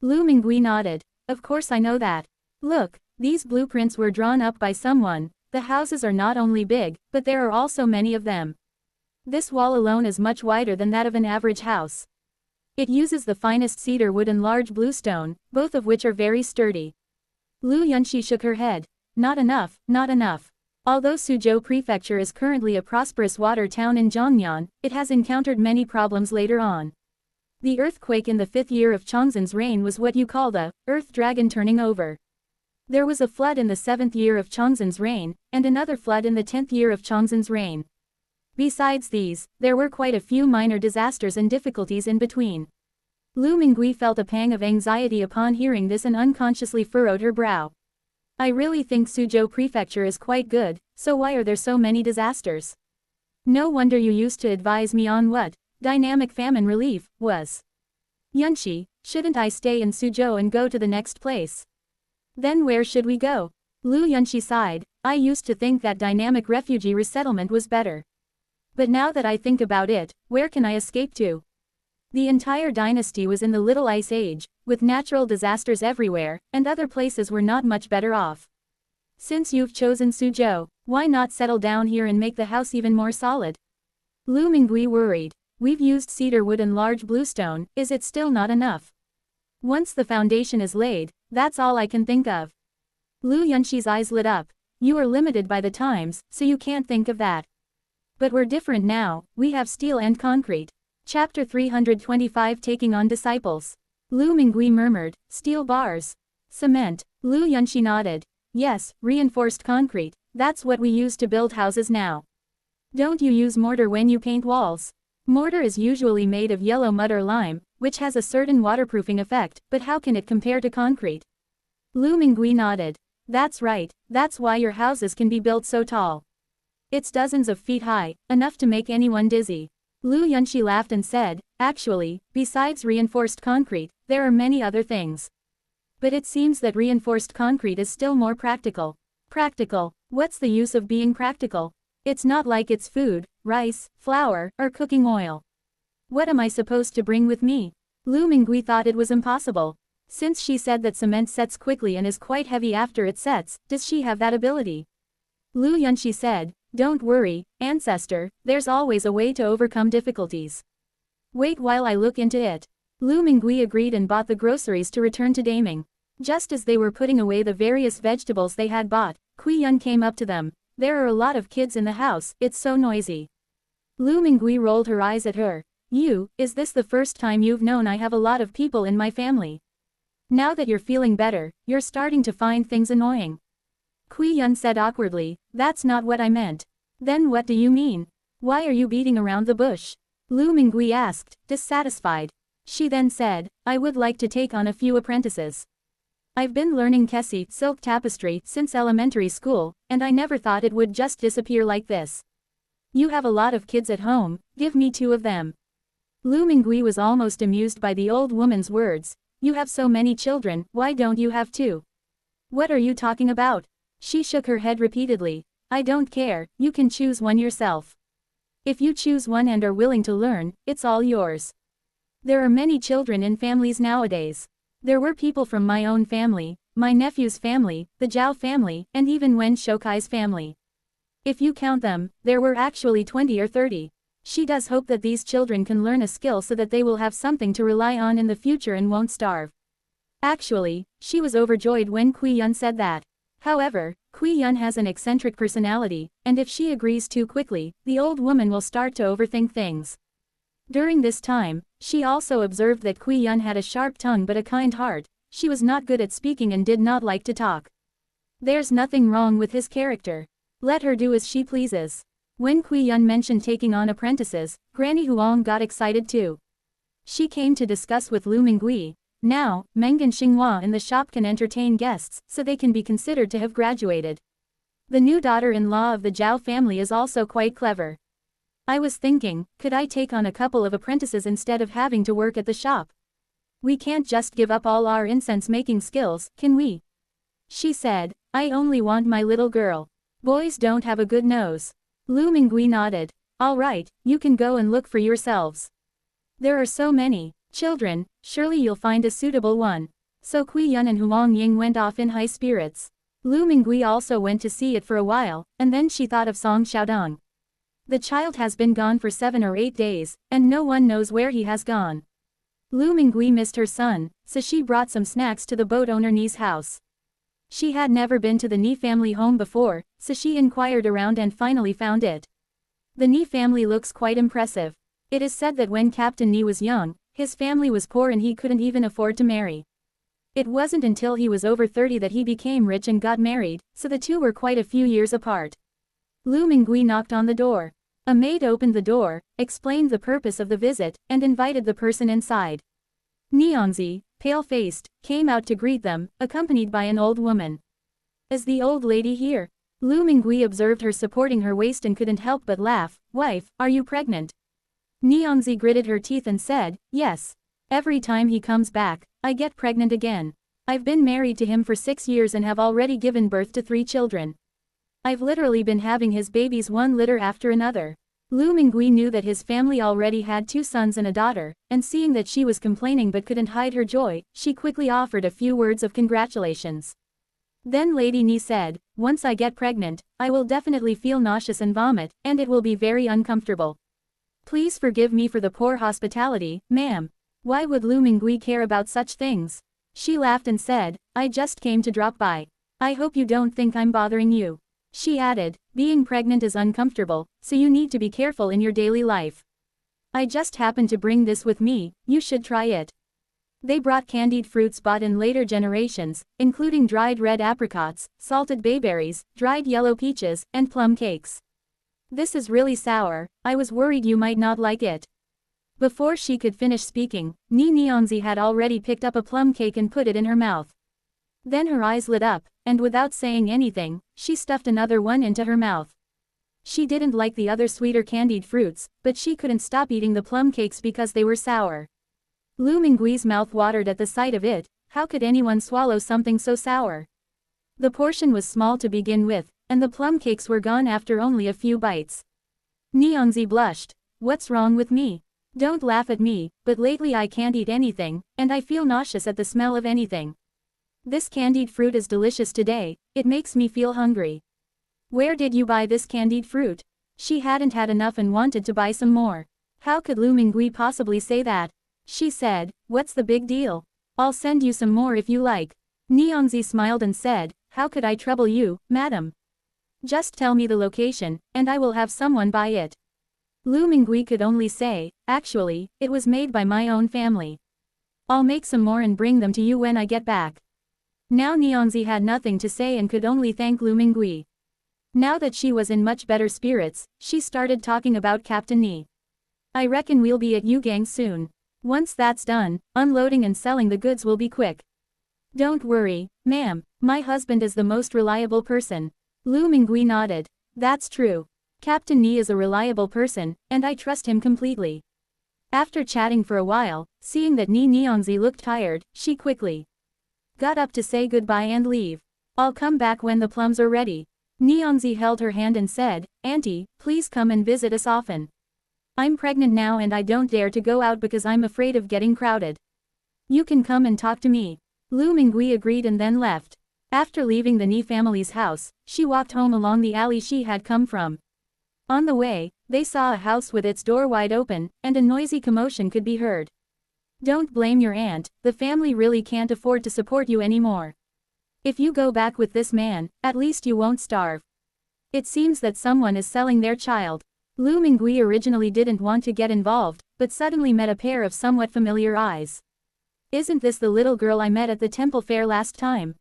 Lu Mingui nodded. Of course I know that. Look, these blueprints were drawn up by someone. The houses are not only big, but there are also many of them. This wall alone is much wider than that of an average house. It uses the finest cedar wood and large bluestone, both of which are very sturdy. Lu Yunxi shook her head. Not enough, not enough. Although Suzhou Prefecture is currently a prosperous water town in Zhongnan, it has encountered many problems later on. The earthquake in the 5th year of Chongzhen's reign was what you call the earth dragon turning over. There was a flood in the 7th year of Chongzhen's reign, and another flood in the 10th year of Chongzhen's reign. Besides these, there were quite a few minor disasters and difficulties in between. Lu Mingui felt a pang of anxiety upon hearing this and unconsciously furrowed her brow. I really think Suzhou Prefecture is quite good, so why are there so many disasters? No wonder you used to advise me on what dynamic famine relief was. Yunxi, shouldn't I stay in Suzhou and go to the next place? Then where should we go? Lu Yunxi sighed. I used to think that dynamic refugee resettlement was better. But now that I think about it, where can I escape to? The entire dynasty was in the Little Ice Age, with natural disasters everywhere, and other places were not much better off. Since you've chosen Suzhou, why not settle down here and make the house even more solid? Lu Mingui worried. We've used cedar wood and large bluestone, is it still not enough? Once the foundation is laid, that's all I can think of. Lu Yunxi's eyes lit up. You are limited by the times, so you can't think of that. But we're different now, we have steel and concrete. Chapter 325 Taking on Disciples. Lu Mingui murmured, steel bars. Cement. Lu Yunxi nodded. Yes, reinforced concrete, that's what we use to build houses now. Don't you use mortar when you paint walls? Mortar is usually made of yellow mud or lime, which has a certain waterproofing effect, but how can it compare to concrete? Lu Mingui nodded. That's right, that's why your houses can be built so tall. It's dozens of feet high, enough to make anyone dizzy. Lu Yunxi laughed and said, actually, besides reinforced concrete, there are many other things. But it seems that reinforced concrete is still more practical. Practical? What's the use of being practical? It's not like it's food, rice, flour, or cooking oil. What am I supposed to bring with me? Lu Mingui thought it was impossible. Since she said that cement sets quickly and is quite heavy after it sets, does she have that ability? Lu Yunxi said, don't worry, ancestor, there's always a way to overcome difficulties. Wait while I look into it. Lu Mingui agreed and bought the groceries to return to Daming. Just as they were putting away the various vegetables they had bought, Kui Yun came up to them. There are a lot of kids in the house, it's so noisy. Lu Mingui rolled her eyes at her. Is this the first time you've known I have a lot of people in my family? Now that you're feeling better, you're starting to find things annoying. Kui Yun said awkwardly, that's not what I meant. Then what do you mean? Why are you beating around the bush? Lu Mingui asked, dissatisfied. She then said, I would like to take on a few apprentices. I've been learning Kesi silk tapestry since elementary school, and I never thought it would just disappear like this. You have a lot of kids at home, give me 2 of them. Lu Mingui was almost amused by the old woman's words. You have so many children, why don't you have 2? What are you talking about? She shook her head repeatedly. I don't care, you can choose one yourself. If you choose one and are willing to learn, it's all yours. There are many children in families nowadays. There were people from my own family, my nephew's family, the Zhao family, and even Wen Shokai's family. If you count them, there were actually 20 or 30. She does hope that these children can learn a skill so that they will have something to rely on in the future and won't starve. Actually, she was overjoyed when Kui Yun said that. However, Kui Yun has an eccentric personality, and if she agrees too quickly, the old woman will start to overthink things. During this time, she also observed that Kui Yun had a sharp tongue but a kind heart. She was not good at speaking and did not like to talk. There's nothing wrong with his character. Let her do as she pleases. When Kui Yun mentioned taking on apprentices, Granny Huang got excited too. She came to discuss with Lu Mingui. Now, Meng and Xinghua in the shop can entertain guests, so they can be considered to have graduated. The new daughter-in-law of the Zhao family is also quite clever. I was thinking, could I take on a couple of apprentices instead of having to work at the shop? We can't just give up all our incense-making skills, can we? She said, I only want my little girl. Boys don't have a good nose. Lu Mingui nodded. All right, you can go and look for yourselves. There are so many children, surely you'll find a suitable one. So Kui Yun and Huang Ying went off in high spirits. Lu Mingui also went to see it for a while, and then she thought of Song Xiaodong. The child has been gone for 7 or 8 days, and no one knows where he has gone. Lu Mingui missed her son, so she brought some snacks to the boat owner Ni's house. She had never been to the Ni family home before, so she inquired around and finally found it. The Ni family looks quite impressive. It is said that when Captain Ni was young, his family was poor and he couldn't even afford to marry. It wasn't until he was over 30 that he became rich and got married, so the two were quite a few years apart. Lu Mingui knocked on the door. A maid opened the door, explained the purpose of the visit, and invited the person inside. Niangzi, pale-faced, came out to greet them, accompanied by an old woman. Is the old lady here? Lu Mingui observed her supporting her waist and couldn't help but laugh. Wife, are you pregnant? Niangzi gritted her teeth and said, yes. Every time he comes back, I get pregnant again. I've been married to him for 6 years and have already given birth to 3 children. I've literally been having his babies one litter after another. Lu Mingui knew that his family already had 2 sons and a daughter, and seeing that she was complaining but couldn't hide her joy, she quickly offered a few words of congratulations. Then Lady Ni said, once I get pregnant, I will definitely feel nauseous and vomit, and it will be very uncomfortable. Please forgive me for the poor hospitality, ma'am. Why would Lu Mingui care about such things? She laughed and said, I just came to drop by. I hope you don't think I'm bothering you. She added, being pregnant is uncomfortable, so you need to be careful in your daily life. I just happened to bring this with me, you should try it. They brought candied fruits bought in later generations, including dried red apricots, salted bayberries, dried yellow peaches, and plum cakes. This is really sour, I was worried you might not like it. Before she could finish speaking, Ni Niangzi had already picked up a plum cake and put it in her mouth. Then her eyes lit up, and without saying anything, she stuffed another one into her mouth. She didn't like the other sweeter candied fruits, but she couldn't stop eating the plum cakes because they were sour. Lu Mingui's mouth watered at the sight of it. How could anyone swallow something so sour? The portion was small to begin with, and the plum cakes were gone after only a few bites. Niangzi blushed. What's wrong with me? Don't laugh at me, but lately I can't eat anything, and I feel nauseous at the smell of anything. This candied fruit is delicious today, it makes me feel hungry. Where did you buy this candied fruit? She hadn't had enough and wanted to buy some more. How could Lu Mingui possibly say that? She said, what's the big deal? I'll send you some more if you like. Niangzi smiled and said, how could I trouble you, madam? Just tell me the location, and I will have someone buy it. Lu Mingui could only say, actually, it was made by my own family. I'll make some more and bring them to you when I get back. Now Niangzi had nothing to say and could only thank Lu Mingui. Now that she was in much better spirits, she started talking about Captain Ni. I reckon we'll be at Yugang soon. Once that's done, unloading and selling the goods will be quick. Don't worry, ma'am, my husband is the most reliable person. Lu Mingui nodded. That's true. Captain Ni is a reliable person, and I trust him completely. After chatting for a while, seeing that Ni Niangzi looked tired, she quickly got up to say goodbye and leave. I'll come back when the plums are ready. Niangzi held her hand and said, Auntie, please come and visit us often. I'm pregnant now and I don't dare to go out because I'm afraid of getting crowded. You can come and talk to me. Lu Mingui agreed and then left. After leaving the Ni family's house, she walked home along the alley she had come from. On the way, They saw a house with its door wide open, and a noisy commotion could be heard. Don't blame your aunt, the family really can't afford to support you anymore. If you go back with this man, at least you won't starve. It seems that someone is selling their child. Lu Mingui originally didn't want to get involved, but suddenly met a pair of somewhat familiar eyes. Isn't this the little girl I met at the temple fair last time?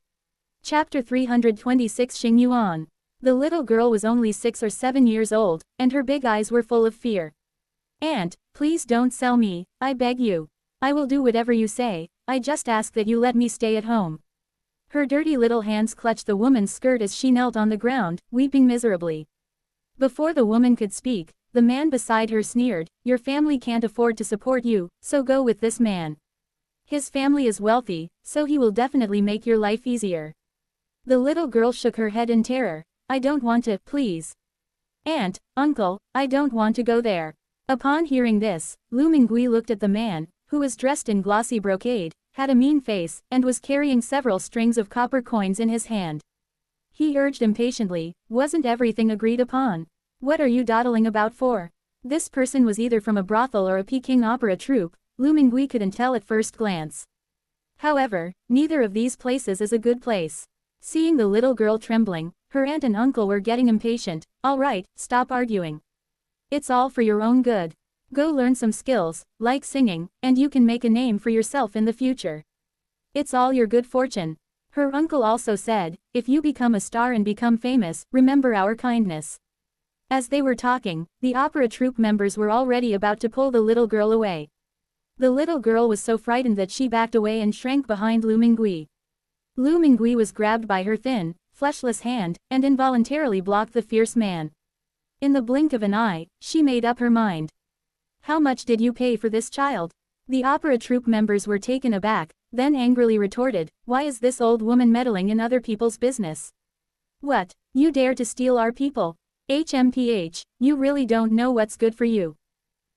Chapter 326 Xing Yuan. The little girl was only 6 or 7 years old, and her big eyes were full of fear. Aunt, please don't sell me, I beg you. I will do whatever you say, I just ask that you let me stay at home. Her dirty little hands clutched the woman's skirt as she knelt on the ground, weeping miserably. Before the woman could speak, the man beside her sneered, your family can't afford to support you, so go with this man. His family is wealthy, so he will definitely make your life easier. The little girl shook her head in terror. I don't want to, please. Aunt, uncle, I don't want to go there. Upon hearing this, Lu Mingui looked at the man, who was dressed in glossy brocade, had a mean face, and was carrying several strings of copper coins in his hand. He urged impatiently, wasn't everything agreed upon? What are you dawdling about for? This person was either from a brothel or a Peking opera troupe, Lu Mingui couldn't tell at first glance. However, neither of these places is a good place. Seeing the little girl trembling, her aunt and uncle were getting impatient. All right, stop arguing. It's all for your own good. Go learn some skills, like singing, and you can make a name for yourself in the future. It's all your good fortune. Her uncle also said, if you become a star and become famous, remember our kindness. As they were talking, the opera troupe members were already about to pull the little girl away. The little girl was so frightened that she backed away and shrank behind Lu Mingui. Lu Mingui was grabbed by her thin, fleshless hand, and involuntarily blocked the fierce man. In the blink of an eye, she made up her mind. How much did you pay for this child? The opera troupe members were taken aback, then angrily retorted, why is this old woman meddling in other people's business? What, you dare to steal our people? HMPH, you really don't know what's good for you.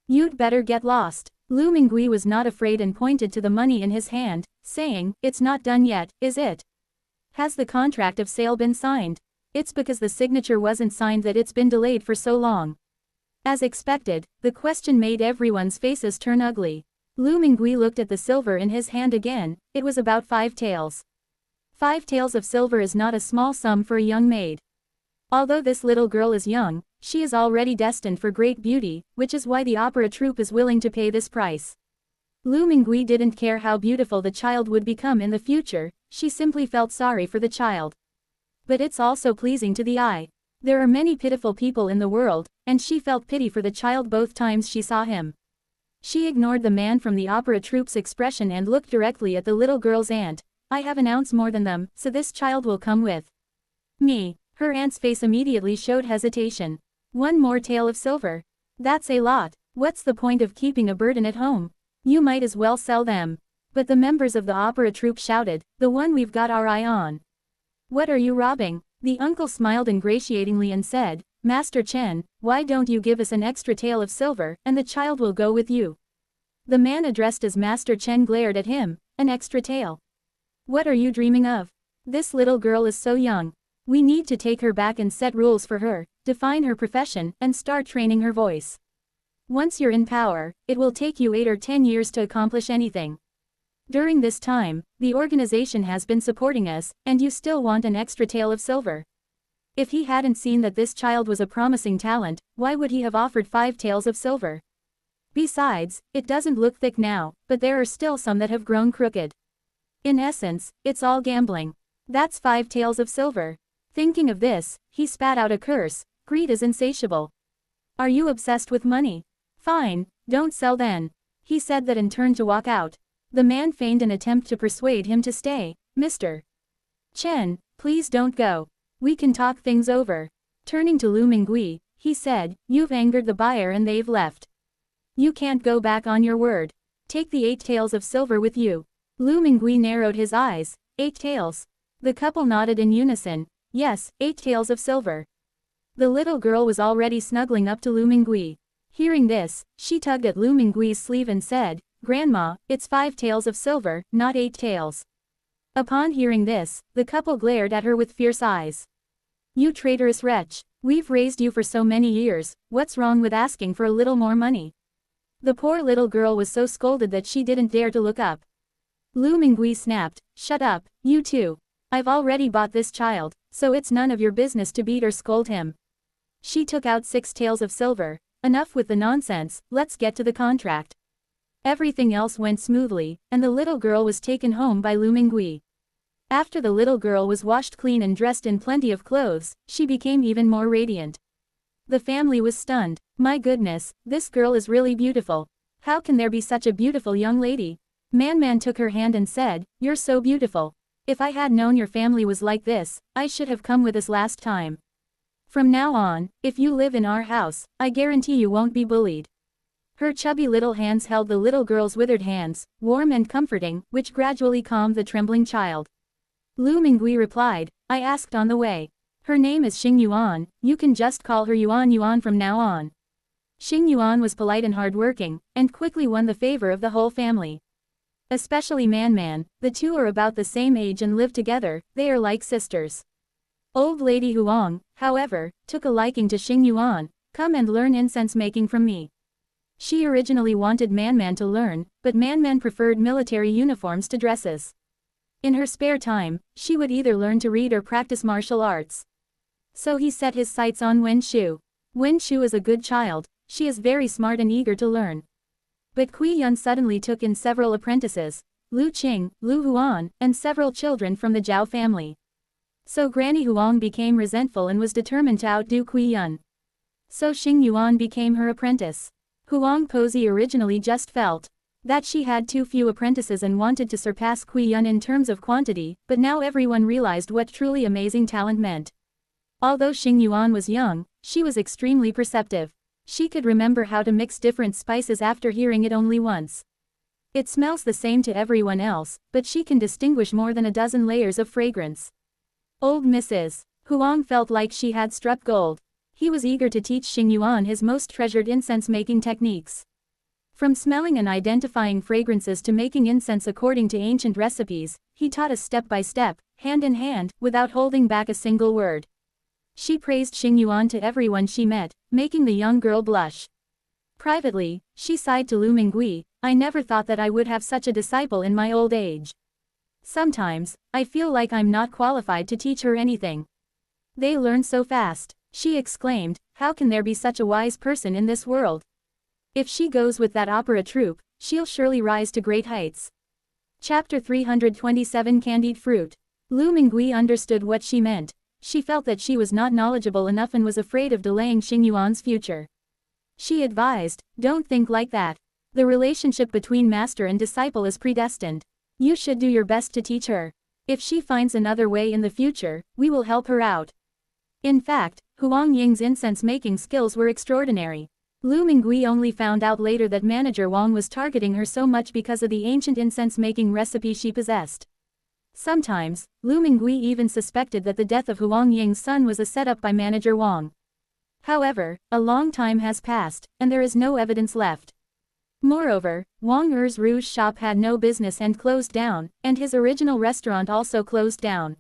You'd better get lost. Lu Mingui was not afraid and pointed to the money in his hand, saying, it's not done yet, is it? Has the contract of sale been signed? It's because the signature wasn't signed that it's been delayed for so long. As expected, the question made everyone's faces turn ugly. Lu Mingui looked at the silver in his hand again, it was about 5 taels. 5 taels of silver is not a small sum for a young maid. Although this little girl is young, she is already destined for great beauty, which is why the opera troupe is willing to pay this price. Lu Mingui didn't care how beautiful the child would become in the future, she simply felt sorry for the child. But it's also pleasing to the eye. There are many pitiful people in the world, and she felt pity for the child both times she saw him. She ignored the man from the opera troupe's expression and looked directly at the little girl's aunt. I have an ounce more than them, so this child will come with me. Her aunt's face immediately showed hesitation. 1 more tael of silver. That's a lot. What's the point of keeping a burden at home? You might as well sell them. But the members of the opera troupe shouted, the one we've got our eye on. What are you robbing? The uncle smiled ingratiatingly and said, Master Chen, why don't you give us an extra tael of silver, and the child will go with you. The man addressed as Master Chen glared at him, an extra tael. What are you dreaming of? This little girl is so young. We need to take her back and set rules for her, define her profession, and start training her voice. Once you're in power, it will take you 8 or 10 years to accomplish anything. During this time, the organization has been supporting us, and you still want an extra tael of silver. If he hadn't seen that this child was a promising talent, why would he have offered 5 taels of silver? Besides, it doesn't look thick now, but there are still some that have grown crooked. In essence, it's all gambling. That's 5 taels of silver. Thinking of this, he spat out a curse. Greed is insatiable. Are you obsessed with money? Fine, don't sell then. He said that and turned to walk out. The man feigned an attempt to persuade him to stay. Mr. Chen, please don't go. We can talk things over. Turning to Lu Mingui, he said, you've angered the buyer and they've left. You can't go back on your word. Take the 8 taels of silver with you. Lu Mingui narrowed his eyes. 8 taels. The couple nodded in unison. Yes, 8 taels of silver. The little girl was already snuggling up to Lu Mingui. Hearing this, she tugged at Lu Mingui's sleeve and said, Grandma, it's 5 taels of silver, not 8 taels. Upon hearing this, the couple glared at her with fierce eyes. You traitorous wretch. We've raised you for so many years, what's wrong with asking for a little more money? The poor little girl was so scolded that she didn't dare to look up. Lu Mingui snapped, "Shut up, you two. I've already bought this child, so it's none of your business to beat or scold him." She took out 6 taels of silver. "Enough with the nonsense, let's get to the contract." Everything else went smoothly, and the little girl was taken home by Lu Mingui. After the little girl was washed clean and dressed in plenty of clothes, she became even more radiant. The family was stunned. "My goodness, this girl is really beautiful. How can there be such a beautiful young lady?" Man took her hand and said, "You're so beautiful. If I had known your family was like this, I should have come with us last time. From now on, if you live in our house, I guarantee you won't be bullied." Her chubby little hands held the little girl's withered hands, warm and comforting, which gradually calmed the trembling child. Lu Mingui replied, "I asked on the way. Her name is Xing Yuan, you can just call her Yuan from now on." Xing Yuan was polite and hardworking, and quickly won the favor of the whole family. Especially Man, the two are about the same age and live together, they are like sisters. Old Lady Huang, however, took a liking to Xing Yuan. "Come and learn incense making from me." She originally wanted Man to learn, but Man preferred military uniforms to dresses. In her spare time, she would either learn to read or practice martial arts. So he set his sights on Wen Shu. Wen Shu is a good child, she is very smart and eager to learn. But Kui Yun suddenly took in several apprentices, Lu Qing, Lu Huan, and several children from the Zhao family. So Granny Huang became resentful and was determined to outdo Kui Yun. So Xing Yuan became her apprentice. Huang Pozi originally just felt that she had too few apprentices and wanted to surpass Kui Yun in terms of quantity, but now everyone realized what truly amazing talent meant. Although Xing Yuan was young, she was extremely perceptive. She could remember how to mix different spices after hearing it only once. It smells the same to everyone else, but she can distinguish more than a dozen layers of fragrance. Old Mrs. Huang felt like she had struck gold. He was eager to teach Xing Yuan his most treasured incense-making techniques. From smelling and identifying fragrances to making incense according to ancient recipes, he taught us step by step, hand in hand, without holding back a single word. She praised Xing Yuan to everyone she met, making the young girl blush. Privately, she sighed to Lu Mingui, "I never thought that I would have such a disciple in my old age. Sometimes, I feel like I'm not qualified to teach her anything. They learn so fast." She exclaimed, "How can there be such a wise person in this world? If she goes with that opera troupe, she'll surely rise to great heights." Chapter 327 Candied Fruit. Lu Mingui understood what she meant. She felt that she was not knowledgeable enough and was afraid of delaying Xing Yuan's future. She advised, "Don't think like that. The relationship between master and disciple is predestined. You should do your best to teach her. If she finds another way in the future, we will help her out." In fact, Huang Ying's incense-making skills were extraordinary. Lu Mingui only found out later that manager Wang was targeting her so much because of the ancient incense-making recipe she possessed. Sometimes, Lu Mingui even suspected that the death of Huang Ying's son was a setup by manager Wang. However, a long time has passed, and there is no evidence left. Moreover, Wang Er's Rouge shop had no business and closed down, and his original restaurant also closed down.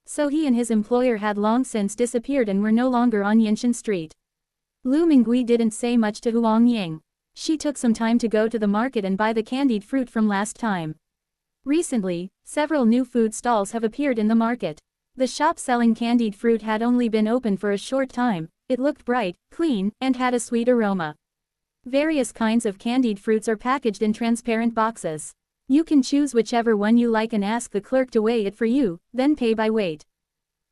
So he and his employer had long since disappeared and were no longer on Yinshan Street. Lu Mingui didn't say much to Huang Ying. She took some time to go to the market and buy the candied fruit from last time. Recently, several new food stalls have appeared in the market. The shop selling candied fruit had only been open for a short time. It looked bright, clean, and had a sweet aroma. Various kinds of candied fruits are packaged in transparent boxes. You can choose whichever one you like and ask the clerk to weigh it for you, then pay by weight.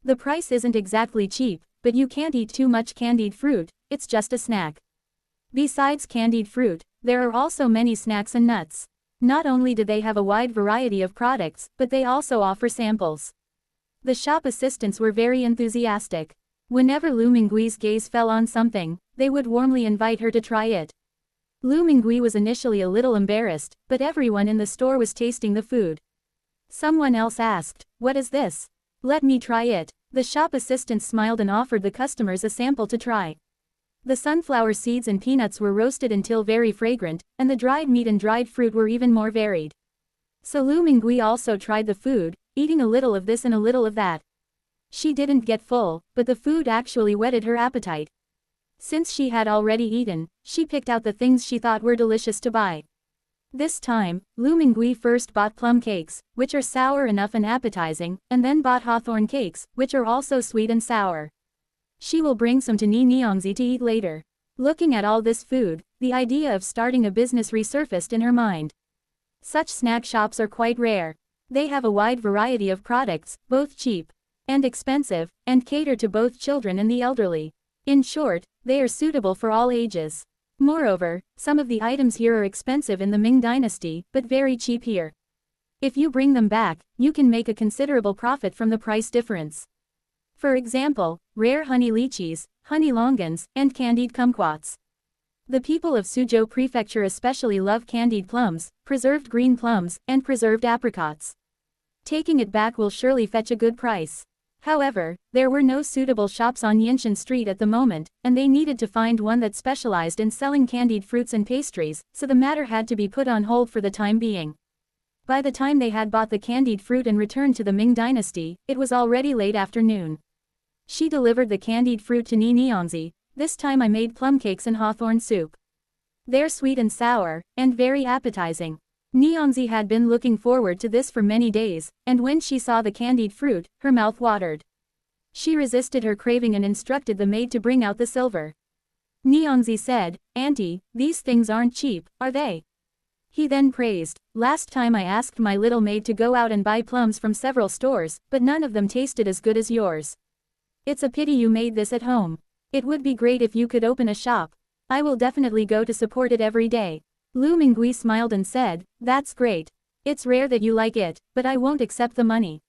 The price isn't exactly cheap, but you can't eat too much candied fruit, it's just a snack. Besides candied fruit, there are also many snacks and nuts. Not only do they have a wide variety of products, but they also offer samples. The shop assistants were very enthusiastic. Whenever Lu Mingui's gaze fell on something, they would warmly invite her to try it. Lu Mingui was initially a little embarrassed, but everyone in the store was tasting the food. Someone else asked, "What is this? Let me try it." The shop assistant smiled and offered the customers a sample to try. The sunflower seeds and peanuts were roasted until very fragrant, and the dried meat and dried fruit were even more varied. So Lu Mingui also tried the food, eating a little of this and a little of that. She didn't get full, but the food actually whetted her appetite. Since she had already eaten, she picked out the things she thought were delicious to buy. This time, Lu Mingui first bought plum cakes, which are sour enough and appetizing, and then bought hawthorn cakes, which are also sweet and sour. She will bring some to Ni Niangzi to eat later. Looking at all this food, the idea of starting a business resurfaced in her mind. Such snack shops are quite rare. They have a wide variety of products, both cheap and expensive, and cater to both children and the elderly. In short, they are suitable for all ages. Moreover, some of the items here are expensive in the Ming Dynasty, but very cheap here. If you bring them back, you can make a considerable profit from the price difference. For example, rare honey lychees, honey longans, and candied kumquats. The people of Suzhou Prefecture especially love candied plums, preserved green plums, and preserved apricots. Taking it back will surely fetch a good price. However, there were no suitable shops on Yinshan Street at the moment, and they needed to find one that specialized in selling candied fruits and pastries, so the matter had to be put on hold for the time being. By the time they had bought the candied fruit and returned to the Ming Dynasty, it was already late afternoon. She delivered the candied fruit to Ni Niangzi. This time I made plum cakes and hawthorn soup. They're sweet and sour, and very appetizing. Niangzi had been looking forward to this for many days, and when she saw the candied fruit, her mouth watered. She resisted her craving and instructed the maid to bring out the silver. Niangzi said, "Auntie, these things aren't cheap, are they?" He then praised, "Last time I asked my little maid to go out and buy plums from several stores, but none of them tasted as good as yours. It's a pity you made this at home. It would be great if you could open a shop. I will definitely go to support it every day." Lu Mingui smiled and said, "That's great. It's rare that you like it, but I won't accept the money.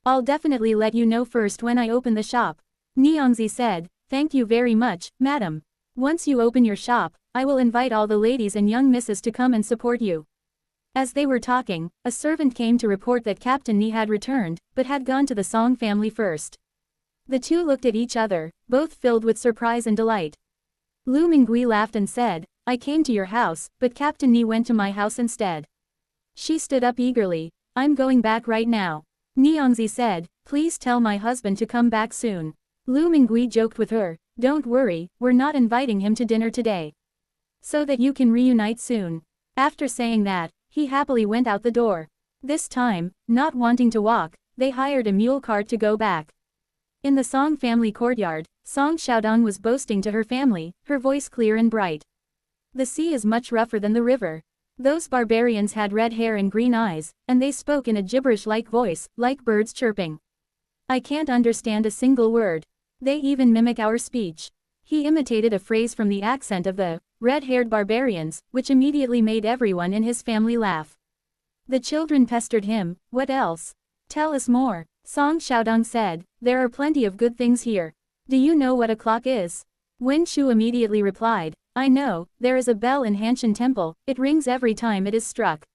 I'll definitely let you know first when I open the shop." Niangzi said, "Thank you very much, madam. Once you open your shop, I will invite all the ladies and young misses to come and support you." As they were talking, a servant came to report that Captain Ni had returned, but had gone to the Song family first. The two looked at each other, both filled with surprise and delight. Lu Mingui laughed and said, "I came to your house, but Captain Ni went to my house instead." She stood up eagerly, "I'm going back right now." Niangzi said, "Please tell my husband to come back soon." Lu Mingui joked with her, "Don't worry, we're not inviting him to dinner today. So that you can reunite soon." After saying that, he happily went out the door. This time, not wanting to walk, they hired a mule cart to go back. In the Song family courtyard, Song Xiaodong was boasting to her family, her voice clear and bright. "The sea is much rougher than the river. Those barbarians had red hair and green eyes, and they spoke in a gibberish-like voice, like birds chirping. I can't understand a single word. They even mimic our speech." He imitated a phrase from the accent of the red-haired barbarians, which immediately made everyone in his family laugh. The children pestered him, "What else? Tell us more." Song Xiaodong said, "There are plenty of good things here. Do you know what a clock is?" Wen Shu immediately replied, "I know, there is a bell in Hanshan Temple, it rings every time it is struck."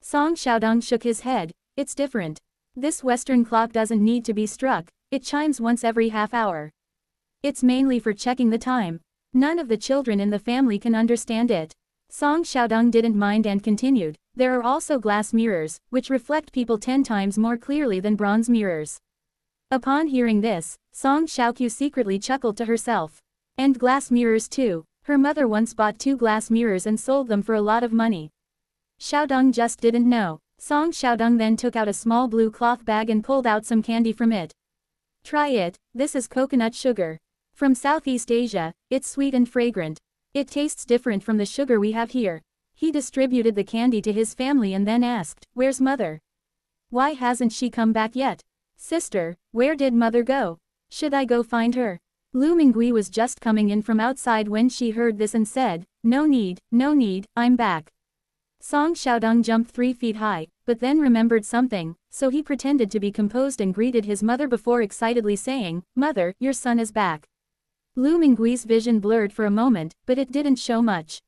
Song Xiaodong shook his head, "It's different. This Western clock doesn't need to be struck, it chimes once every half hour. It's mainly for checking the time. None of the children in the family can understand it." Song Xiaodong didn't mind and continued, "There are also glass mirrors, which reflect people 10 times more clearly than bronze mirrors." Upon hearing this, Song Xiaoqiu secretly chuckled to herself. And glass mirrors too. Her mother once bought 2 glass mirrors and sold them for a lot of money. Xiaodong just didn't know. Song Xiaodong then took out a small blue cloth bag and pulled out some candy from it. "Try it, this is coconut sugar. From Southeast Asia, it's sweet and fragrant. It tastes different from the sugar we have here." He distributed the candy to his family and then asked, "Where's mother? Why hasn't she come back yet? Sister, where did mother go? Should I go find her?" Lu Mingui was just coming in from outside when she heard this and said, no need, I'm back." Song Xiaodong jumped 3 feet high, but then remembered something, so he pretended to be composed and greeted his mother before excitedly saying, "Mother, your son is back." Lu Mingui's vision blurred for a moment, but it didn't show much.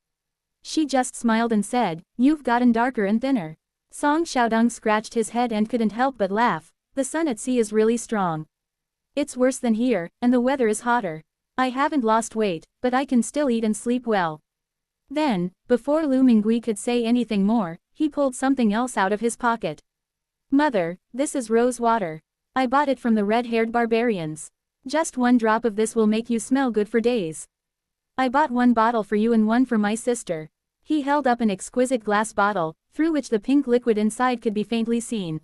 She just smiled and said, "You've gotten darker and thinner." Song Xiaodong scratched his head and couldn't help but laugh. "The sun at sea is really strong. It's worse than here, and the weather is hotter. I haven't lost weight, but I can still eat and sleep well." Then, before Lu Mingui could say anything more, he pulled something else out of his pocket. "Mother, this is rose water. I bought it from the red-haired barbarians. Just one drop of this will make you smell good for days. I bought one bottle for you and one for my sister. He held up an exquisite glass bottle, through which the pink liquid inside could be faintly seen.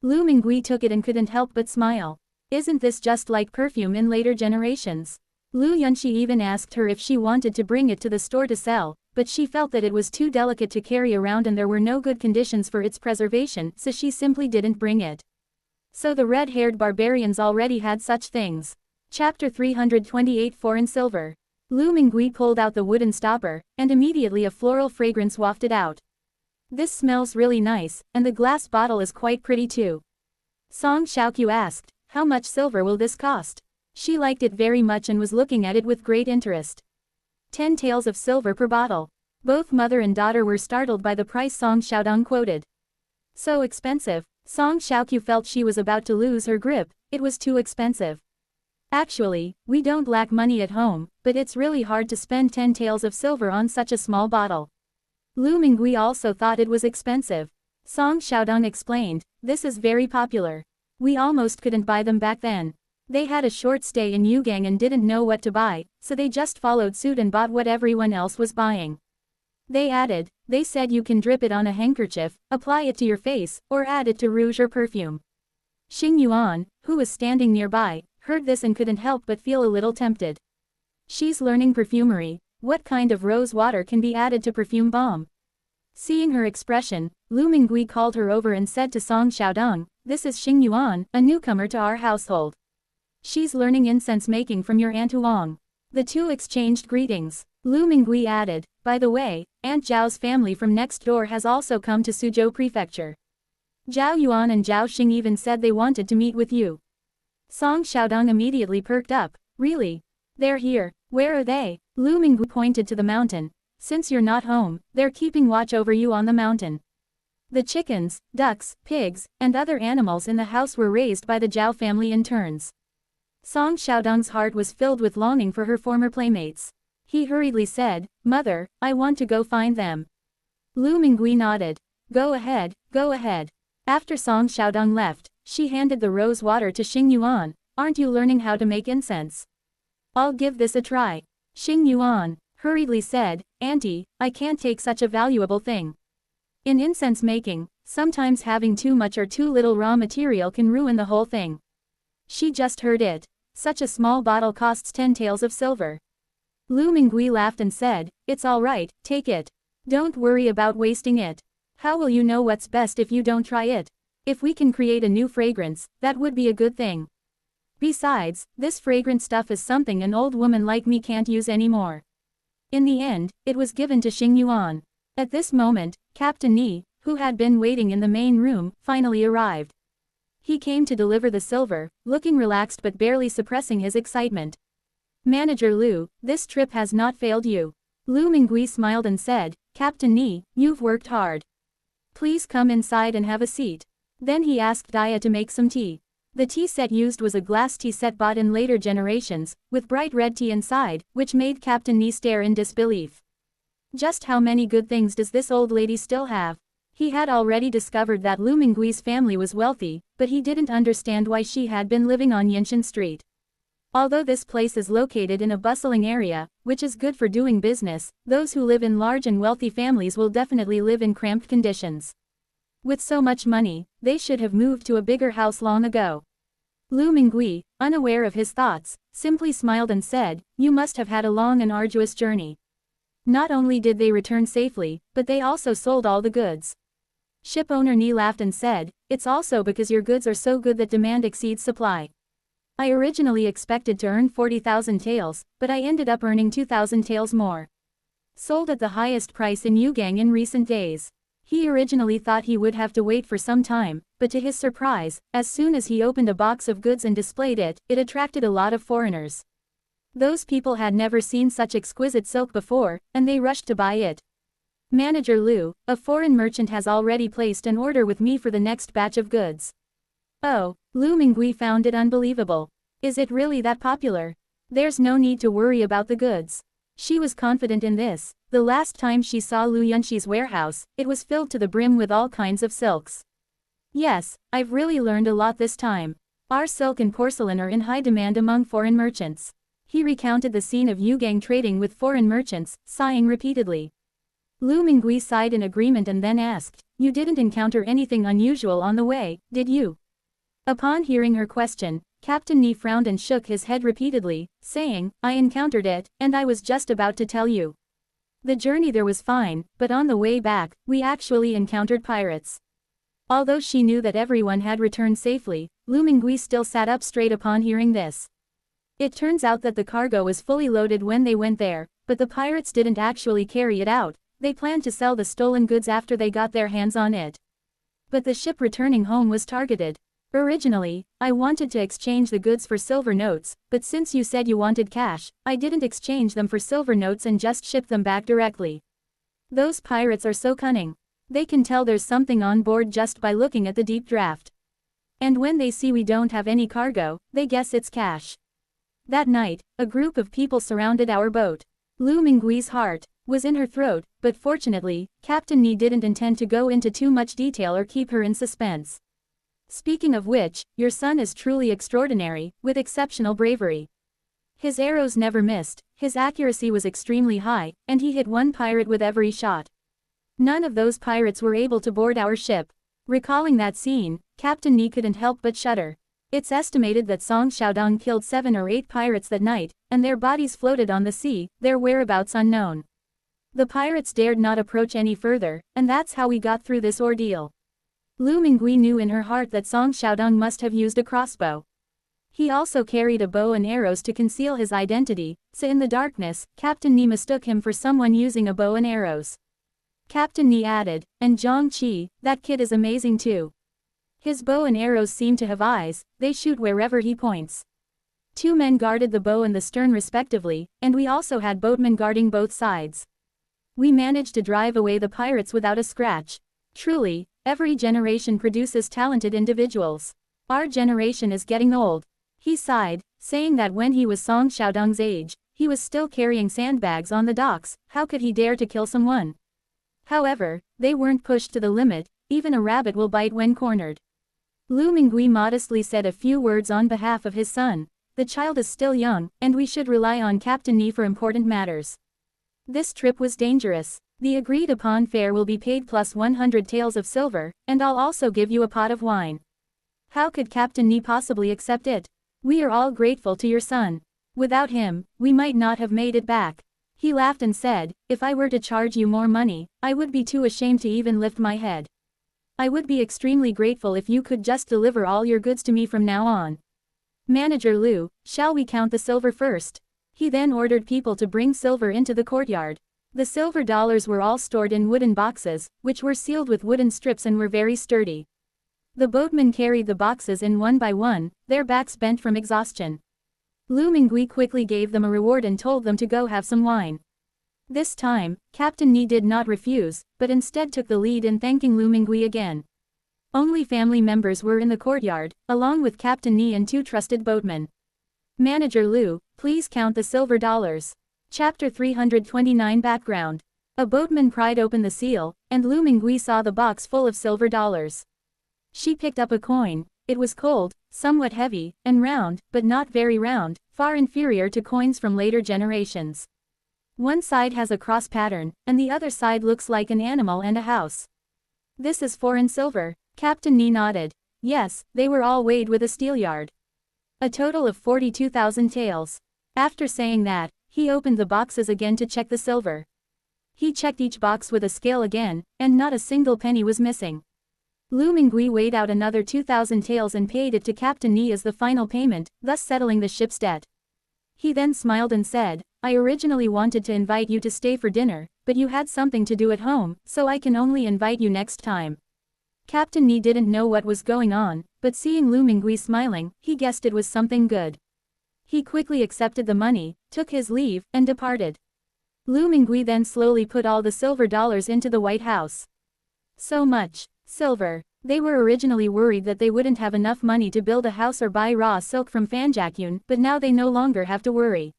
Lu Mingui took it and couldn't help but smile. Isn't this just like perfume in later generations? Lu Yunxi even asked her if she wanted to bring it to the store to sell, but she felt that it was too delicate to carry around and there were no good conditions for its preservation, so she simply didn't bring it. So the red-haired barbarians already had such things. Chapter 328 Foreign Silver. Lu Mingui pulled out the wooden stopper, and immediately a floral fragrance wafted out. This smells really nice, and the glass bottle is quite pretty too. Song Xiaoqiu asked, how much silver will this cost? She liked it very much and was looking at it with great interest. 10 taels of silver per bottle. Both mother and daughter were startled by the price Song Xiaodong quoted. So expensive. Song Xiaoqiu felt she was about to lose her grip, it was too expensive. Actually, we don't lack money at home, but it's really hard to spend 10 taels of silver on such a small bottle. Lu Mingui also thought it was expensive. Song Xiaodong explained, this is very popular. We almost couldn't buy them back then. They had a short stay in Yugang and didn't know what to buy, so they just followed suit and bought what everyone else was buying. They added, they said you can drip it on a handkerchief, apply it to your face, or add it to rouge or perfume. Xing Yuan, who was standing nearby, heard this and couldn't help but feel a little tempted. She's learning perfumery. What kind of rose water can be added to perfume balm? Seeing her expression, Lu Mingui called her over and said to Song Xiaodong, this is Xing Yuan, a newcomer to our household. She's learning incense making from your Aunt Huang. The two exchanged greetings. Lu Mingui added, by the way, Aunt Zhao's family from next door has also come to Suzhou Prefecture. Zhao Yuan and Zhao Xing even said they wanted to meet with you. Song Xiaodong immediately perked up, really? They're here, where are they? Lu Mingui pointed to the mountain. Since you're not home, they're keeping watch over you on the mountain. The chickens, ducks, pigs, and other animals in the house were raised by the Zhao family in turns. Song Xiaodong's heart was filled with longing for her former playmates. He hurriedly said, Mother, I want to go find them. Lu Mingui nodded. Go ahead, go ahead. After Song Xiaodong left, she handed the rose water to Xing Yuan. Aren't you learning how to make incense? I'll give this a try. Xing Yuan hurriedly said, Auntie, I can't take such a valuable thing. In incense making, sometimes having too much or too little raw material can ruin the whole thing. She just heard it. Such a small bottle costs 10 taels of silver. Lu Mingui laughed and said, it's all right, take it. Don't worry about wasting it. How will you know what's best if you don't try it? If we can create a new fragrance, that would be a good thing. Besides, this fragrant stuff is something an old woman like me can't use anymore. In the end, it was given to Xing Yuan. At this moment, Captain Ni, who had been waiting in the main room, finally arrived. He came to deliver the silver, looking relaxed but barely suppressing his excitement. Manager Lu, this trip has not failed you. Lu Mingui smiled and said, Captain Ni, you've worked hard. Please come inside and have a seat. Then he asked Dia to make some tea. The tea set used was a glass tea set bought in later generations, with bright red tea inside, which made Captain Ni stare in disbelief. Just how many good things does this old lady still have? He had already discovered that Lu Mingui's family was wealthy, but he didn't understand why she had been living on Yinshan Street. Although this place is located in a bustling area, which is good for doing business, those who live in large and wealthy families will definitely live in cramped conditions. With so much money, they should have moved to a bigger house long ago. Lu Mingui, unaware of his thoughts, simply smiled and said, you must have had a long and arduous journey. Not only did they return safely, but they also sold all the goods. Ship owner Ni laughed and said, it's also because your goods are so good that demand exceeds supply. I originally expected to earn 40,000 taels, but I ended up earning 2,000 taels more. Sold at the highest price in Yugang in recent days. He originally thought he would have to wait for some time, but to his surprise, as soon as he opened a box of goods and displayed it, it attracted a lot of foreigners. Those people had never seen such exquisite silk before, and they rushed to buy it. Manager Lu, a foreign merchant, has already placed an order with me for the next batch of goods. Oh, Lu Mingui found it unbelievable. Is it really that popular? There's no need to worry about the goods. She was confident in this. The last time she saw Lu Yunxi's warehouse, it was filled to the brim with all kinds of silks. Yes, I've really learned a lot this time. Our silk and porcelain are in high demand among foreign merchants. He recounted the scene of Yugang trading with foreign merchants, sighing repeatedly. Lu Mingui sighed in agreement and then asked, "You didn't encounter anything unusual on the way, did you?" Upon hearing her question, Captain Ni frowned and shook his head repeatedly, saying, "I encountered it, and I was just about to tell you. The journey there was fine, but on the way back, we actually encountered pirates." Although she knew that everyone had returned safely, Lu Mingui still sat up straight upon hearing this. It turns out that the cargo was fully loaded when they went there, but the pirates didn't actually carry it out. They planned to sell the stolen goods after they got their hands on it. But the ship returning home was targeted. Originally, I wanted to exchange the goods for silver notes, but since you said you wanted cash, I didn't exchange them for silver notes and just shipped them back directly. Those pirates are so cunning. They can tell there's something on board just by looking at the deep draft. And when they see we don't have any cargo, they guess it's cash. That night, a group of people surrounded our boat. Lu Mingui's heart was in her throat, but fortunately, Captain Ni didn't intend to go into too much detail or keep her in suspense. "Speaking of which, your son is truly extraordinary, with exceptional bravery. His arrows never missed, his accuracy was extremely high, and he hit one pirate with every shot. None of those pirates were able to board our ship." Recalling that scene, Captain Ni couldn't help but shudder. It's estimated that Song Xiaodong killed 7 or 8 pirates that night, and their bodies floated on the sea, their whereabouts unknown. The pirates dared not approach any further, and that's how we got through this ordeal. Lu Mingui knew in her heart that Song Xiaodong must have used a crossbow. He also carried a bow and arrows to conceal his identity, so in the darkness, Captain Ni mistook him for someone using a bow and arrows. Captain Ni added, "And Zhang Qi, that kid is amazing too. His bow and arrows seem to have eyes, they shoot wherever he points." 2 men guarded the bow and the stern respectively, and we also had boatmen guarding both sides. We managed to drive away the pirates without a scratch. Truly, every generation produces talented individuals. Our generation is getting old. He sighed, saying that when he was Song Xiaodong's age, he was still carrying sandbags on the docks. How could he dare to kill someone? However, they weren't pushed to the limit, even a rabbit will bite when cornered. Lu Mingui modestly said a few words on behalf of his son. The child is still young, and we should rely on Captain Ni for important matters. This trip was dangerous. The agreed upon fare will be paid plus 100 taels of silver, and I'll also give you a pot of wine. How could Captain Ni possibly accept it? We are all grateful to your son. Without him, we might not have made it back. He laughed and said, "If I were to charge you more money, I would be too ashamed to even lift my head. I would be extremely grateful if you could just deliver all your goods to me from now on." "Manager Lu, shall we count the silver first?" He then ordered people to bring silver into the courtyard. The silver dollars were all stored in wooden boxes, which were sealed with wooden strips and were very sturdy. The boatmen carried the boxes in one by one, their backs bent from exhaustion. Lu Mingui quickly gave them a reward and told them to go have some wine. This time, Captain Ni did not refuse, but instead took the lead in thanking Lu Mingui again. Only family members were in the courtyard, along with Captain Ni and 2 trusted boatmen. "Manager Lu, please count the silver dollars." Chapter 329 Background. A boatman pried open the seal, and Lu Mingui saw the box full of silver dollars. She picked up a coin. It was cold, somewhat heavy, and round, but not very round, far inferior to coins from later generations. One side has a cross pattern, and the other side looks like an animal and a house. "This is foreign silver." Captain Ni nodded. Yes, they were all weighed with a steelyard. A total of 42,000 taels. After saying that, he opened the boxes again to check the silver. He checked each box with a scale again, and not a single penny was missing. Lu Mingui weighed out another 2,000 taels and paid it to Captain Ni as the final payment, thus settling the ship's debt. He then smiled and said, "I originally wanted to invite you to stay for dinner, but you had something to do at home, so I can only invite you next time." Captain Ni didn't know what was going on, but seeing Lu Mingui smiling, he guessed it was something good. He quickly accepted the money, took his leave, and departed. Lu Mingui then slowly put all the silver dollars into the White House. So much silver. They were originally worried that they wouldn't have enough money to build a house or buy raw silk from Fanjakyun, but now they no longer have to worry.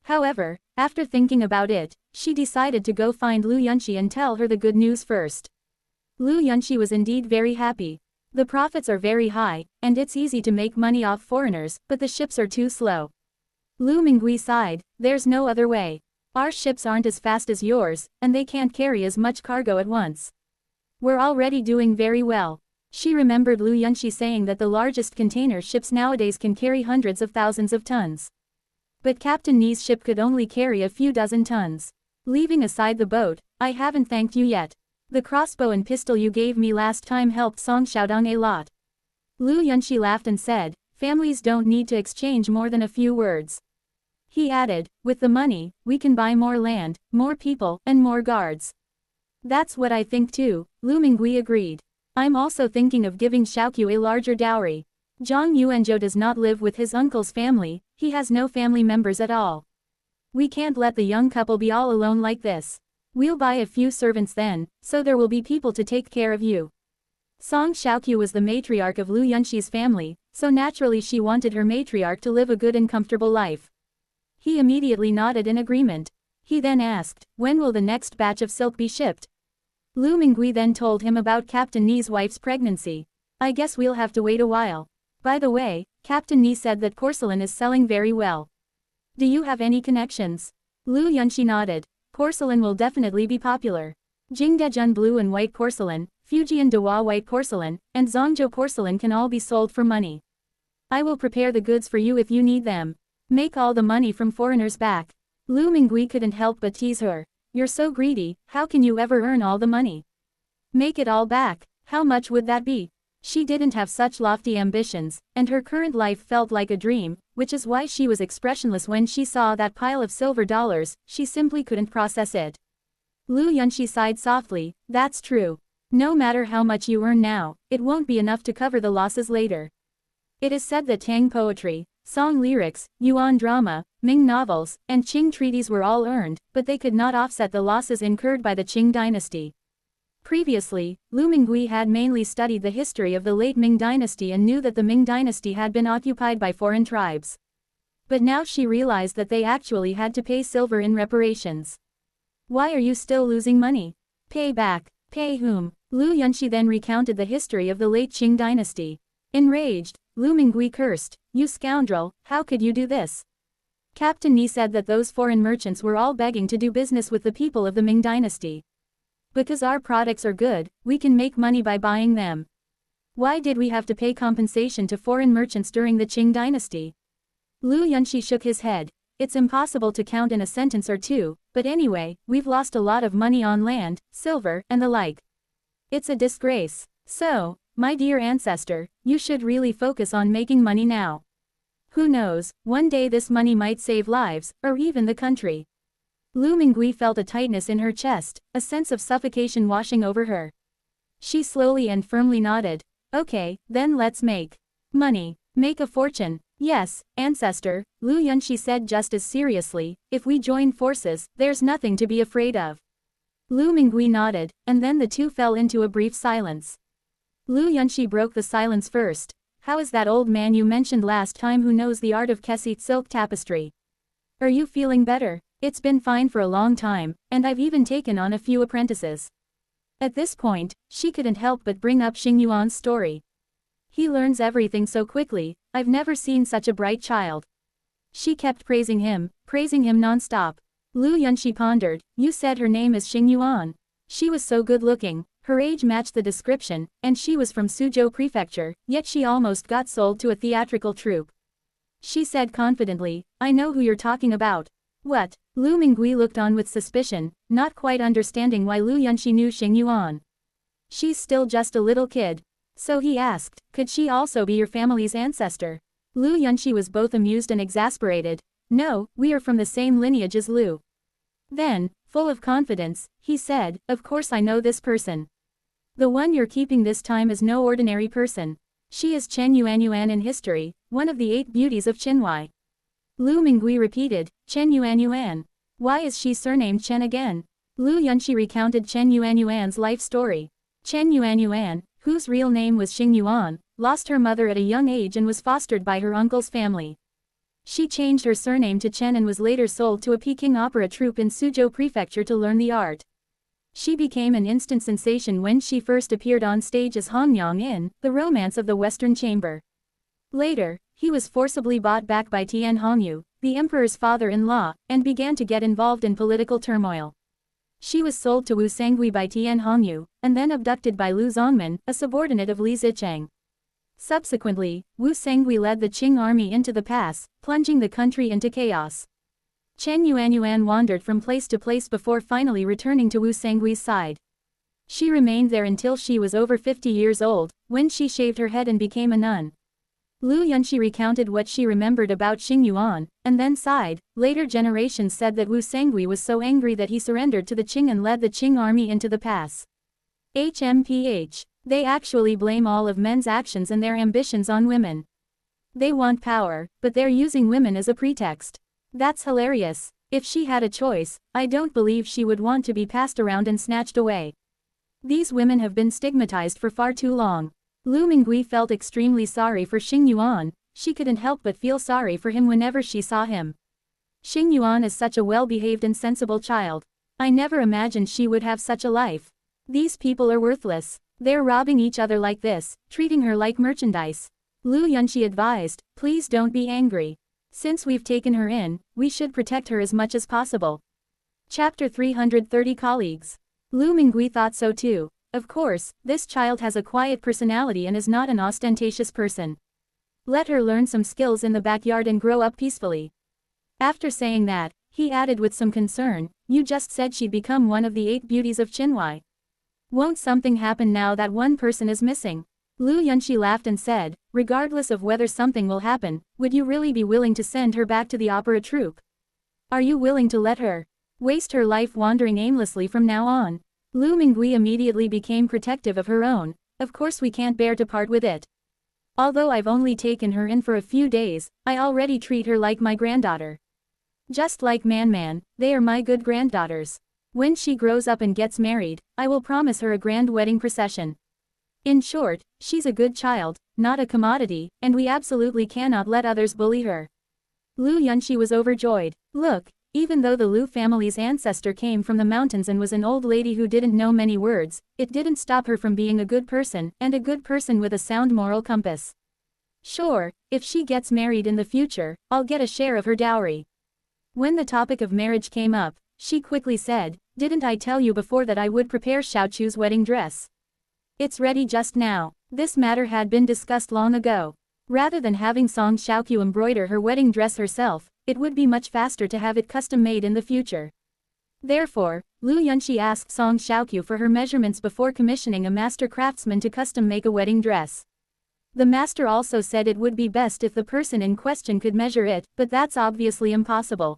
However, after thinking about it, she decided to go find Lu Yunxi and tell her the good news first. Lu Yunxi was indeed very happy. The profits are very high, and it's easy to make money off foreigners, but the ships are too slow. Lu Mingui sighed, there's no other way. Our ships aren't as fast as yours, and they can't carry as much cargo at once. We're already doing very well. She remembered Lu Yunxi saying that the largest container ships nowadays can carry hundreds of thousands of tons. But Captain Ni's ship could only carry a few dozen tons. Leaving aside the boat, I haven't thanked you yet. The crossbow and pistol you gave me last time helped Song Xiaodong a lot. Lu Yunxi laughed and said, families don't need to exchange more than a few words. He added, with the money, we can buy more land, more people, and more guards. That's what I think too, Lu Mingui agreed. I'm also thinking of giving Xiaoqiu a larger dowry. Zhang Yuanzhou does not live with his uncle's family, he has no family members at all. We can't let the young couple be all alone like this. We'll buy a few servants then, so there will be people to take care of you. Song Xiaoqiu was the matriarch of Lu Yunxi's family, so naturally she wanted her matriarch to live a good and comfortable life. He immediately nodded in agreement. He then asked, when will the next batch of silk be shipped? Lu Mingui then told him about Captain Ni's wife's pregnancy. I guess we'll have to wait a while. By the way, Captain Ni said that porcelain is selling very well. Do you have any connections? Lu Yunxi nodded. Porcelain will definitely be popular. Jingdezhen blue and white porcelain, Fujian Dehua white porcelain, and Zhangzhou porcelain can all be sold for money. I will prepare the goods for you if you need them. Make all the money from foreigners back. Lu Mingui couldn't help but tease her. You're so greedy, how can you ever earn all the money? Make it all back, how much would that be? She didn't have such lofty ambitions, and her current life felt like a dream, which is why she was expressionless when she saw that pile of silver dollars, she simply couldn't process it. Lu Yunxi sighed softly, that's true. No matter how much you earn now, it won't be enough to cover the losses later. It is said that Tang poetry, Song lyrics, Yuan drama, Ming novels, and Qing treaties were all earned, but they could not offset the losses incurred by the Qing dynasty. Previously, Lu Mingui had mainly studied the history of the late Ming dynasty and knew that the Ming dynasty had been occupied by foreign tribes. But now she realized that they actually had to pay silver in reparations. Why are you still losing money? Pay back. Pay whom? Lu Yunxi then recounted the history of the late Qing dynasty. Enraged, Lu Mingui cursed, you scoundrel, how could you do this? Captain Ni said that those foreign merchants were all begging to do business with the people of the Ming dynasty. Because our products are good, we can make money by buying them. Why did we have to pay compensation to foreign merchants during the Qing dynasty? Lu Yunxi shook his head. It's impossible to count in a sentence or two, but anyway, we've lost a lot of money on land, silver, and the like. It's a disgrace. So, my dear ancestor, you should really focus on making money now. Who knows, one day this money might save lives, or even the country. Lu Mingui felt a tightness in her chest, a sense of suffocation washing over her. She slowly and firmly nodded. Okay, then let's make money. Make a fortune. Yes, ancestor, Lu Yunxi said just as seriously, if we join forces, there's nothing to be afraid of. Lu Mingui nodded, and then the two fell into a brief silence. Lu Yunxi broke the silence first. How is that old man you mentioned last time who knows the art of Kessit silk tapestry? Are you feeling better? It's been fine for a long time, and I've even taken on a few apprentices. At this point, she couldn't help but bring up Xing Yuan's story. He learns everything so quickly, I've never seen such a bright child. She kept praising him non-stop. Lu Yunxi pondered, you said her name is Xing Yuan. She was so good looking, her age matched the description, and she was from Suzhou Prefecture, yet she almost got sold to a theatrical troupe. She said confidently, I know who you're talking about. What? Lu Mingui looked on with suspicion, not quite understanding why Lu Yunxi knew Xing Yuan. She's still just a little kid. So he asked, could she also be your family's ancestor? Lu Yunxi was both amused and exasperated. No, we are from the same lineage as Lu. Then, full of confidence, he said, of course I know this person. The one you're keeping this time is no ordinary person. She is Chen Yuanyuan in history, one of the 8 beauties of Qinhuai. Lu Mingui repeated, Chen Yuanyuan. Why is she surnamed Chen again? Lu Yunxi recounted Chen Yuanyuan's life story. Chen Yuanyuan, whose real name was Xing Yuan, lost her mother at a young age and was fostered by her uncle's family. She changed her surname to Chen and was later sold to a Peking opera troupe in Suzhou Prefecture to learn the art. She became an instant sensation when she first appeared on stage as Han Yang in The Romance of the Western Chamber. Later, he was forcibly bought back by Tian Hongyu, the emperor's father-in-law, and began to get involved in political turmoil. She was sold to Wu Sangui by Tian Hongyu, and then abducted by Lu Zongmin, a subordinate of Li Zicheng. Subsequently, Wu Sangui led the Qing army into the pass, plunging the country into chaos. Chen Yuanyuan wandered from place to place before finally returning to Wu Sangui's side. She remained there until she was over 50 years old, when she shaved her head and became a nun. Lu Yunxi recounted what she remembered about Xing Yuan, and then sighed. Later generations said that Wu Sangui was so angry that he surrendered to the Qing and led the Qing army into the pass. HMPH. They actually blame all of men's actions and their ambitions on women. They want power, but they're using women as a pretext. That's hilarious. If she had a choice, I don't believe she would want to be passed around and snatched away. These women have been stigmatized for far too long. Lu Mingui felt extremely sorry for Xing Yuan. She couldn't help but feel sorry for him whenever she saw him. Xing Yuan is such a well-behaved and sensible child. I never imagined she would have such a life. These people are worthless. They're robbing each other like this, treating her like merchandise. Lu Yunxi advised, please don't be angry. Since we've taken her in, we should protect her as much as possible. Chapter 330 Colleagues. Lu Mingui thought so too. Of course, this child has a quiet personality and is not an ostentatious person. Let her learn some skills in the backyard and grow up peacefully. After saying that, he added with some concern, you just said she'd become one of the 8 beauties of Qinhuai. Won't something happen now that one person is missing? Lu Yunxi laughed and said, regardless of whether something will happen, would you really be willing to send her back to the opera troupe? Are you willing to let her waste her life wandering aimlessly from now on? Lu Mingui immediately became protective of her own. Of course we can't bear to part with it. Although I've only taken her in for a few days, I already treat her like my granddaughter. Just like Man, they are my good granddaughters. When she grows up and gets married, I will promise her a grand wedding procession. In short, she's a good child, not a commodity, and we absolutely cannot let others bully her. Lu Yunxi was overjoyed. Look, even though the Lu family's ancestor came from the mountains and was an old lady who didn't know many words, it didn't stop her from being a good person, and a good person with a sound moral compass. Sure, if she gets married in the future, I'll get a share of her dowry. When the topic of marriage came up, she quickly said, didn't I tell you before that I would prepare Xiaochu's wedding dress? It's ready just now. This matter had been discussed long ago. Rather than having Song Xiaoqiu embroider her wedding dress herself, it would be much faster to have it custom-made in the future. Therefore, Lu Yunxi asked Song Xiaoqiu for her measurements before commissioning a master craftsman to custom-make a wedding dress. The master also said it would be best if the person in question could measure it, but that's obviously impossible.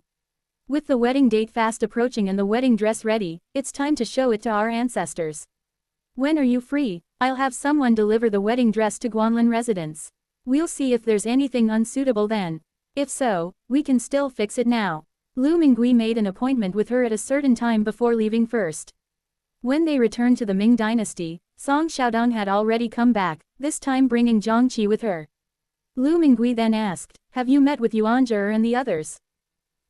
With the wedding date fast approaching and the wedding dress ready, it's time to show it to our ancestors. When are you free? I'll have someone deliver the wedding dress to Guanlin residence. We'll see if there's anything unsuitable then. If so, we can still fix it now. Lu Mingui made an appointment with her at a certain time before leaving first. When they returned to the Ming Dynasty, Song Xiaodong had already come back, this time bringing Zhang Qi with her. Lu Mingui then asked, have you met with Yuan Zhe and the others?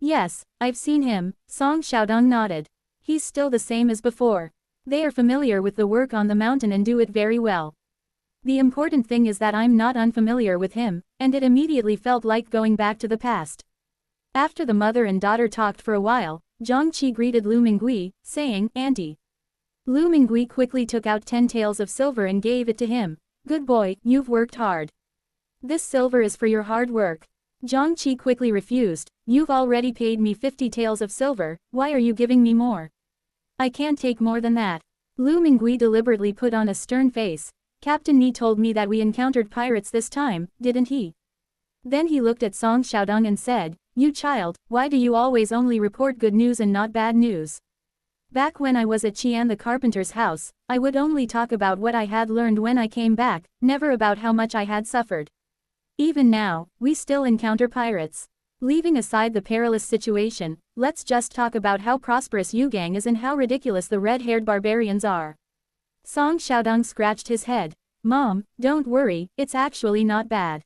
Yes, I've seen him, Song Xiaodong nodded. He's still the same as before. They are familiar with the work on the mountain and do it very well. The important thing is that I'm not unfamiliar with him, and it immediately felt like going back to the past. After the mother and daughter talked for a while, Zhang Qi greeted Lu Mingui, saying, Auntie. Lu Mingui quickly took out 10 taels of silver and gave it to him. Good boy, you've worked hard. This silver is for your hard work. Zhang Qi quickly refused, you've already paid me 50 taels of silver, why are you giving me more? I can't take more than that. Lu Mingui deliberately put on a stern face. Captain Ni told me that we encountered pirates this time, didn't he? Then he looked at Song Xiaodong and said, you child, why do you always only report good news and not bad news? Back when I was at Qian the carpenter's house, I would only talk about what I had learned when I came back, never about how much I had suffered. Even now, we still encounter pirates. Leaving aside the perilous situation, let's just talk about how prosperous Yugang is and how ridiculous the red-haired barbarians are. Song Xiaodong scratched his head. Mom, don't worry, it's actually not bad.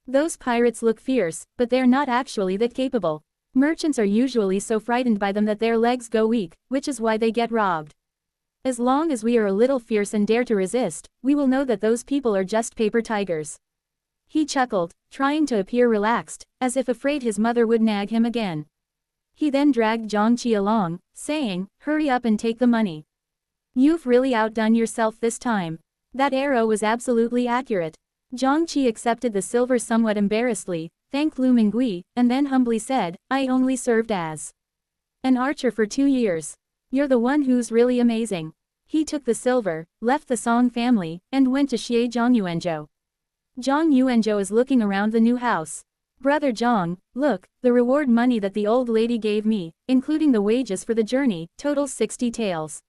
Those pirates look fierce, but they're not actually that capable. Merchants are usually so frightened by them that their legs go weak, which is why they get robbed. As long as we are a little fierce and dare to resist, we will know that those people are just paper tigers. He chuckled, trying to appear relaxed, as if afraid his mother would nag him again. He then dragged Jiangqi along, saying, "Hurry up and take the money. You've really outdone yourself this time." That arrow was absolutely accurate. Jiangqi accepted the silver somewhat embarrassedly, thanked Lu Mingui, and then humbly said, "I only served as an archer for 2 years. You're the one who's really amazing." He took the silver, left the Song family, and went to Xie Zhongyuanzhou. Zhang Yuanzhou is looking around the new house. "Brother Zhang, look, the reward money that the old lady gave me, including the wages for the journey, totals 60 taels.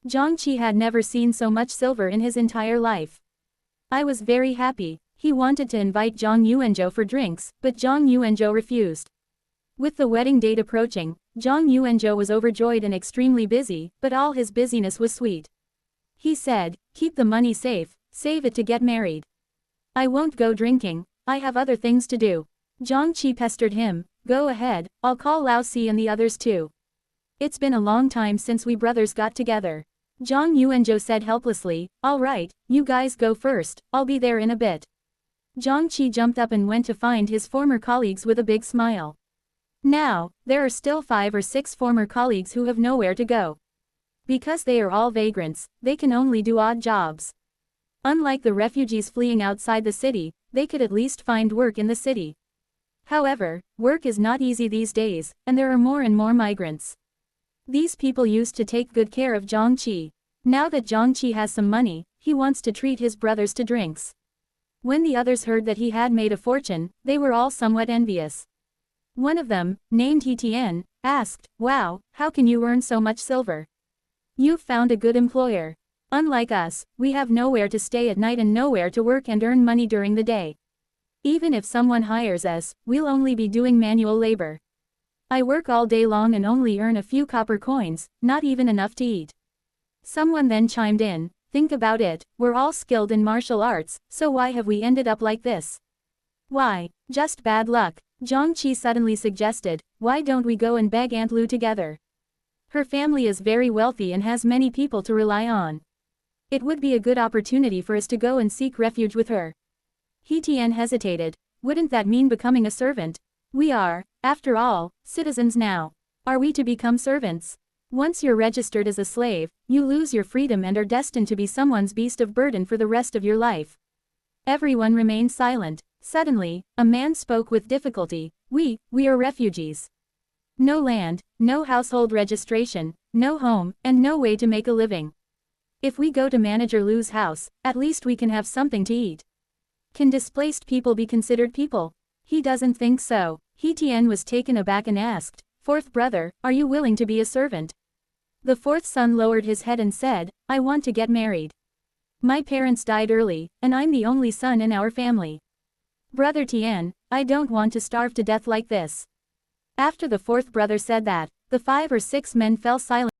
Jiangqi had never seen so much silver in his entire life. I was very happy. He wanted to invite Zhang Yuanzhou for drinks, but Zhang Yuanzhou refused. With the wedding date approaching, Zhang Yuanzhou was overjoyed and extremely busy, but all his busyness was sweet. He said, "Keep the money safe, save it to get married. I won't go drinking, I have other things to do." Jiangqi pestered him, "Go ahead, I'll call Lao Si and the others too. It's been a long time since we brothers got together." Zhang Yuanzhou said helplessly, "All right, you guys go first, I'll be there in a bit." Jiangqi jumped up and went to find his former colleagues with a big smile. Now, there are still 5 or 6 former colleagues who have nowhere to go. Because they are all vagrants, they can only do odd jobs. Unlike the refugees fleeing outside the city, they could at least find work in the city. However, work is not easy these days, and there are more and more migrants. These people used to take good care of Jiangqi. Now that Jiangqi has some money, he wants to treat his brothers to drinks. When the others heard that he had made a fortune, they were all somewhat envious. One of them, named He Tian, asked, "Wow, how can you earn so much silver? You've found a good employer. Unlike us, we have nowhere to stay at night and nowhere to work and earn money during the day. Even if someone hires us, we'll only be doing manual labor. I work all day long and only earn a few copper coins, not even enough to eat." Someone then chimed in, "Think about it, we're all skilled in martial arts, so why have we ended up like this? Why, just bad luck." Jiangqi suddenly suggested, "Why don't we go and beg Aunt Lu together? Her family is very wealthy and has many people to rely on. It would be a good opportunity for us to go and seek refuge with her." He Tian hesitated. "Wouldn't that mean becoming a servant? We are, after all, citizens now. Are we to become servants? Once you're registered as a slave, you lose your freedom and are destined to be someone's beast of burden for the rest of your life." Everyone remained silent. Suddenly, a man spoke with difficulty, We are refugees. No land, no household registration, no home, and no way to make a living. If we go to Manager Lu's house, at least we can have something to eat. Can displaced people be considered people? He doesn't think so." He Tian was taken aback and asked, "Fourth brother, are you willing to be a servant?" The fourth son lowered his head and said, "I want to get married. My parents died early, and I'm the only son in our family. Brother Tian, I don't want to starve to death like this." After the fourth brother said that, the 5 or 6 men fell silent.